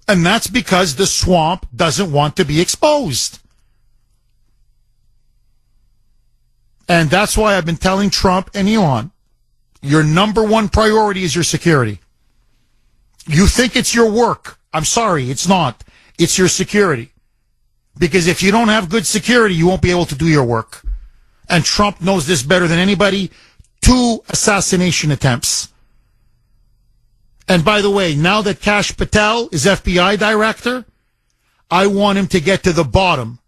And that's because the swamp doesn't want to be exposed. And that's why I've been telling Trump and Elon, your number one priority is your security. You think it's your work. I'm sorry, it's not. It's your security. Because if you don't have good security, you won't be able to do your work. And Trump knows this better than anybody. 2 assassination attempts. And by the way, now that Kash Patel is FBI director, I want him to get to the bottom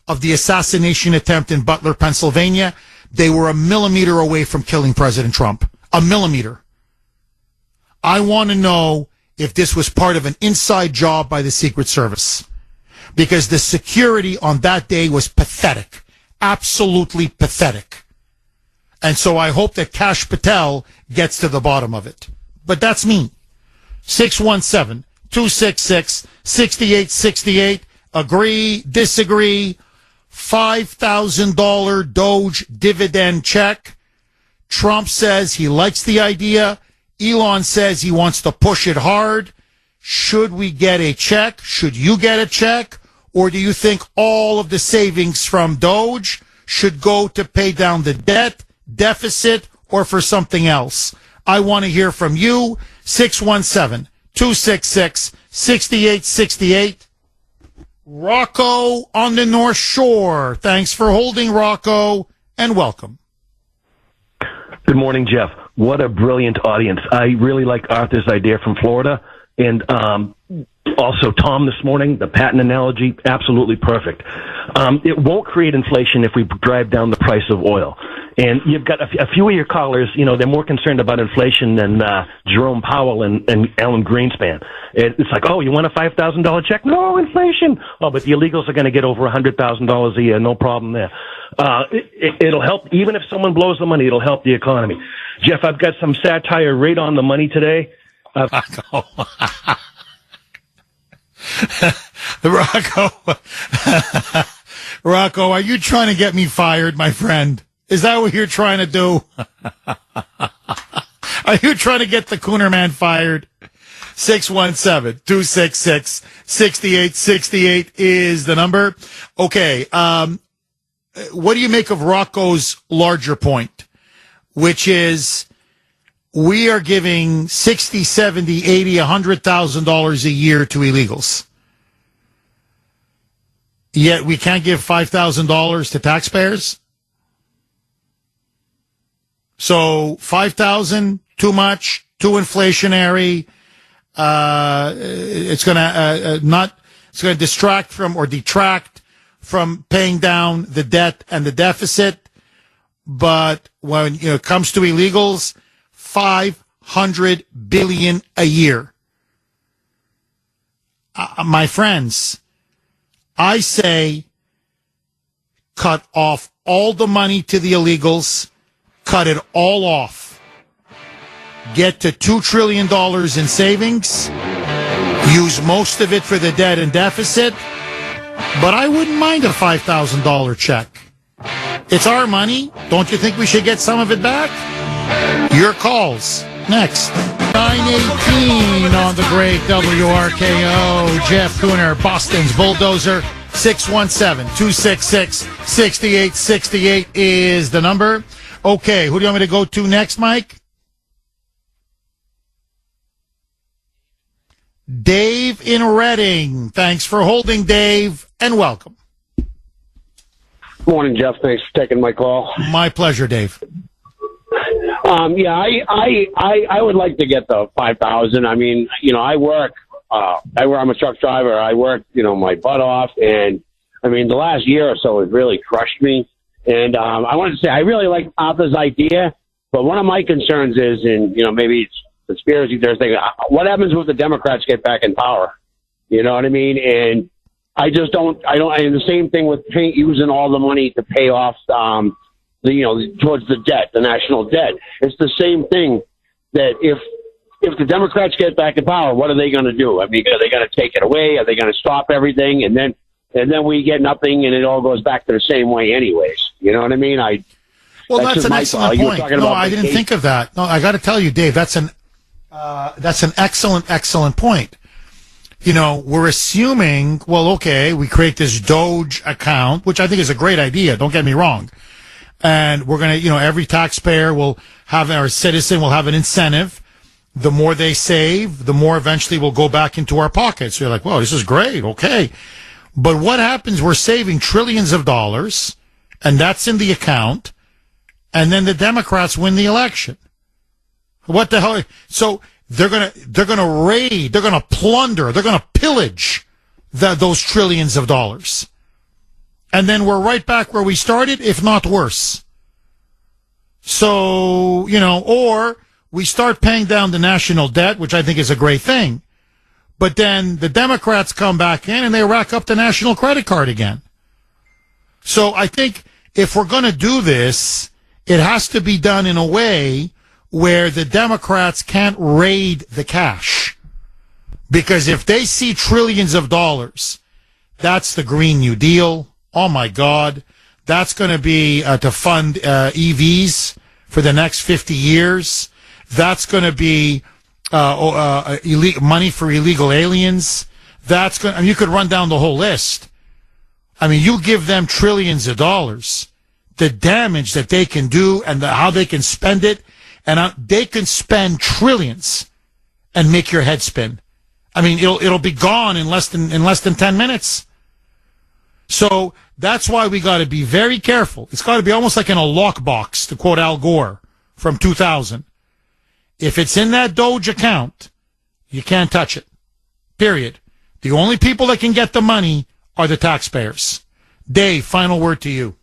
of the assassination attempt in Butler, Pennsylvania. They were a millimeter away from killing President Trump. A millimeter. I want to know if this was part of an inside job by the Secret Service. Because the security on that day was pathetic. Absolutely pathetic. And so I hope that Kash Patel gets to the bottom of it. But that's me. 617-266-6868. Agree, disagree. $5,000 Doge dividend check. Trump says he likes the idea. Elon says he wants to push it hard. Should we get a check? Should you get a check? Or do you think all of the savings from Doge should go to pay down the debt, deficit, or for something else? I want to hear from you. 617-266-6868. Rocco on the North Shore. Thanks for holding, Rocco, and welcome. Good morning, Jeff. What a brilliant audience. I really like Arthur's idea from Florida. And also Tom this morning, the patent analogy, absolutely perfect. It won't create inflation if we drive down the price of oil. And you've got a few of your callers, they're more concerned about inflation than Jerome Powell and Alan Greenspan. It's like, oh, you want a $5,000 check? No, inflation. Oh, but the illegals are going to get over $100,000 a year. No problem there. It'll help. Even if someone blows the money, it'll help the economy. Jeff, I've got some satire right on the money today. Rocco, are you trying to get me fired, my friend? Is that what you're trying to do? Are you trying to get the Kuhner man fired? 617-266-6868 is the number. Okay. What do you make of Rocco's larger point, which is we are giving $60, $70, $80, $100,000 a year to illegals. Yet we can't give $5,000 to taxpayers? So 5,000, too much, too inflationary. It's going to it's going to distract from or detract from paying down the debt and the deficit. But when it comes to illegals, $500 billion a year. My friends, I say cut off all the money to the illegals, cut it all off. Get to $2 trillion in savings, use most of it for the debt and deficit, but I wouldn't mind a $5,000 check. It's our money. Don't you think we should get some of it back? Your calls next. 9:18 on the great WRKO. Jeff Kuhner, Boston's Bulldozer. 617-266-6868 is the number. Okay, who do you want me to go to next, Mike? Dave in Reading. Thanks for holding, Dave, and welcome. Morning, Jeff. Thanks for taking my call. My pleasure, Dave. I would like to get the 5,000. I mean, I work. I'm a truck driver. I work, my butt off, and I mean, the last year or so has really crushed me. And I wanted to say I really like Arthur's idea, but one of my concerns is, and maybe it's conspiracy theory thing. What happens if the Democrats get back in power? You know what I mean? And I just don't. And the same thing with using all the money to pay off, towards the debt, the national debt. It's the same thing that if the Democrats get back in power, what are they going to do? I mean, are they going to take it away? Are they going to stop everything? And then we get nothing, and it all goes back to the same way, anyways. You know what I mean? That's an excellent point. No, I didn't think of that. No, I got to tell you, Dave, that's an excellent point. We're assuming, we create this Doge account, which I think is a great idea. Don't get me wrong. And we're going to, every taxpayer will have, or citizen will have an incentive. The more they save, the more eventually will go back into our pockets. So you're like, whoa, this is great. Okay. But what happens? We're saving trillions of dollars, and that's in the account. And then the Democrats win the election. What the hell? So they're going to raid, they're going to plunder, they're going to pillage those trillions of dollars. And then we're right back where we started, if not worse. So, or we start paying down the national debt, which I think is a great thing. But then the Democrats come back in and they rack up the national credit card again. So I think if we're going to do this, it has to be done in a way where the Democrats can't raid the cash. Because if they see trillions of dollars, that's the Green New Deal. Oh, my God. That's going to be to fund EVs for the next 50 years. That's going to be money for illegal aliens. That's going. You could run down the whole list. I mean, you give them trillions of dollars, the damage that they can do and how they can spend it, and they can spend trillions and make your head spin. I mean, it'll be gone in less than 10 minutes. So that's why we got to be very careful. It's got to be almost like in a lockbox, to quote Al Gore from 2000. If it's in that Doge account, you can't touch it. Period. The only people that can get the money are the taxpayers. Dave, final word to you.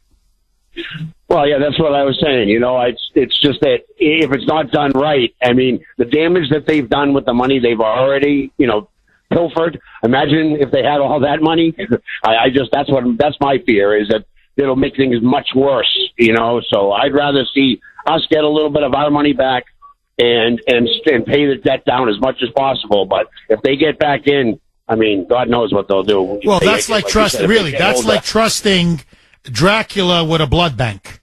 Well, yeah, that's what I was saying. It's just that if it's not done right, I mean, the damage that they've done with the money they've already, pilfered. Imagine if they had all that money. That's my fear, is that it'll make things much worse, So I'd rather see us get a little bit of our money back and pay the debt down as much as possible. But if they get back in, I mean, God knows what they'll do. Well, that's like trusting, really, that's like trusting Dracula with a blood bank.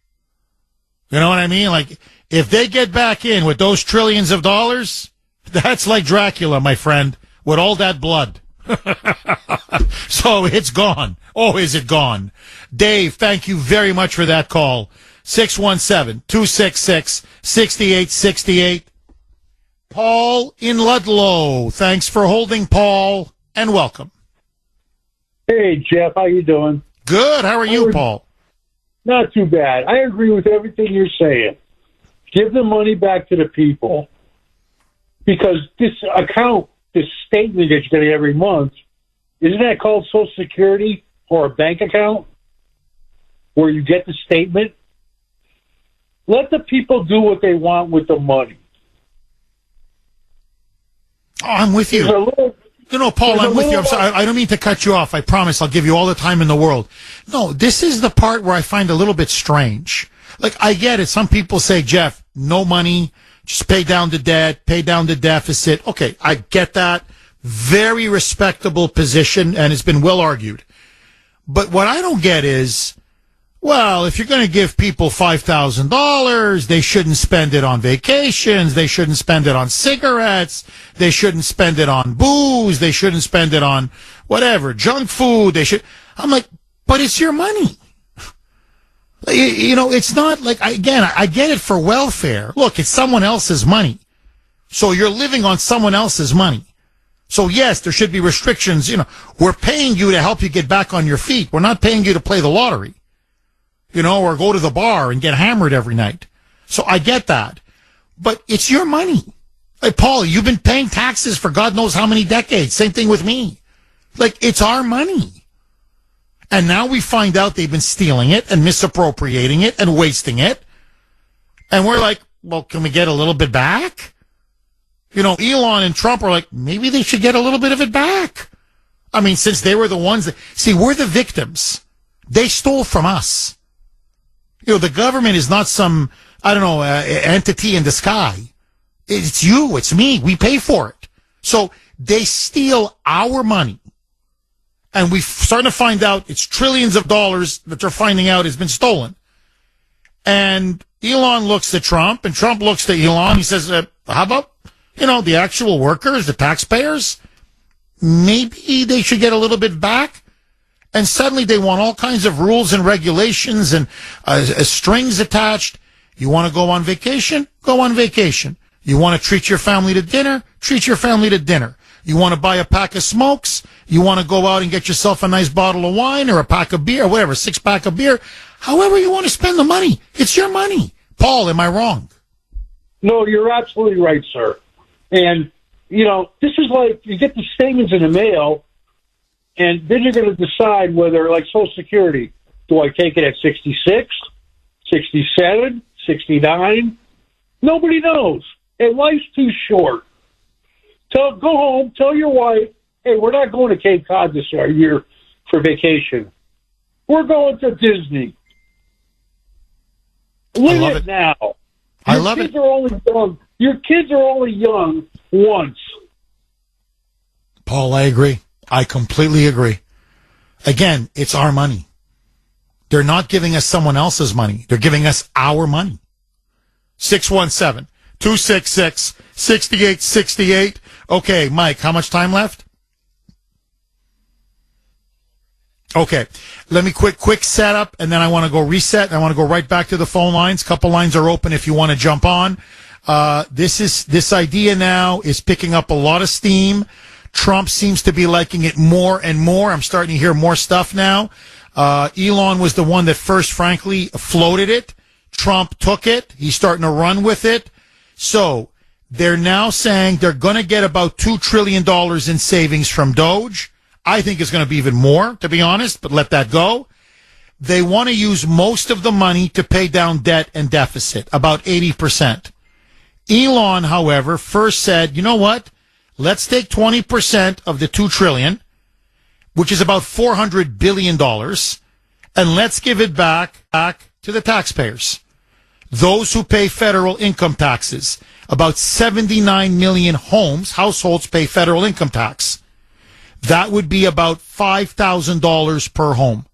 You know what I mean? Like, if they get back in with those trillions of dollars, that's like Dracula, my friend, with all that blood. So it's gone. Oh, is it gone? Dave, thank you very much for that call. 617-266-6868. Paul in Ludlow. Thanks for holding, Paul, and welcome. Hey, Jeff, how you doing? Good. How are you, Paul? Not too bad. I agree with everything you're saying. Give the money back to the people, because this account, this statement that you're getting every month, isn't that called Social Security or a bank account where you get the statement? Let the people do what they want with the money. Oh, I'm with you. Paul, I'm with you. I'm sorry. I don't mean to cut you off. I promise I'll give you all the time in the world. No, this is the part where I find a little bit strange. Like, I get it. Some people say, Jeff, no money, just pay down the debt, pay down the deficit. Okay, I get that. Very respectable position, and it's been well argued. But what I don't get is, well, if you're going to give people $5,000, they shouldn't spend it on vacations. They shouldn't spend it on cigarettes. They shouldn't spend it on booze. They shouldn't spend it on whatever, junk food. I'm like, but it's your money. It's not like, I get it for welfare. Look, it's someone else's money. So you're living on someone else's money. So yes, there should be restrictions. We're paying you to help you get back on your feet. We're not paying you to play the lottery, or go to the bar and get hammered every night. So I get that. But it's your money. Like, Paul, you've been paying taxes for God knows how many decades. Same thing with me. Like, it's our money. And now we find out they've been stealing it and misappropriating it and wasting it. And we're like, well, can we get a little bit back? Elon and Trump are like, maybe they should get a little bit of it back. I mean, since they were the ones that, see, we're the victims. They stole from us. The government is not some, entity in the sky. It's you, it's me. We pay for it. So they steal our money. And we're starting to find out it's trillions of dollars that they're finding out has been stolen. And Elon looks at Trump, and Trump looks to Elon. He says, how about, the actual workers, the taxpayers? Maybe they should get a little bit back. And suddenly they want all kinds of rules and regulations and strings attached. You want to go on vacation? Go on vacation. You want to treat your family to dinner? Treat your family to dinner. You want to buy a pack of smokes? You want to go out and get yourself a nice bottle of wine or a pack of beer or whatever, 6-pack of beer? However you want to spend the money. It's your money. Paul, am I wrong? No, you're absolutely right, sir. And, this is like you get the statements in the mail, and then you're going to decide whether, like Social Security, do I take it at 66, 67, 69? Nobody knows. And life's too short. Go home, tell your wife, hey, we're not going to Cape Cod this year for vacation. We're going to Disney. Live it now. I love it. Your kids are only young once. Paul, I agree. I completely agree. Again, it's our money. They're not giving us someone else's money. They're giving us our money. 617-266-6868. Okay, Mike, how much time left? Okay, let me quick setup, and then I want to go reset. I want to go right back to the phone lines. Couple lines are open if you want to jump on. This idea now is picking up a lot of steam. Trump seems to be liking it more and more. I'm starting to hear more stuff now. Elon was the one that first, frankly, floated it. Trump took it. He's starting to run with it. So they're now saying they're going to get about $2 trillion in savings from Doge. I think it's going to be even more, to be honest, but let that go. They want to use most of the money to pay down debt and deficit, about 80%. Elon, however, first said, you know what? Let's take 20% of the $2 trillion, which is about $400 billion, and let's give it back to the taxpayers. Those who pay federal income taxes. About 79 million households pay federal income tax. That would be about $5,000 per home.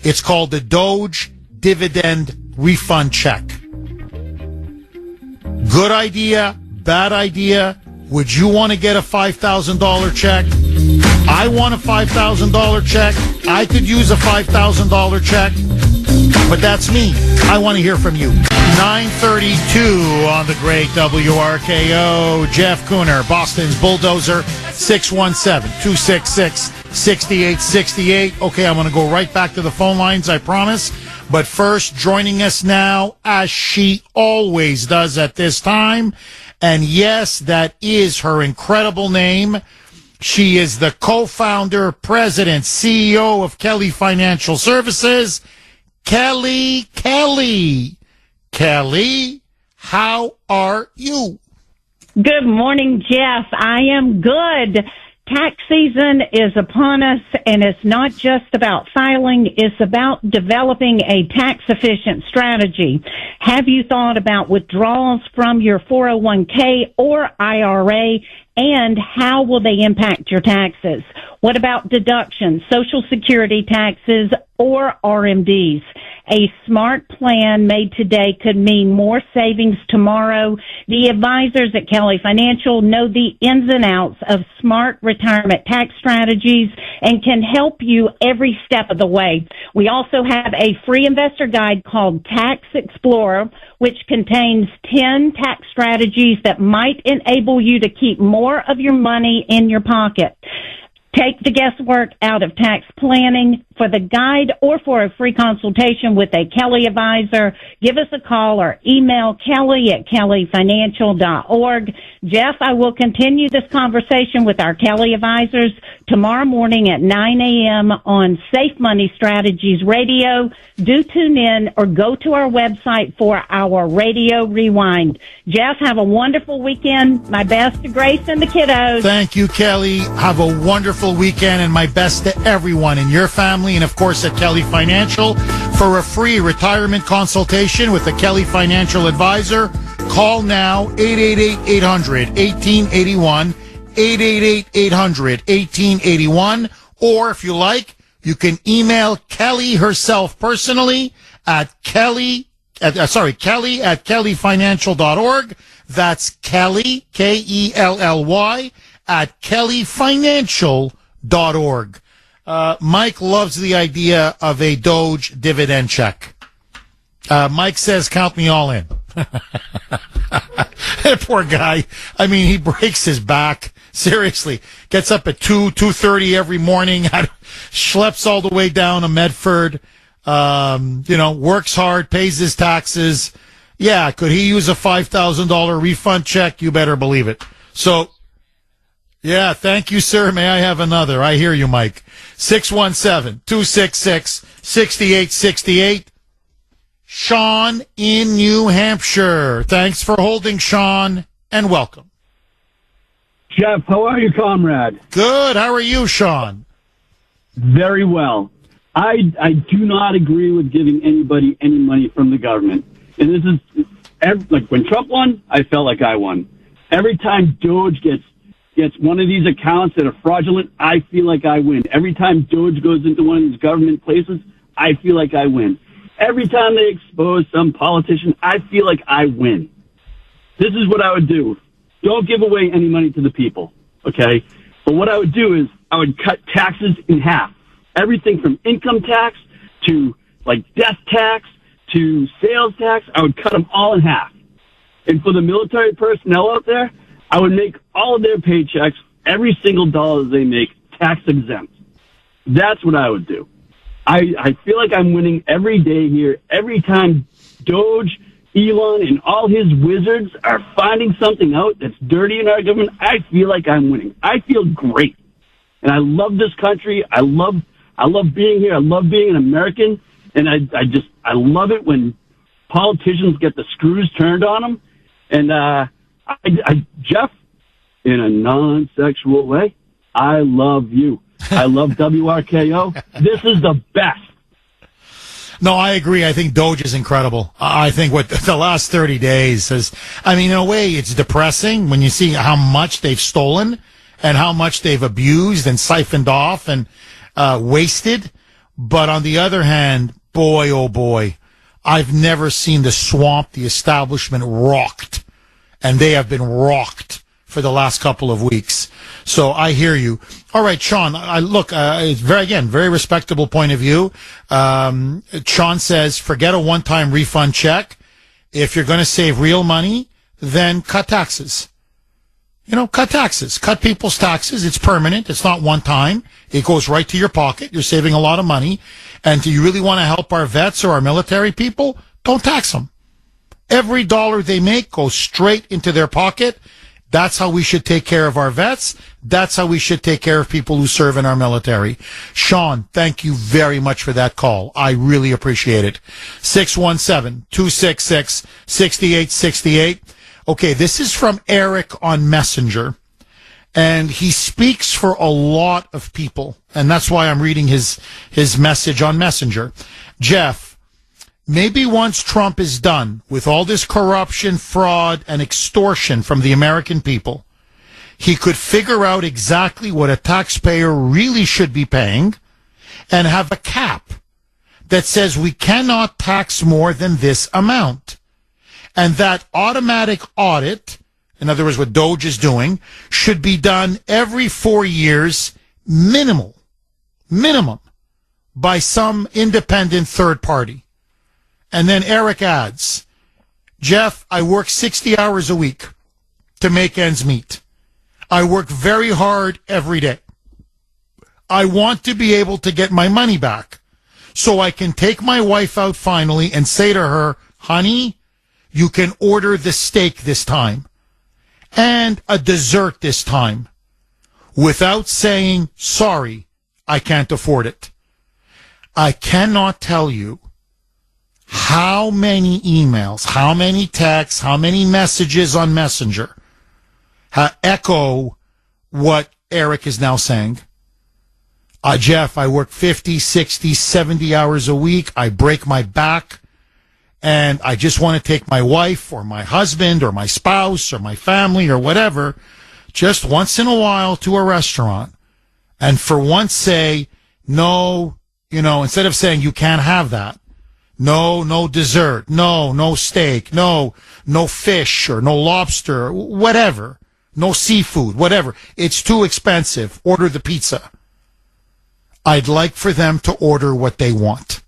It's called the Doge dividend refund check. Good idea, bad idea. Would you want to get a $5,000 check? I want a $5,000 check. I could use a $5,000 check. But that's me. I want to hear from you. 9:32 on the great WRKO. Jeff Kuhner, Boston's Bulldozer, 617-266-6868. Okay, I'm going to go right back to the phone lines, I promise. But first, joining us now, as she always does at this time, and yes, that is her incredible name. She is the co-founder, president, CEO of Kelly Financial Services, Kelly. Kelly, how are you? Good morning, Jeff. I am good. Tax season is upon us, and it's not just about filing. It's about developing a tax-efficient strategy. Have you thought about withdrawals from your 401k or IRA, and how will they impact your taxes? What about deductions, Social Security taxes, or RMDs? A smart plan made today could mean more savings tomorrow. The advisors at Kelly Financial know the ins and outs of smart retirement tax strategies and can help you every step of the way. We also have a free investor guide called Tax Explorer, which contains 10 tax strategies that might enable you to keep more of your money in your pocket. Take the guesswork out of tax planning. For the guide or for a free consultation with a Kelly advisor, give us a call or email kelly@kellyfinancial.org. Jeff, I will continue this conversation with our Kelly advisors tomorrow morning at 9 a.m. on Safe Money Strategies Radio. Do tune in or go to our website for our radio rewind. Jeff, have a wonderful weekend. My best to Grace and the kiddos. Thank you, Kelly. Have a wonderful weekend, and my best to everyone in your family and, of course, at Kelly Financial. For a free retirement consultation with a Kelly Financial advisor, call now 888-800-1881, 888-800-1881, or if you like, you can email Kelly herself personally at Kelly at kellyfinancial.org. That's Kelly, Kelly, at kellyfinancial.org. Mike loves the idea of a Doge dividend check. Mike says, count me all in. Poor guy. I mean, he breaks his back. Seriously. Gets up at 2:30 every morning, schleps all the way down to Medford, works hard, pays his taxes. Yeah, could he use a $5,000 refund check? You better believe it. So, yeah, thank you, sir. May I have another? I hear you, Mike. 617-266-6868. Sean in New Hampshire. Thanks for holding, Sean, and welcome. Jeff, how are you, comrade? Good. How are you, Sean? Very well. I do not agree with giving anybody any money from the government. And this is, like when Trump won, I felt like I won. Every time Doge gets one of these accounts that are fraudulent, I feel like I win. Every time Doge goes into one of these government places, I feel like I win. Every time they expose some politician, I feel like I win. This is what I would do. Don't give away any money to the people, okay? But what I would do is I would cut taxes in half. Everything from income tax to, like, death tax to sales tax, I would cut them all in half. And for the military personnel out there, I would make all of their paychecks, every single dollar they make, tax exempt. That's what I would do. I feel like I'm winning every day here. Every time Doge, Elon, and all his wizards are finding something out that's dirty in our government, I feel like I'm winning. I feel great. And I love this country. I love being here. I love being an American. And I love it when politicians get the screws turned on them. And, Jeff, in a non-sexual way, I love you. I love WRKO. This is the best. No, I agree. I think Doge is incredible. I think what the last 30 days has, in a way, it's depressing when you see how much they've stolen and how much they've abused and siphoned off and wasted. But on the other hand, boy, oh boy, I've never seen the swamp, the establishment rocked. And they have been rocked for the last couple of weeks. So I hear you. All right, Sean, it's very respectable point of view. Sean says, forget a one-time refund check. If you're going to save real money, then cut taxes. cut taxes. Cut people's taxes. It's permanent. It's not one time. It goes right to your pocket. You're saving a lot of money. And do you really want to help our vets or our military people? Don't tax them. Every dollar they make goes straight into their pocket. That's how we should take care of our vets. That's how we should take care of people who serve in our military. Sean, thank you very much for that call. I really appreciate it. 617-266-6868. Okay, this is from Eric on Messenger. And he speaks for a lot of people. And that's why I'm reading his message on Messenger. Jeff, maybe once Trump is done with all this corruption, fraud, and extortion from the American people, he could figure out exactly what a taxpayer really should be paying and have a cap that says we cannot tax more than this amount. And that automatic audit, in other words, what Doge is doing, should be done every 4 years, minimum, by some independent third party. And then Eric adds, Jeff, I work 60 hours a week to make ends meet. I work very hard every day. I want to be able to get my money back so I can take my wife out finally and say to her, honey, you can order the steak this time and a dessert this time without saying, sorry, I can't afford it. I cannot tell you how many emails, how many texts, how many messages on Messenger echo what Eric is now saying. Jeff, I work 50, 60, 70 hours a week. I break my back. And I just want to take my wife or my husband or my spouse or my family or whatever just once in a while to a restaurant. And for once say, no, instead of saying you can't have that. No dessert. No steak. No fish or no lobster, whatever. No seafood, whatever. It's too expensive. Order the pizza. I'd like for them to order what they want.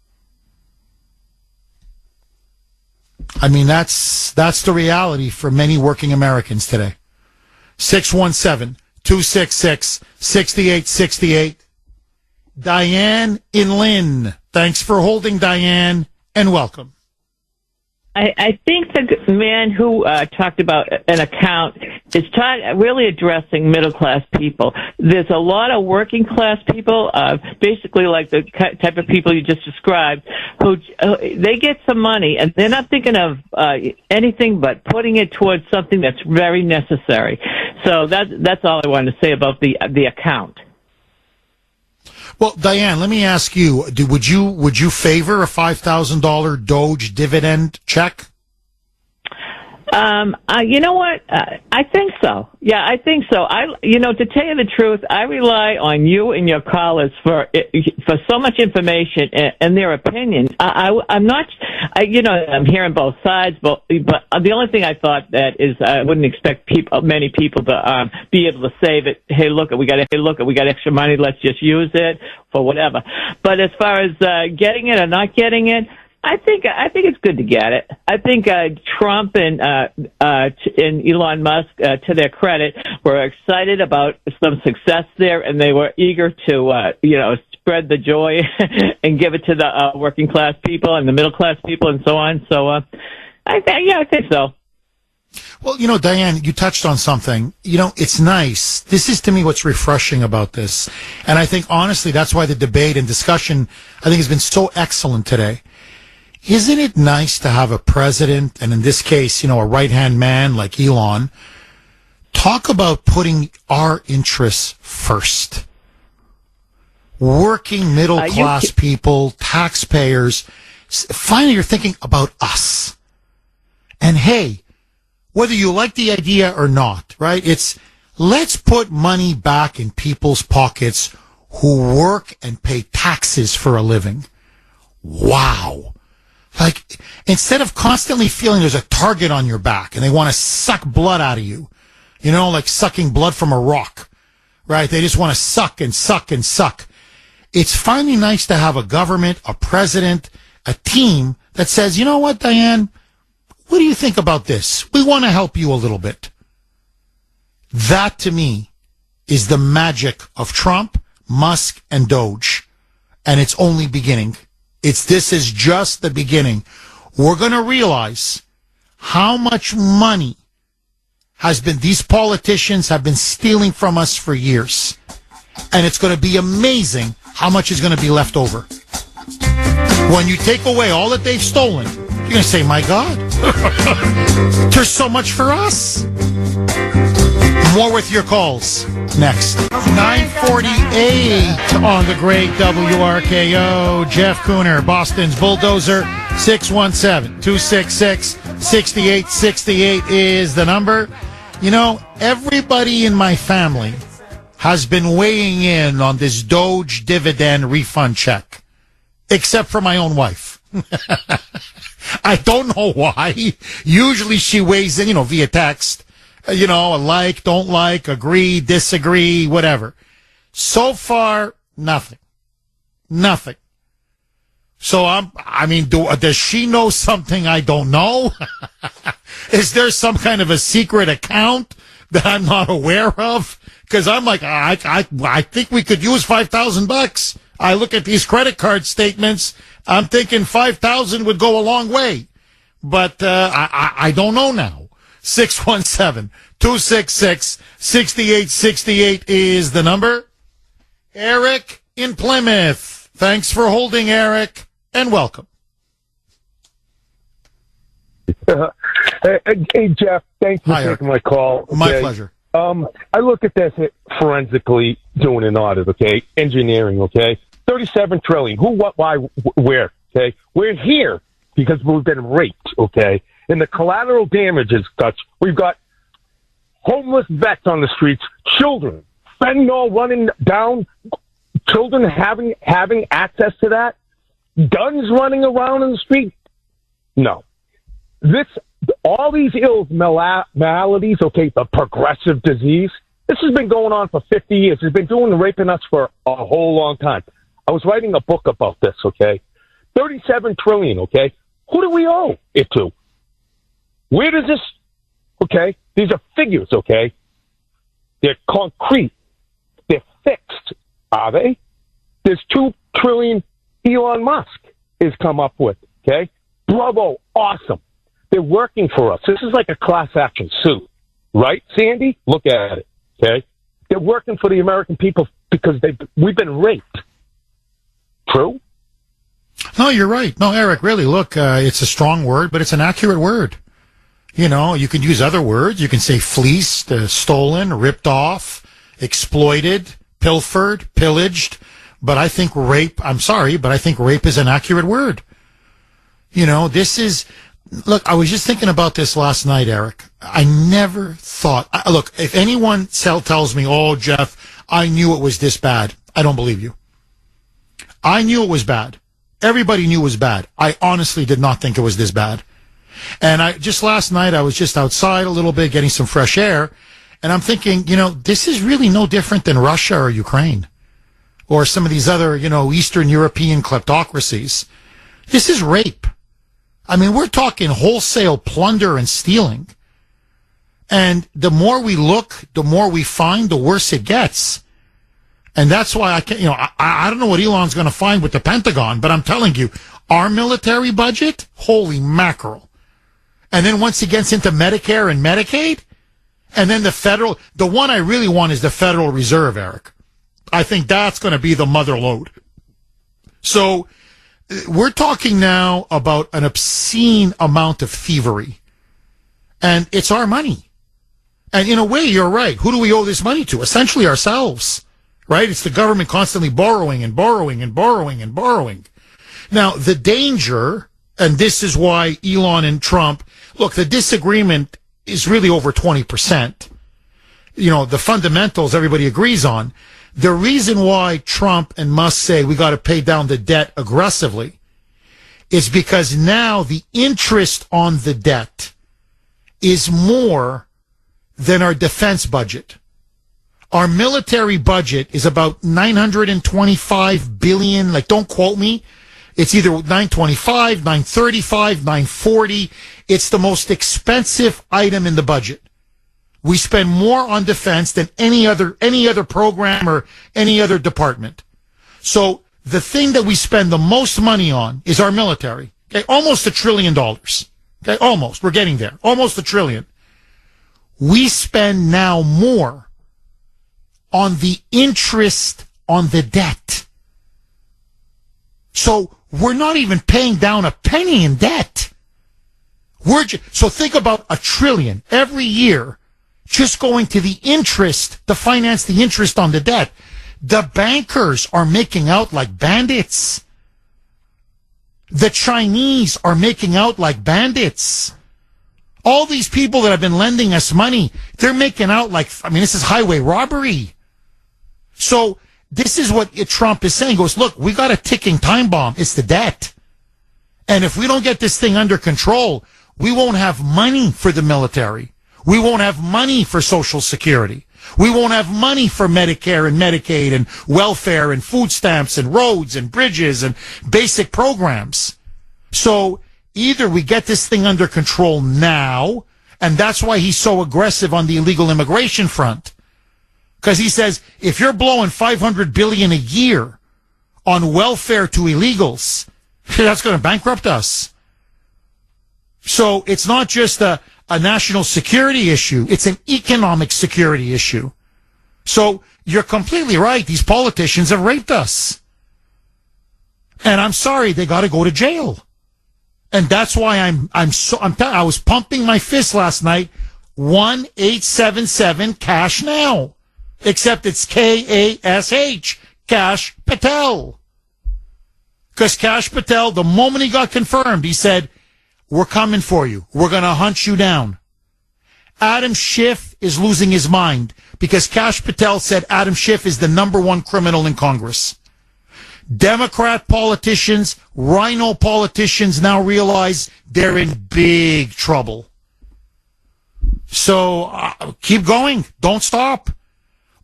I mean, that's the reality for many working Americans today. 617-266-6868. Diane in Lynn. Thanks for holding, Diane, and welcome. I think the man who talked about an account is really addressing middle-class people. There's a lot of working-class people, basically like the type of people you just described, who they get some money, and they're not thinking of anything but putting it towards something that's very necessary. So that's all I wanted to say about the account. Well, Diane, let me ask you: would you favor a $5,000 Doge dividend check? You know what? I think so. Yeah, I think so. To tell you the truth, I rely on you and your callers for so much information and their opinions. I'm hearing both sides, but the only thing I thought that is I wouldn't expect many people to be able to say that, hey, look, we got extra money, let's just use it for whatever. But as far as getting it or not getting it, I think it's good to get it. I think Trump and Elon Musk, to their credit, were excited about some success there, and they were eager to spread the joy and give it to the working class people and the middle class people and so on. So I think so. Well, Diane, you touched on something. It's nice. This is, to me, what's refreshing about this. And I think, honestly, that's why the debate and discussion, I think, has been so excellent today. Isn't it nice to have a president, and in this case, a right-hand man like Elon, talk about putting our interests first? Working middle-class people, taxpayers, finally you're thinking about us. And hey, whether you like the idea or not, right? It's let's put money back in people's pockets who work and pay taxes for a living. Wow. Like, instead of constantly feeling there's a target on your back and they want to suck blood out of you, like sucking blood from a rock, right? They just want to suck and suck and suck. It's finally nice to have a government, a president, a team that says, you know what, Diane, what do you think about this? We want to help you a little bit. That, to me, is the magic of Trump, Musk, and Doge. And it's only beginning. This is just the beginning. We're going to realize how much money these politicians have been stealing from us for years. And it's going to be amazing how much is going to be left over. When you take away all that they've stolen, you're going to say, my God, there's so much for us. More with your calls next. 9:48 on the great WRKO. Jeff Kuhner, Boston's Bulldozer. 617-266-6868 is the number. You know, everybody in my family has been weighing in on this Doge dividend refund check, except for my own wife. I don't know why. Usually she weighs in, via text. Like, don't like, agree, disagree, whatever. So far, nothing. Nothing. So does she know something I don't know? Is there some kind of a secret account that I'm not aware of? Because I'm like, I think we could use $5,000. I look at these credit card statements. I'm thinking 5,000 would go a long way. But I don't know now. 617-266-6868 is the number. Eric in Plymouth. Thanks for holding, Eric, and welcome. Hey, Jeff, thanks for taking my call. Okay? My pleasure. I look at this forensically doing an audit, okay? Engineering, okay? 37 trillion. Who, what, why, where, okay? We're here because we've been raped, okay? And the collateral damage is such. We've got homeless vets on the streets, children, fentanyl running down, children having access to that, guns running around in the street. No. All these maladies, okay, the progressive disease, this has been going on for 50 years. It's been raping us for a whole long time. I was writing a book about this, okay? 37 trillion, okay? Who do we owe it to? Where does this, okay, these are figures, okay? They're concrete. They're fixed, are they? There's 2 trillion Elon Musk has come up with, okay? Bravo, awesome. They're working for us. This is like a class action suit, right, Sandy? Look at it, okay? They're working for the American people because we've been raped. True? No, you're right. No, Eric, really, look, it's a strong word, but it's an accurate word. You can use other words. You can say fleeced, stolen, ripped off, exploited, pilfered, pillaged. But I think rape, I think rape is an accurate word. Look, I was just thinking about this last night, Eric. I never thought, look, if anyone tells me, oh, Jeff, I knew it was this bad, I don't believe you. I knew it was bad. Everybody knew it was bad. I honestly did not think it was this bad. And last night, I was just outside a little bit, getting some fresh air, and I'm thinking, this is really no different than Russia or Ukraine or some of these other, Eastern European kleptocracies. This is rape. I mean, we're talking wholesale plunder and stealing. And the more we look, the more we find, the worse it gets. And that's why I don't know what Elon's going to find with the Pentagon, but I'm telling you, our military budget, holy mackerel. And then once he gets into Medicare and Medicaid, and then the one I really want is the Federal Reserve, Eric. I think that's going to be the mother lode. So we're talking now about an obscene amount of thievery. And it's our money. And in a way, you're right. Who do we owe this money to? Essentially ourselves, right? It's the government constantly borrowing and borrowing and borrowing and borrowing. Now, the danger, and this is why Elon and Trump, look, the disagreement is really over 20%. The fundamentals everybody agrees on. The reason why Trump and Musk say we got to pay down the debt aggressively is because now the interest on the debt is more than our defense budget. Our military budget is about $925 billion. Like, don't quote me. It's either 925, 935, 940. It's the most expensive item in the budget. We spend more on defense than any other program or any other department. So the thing that we spend the most money on is our military. Okay, almost $1 trillion. Okay, almost. We're getting there. Almost $1 trillion. We spend now more on the interest on the debt. So we're not even paying down a penny in debt. So think about $1 trillion every year just going to the interest to finance the interest on the debt. The bankers are making out like bandits. The Chinese are making out like bandits. All these people that have been lending us money, they're making out like, this is highway robbery. So this is what Trump is saying. He goes, look, we got a ticking time bomb. It's the debt. And if we don't get this thing under control, we won't have money for the military. We won't have money for Social Security. We won't have money for Medicare and Medicaid and welfare and food stamps and roads and bridges and basic programs. So either we get this thing under control now, and that's why he's so aggressive on the illegal immigration front. Because he says, if you're blowing $500 billion a year on welfare to illegals, that's going to bankrupt us. So it's not just a national security issue. It's an economic security issue. So you're completely right. These politicians have raped us. And I'm sorry, they got to go to jail. And that's why I was pumping my fist last night. 1-877 cash now. Except it's Kash, Kash Patel. Because Kash Patel, the moment he got confirmed, he said, we're coming for you. We're going to hunt you down. Adam Schiff is losing his mind because Kash Patel said Adam Schiff is the #1 criminal in Congress. Democrat politicians, rhino politicians now realize they're in big trouble. So keep going. Don't stop.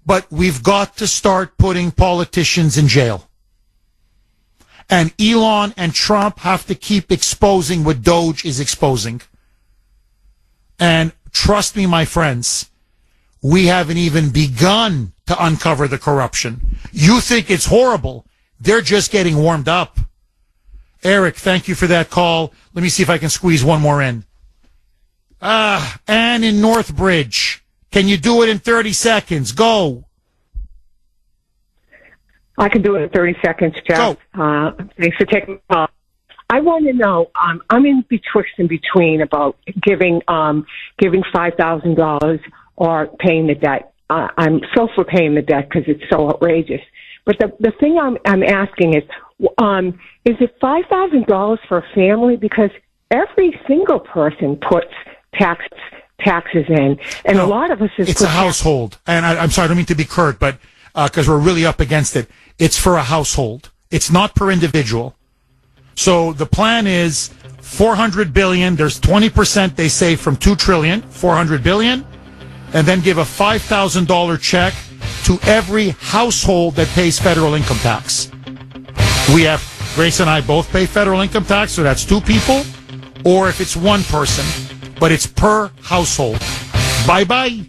But we've got to start putting politicians in jail. And Elon and Trump have to keep exposing what Doge is exposing. And trust me, my friends, we haven't even begun to uncover the corruption. You think it's horrible. They're just getting warmed up. Eric, thank you for that call. Let me see if I can squeeze one more in. Ann in Northbridge. Can you do it in 30 seconds? Go. I can do it in 30 seconds, Jeff. Thanks for taking the call. I want to know, I'm in betwixt and between about giving $5,000 or paying the debt. I'm so for paying the debt because it's so outrageous. But the thing I'm asking is it $5,000 for a family? Because every single person puts taxes in, and a lot of us it's a household. And I'm sorry, I don't mean to be curt, but because we're really up against it. It's for a household. It's not per individual. So the plan is $400 billion. There's 20% they save from $2 trillion, $400 billion, and then give a $5,000 check to every household that pays federal income tax. Grace and I both pay federal income tax, so that's 2 people, or if it's 1 person, but it's per household. Bye-bye.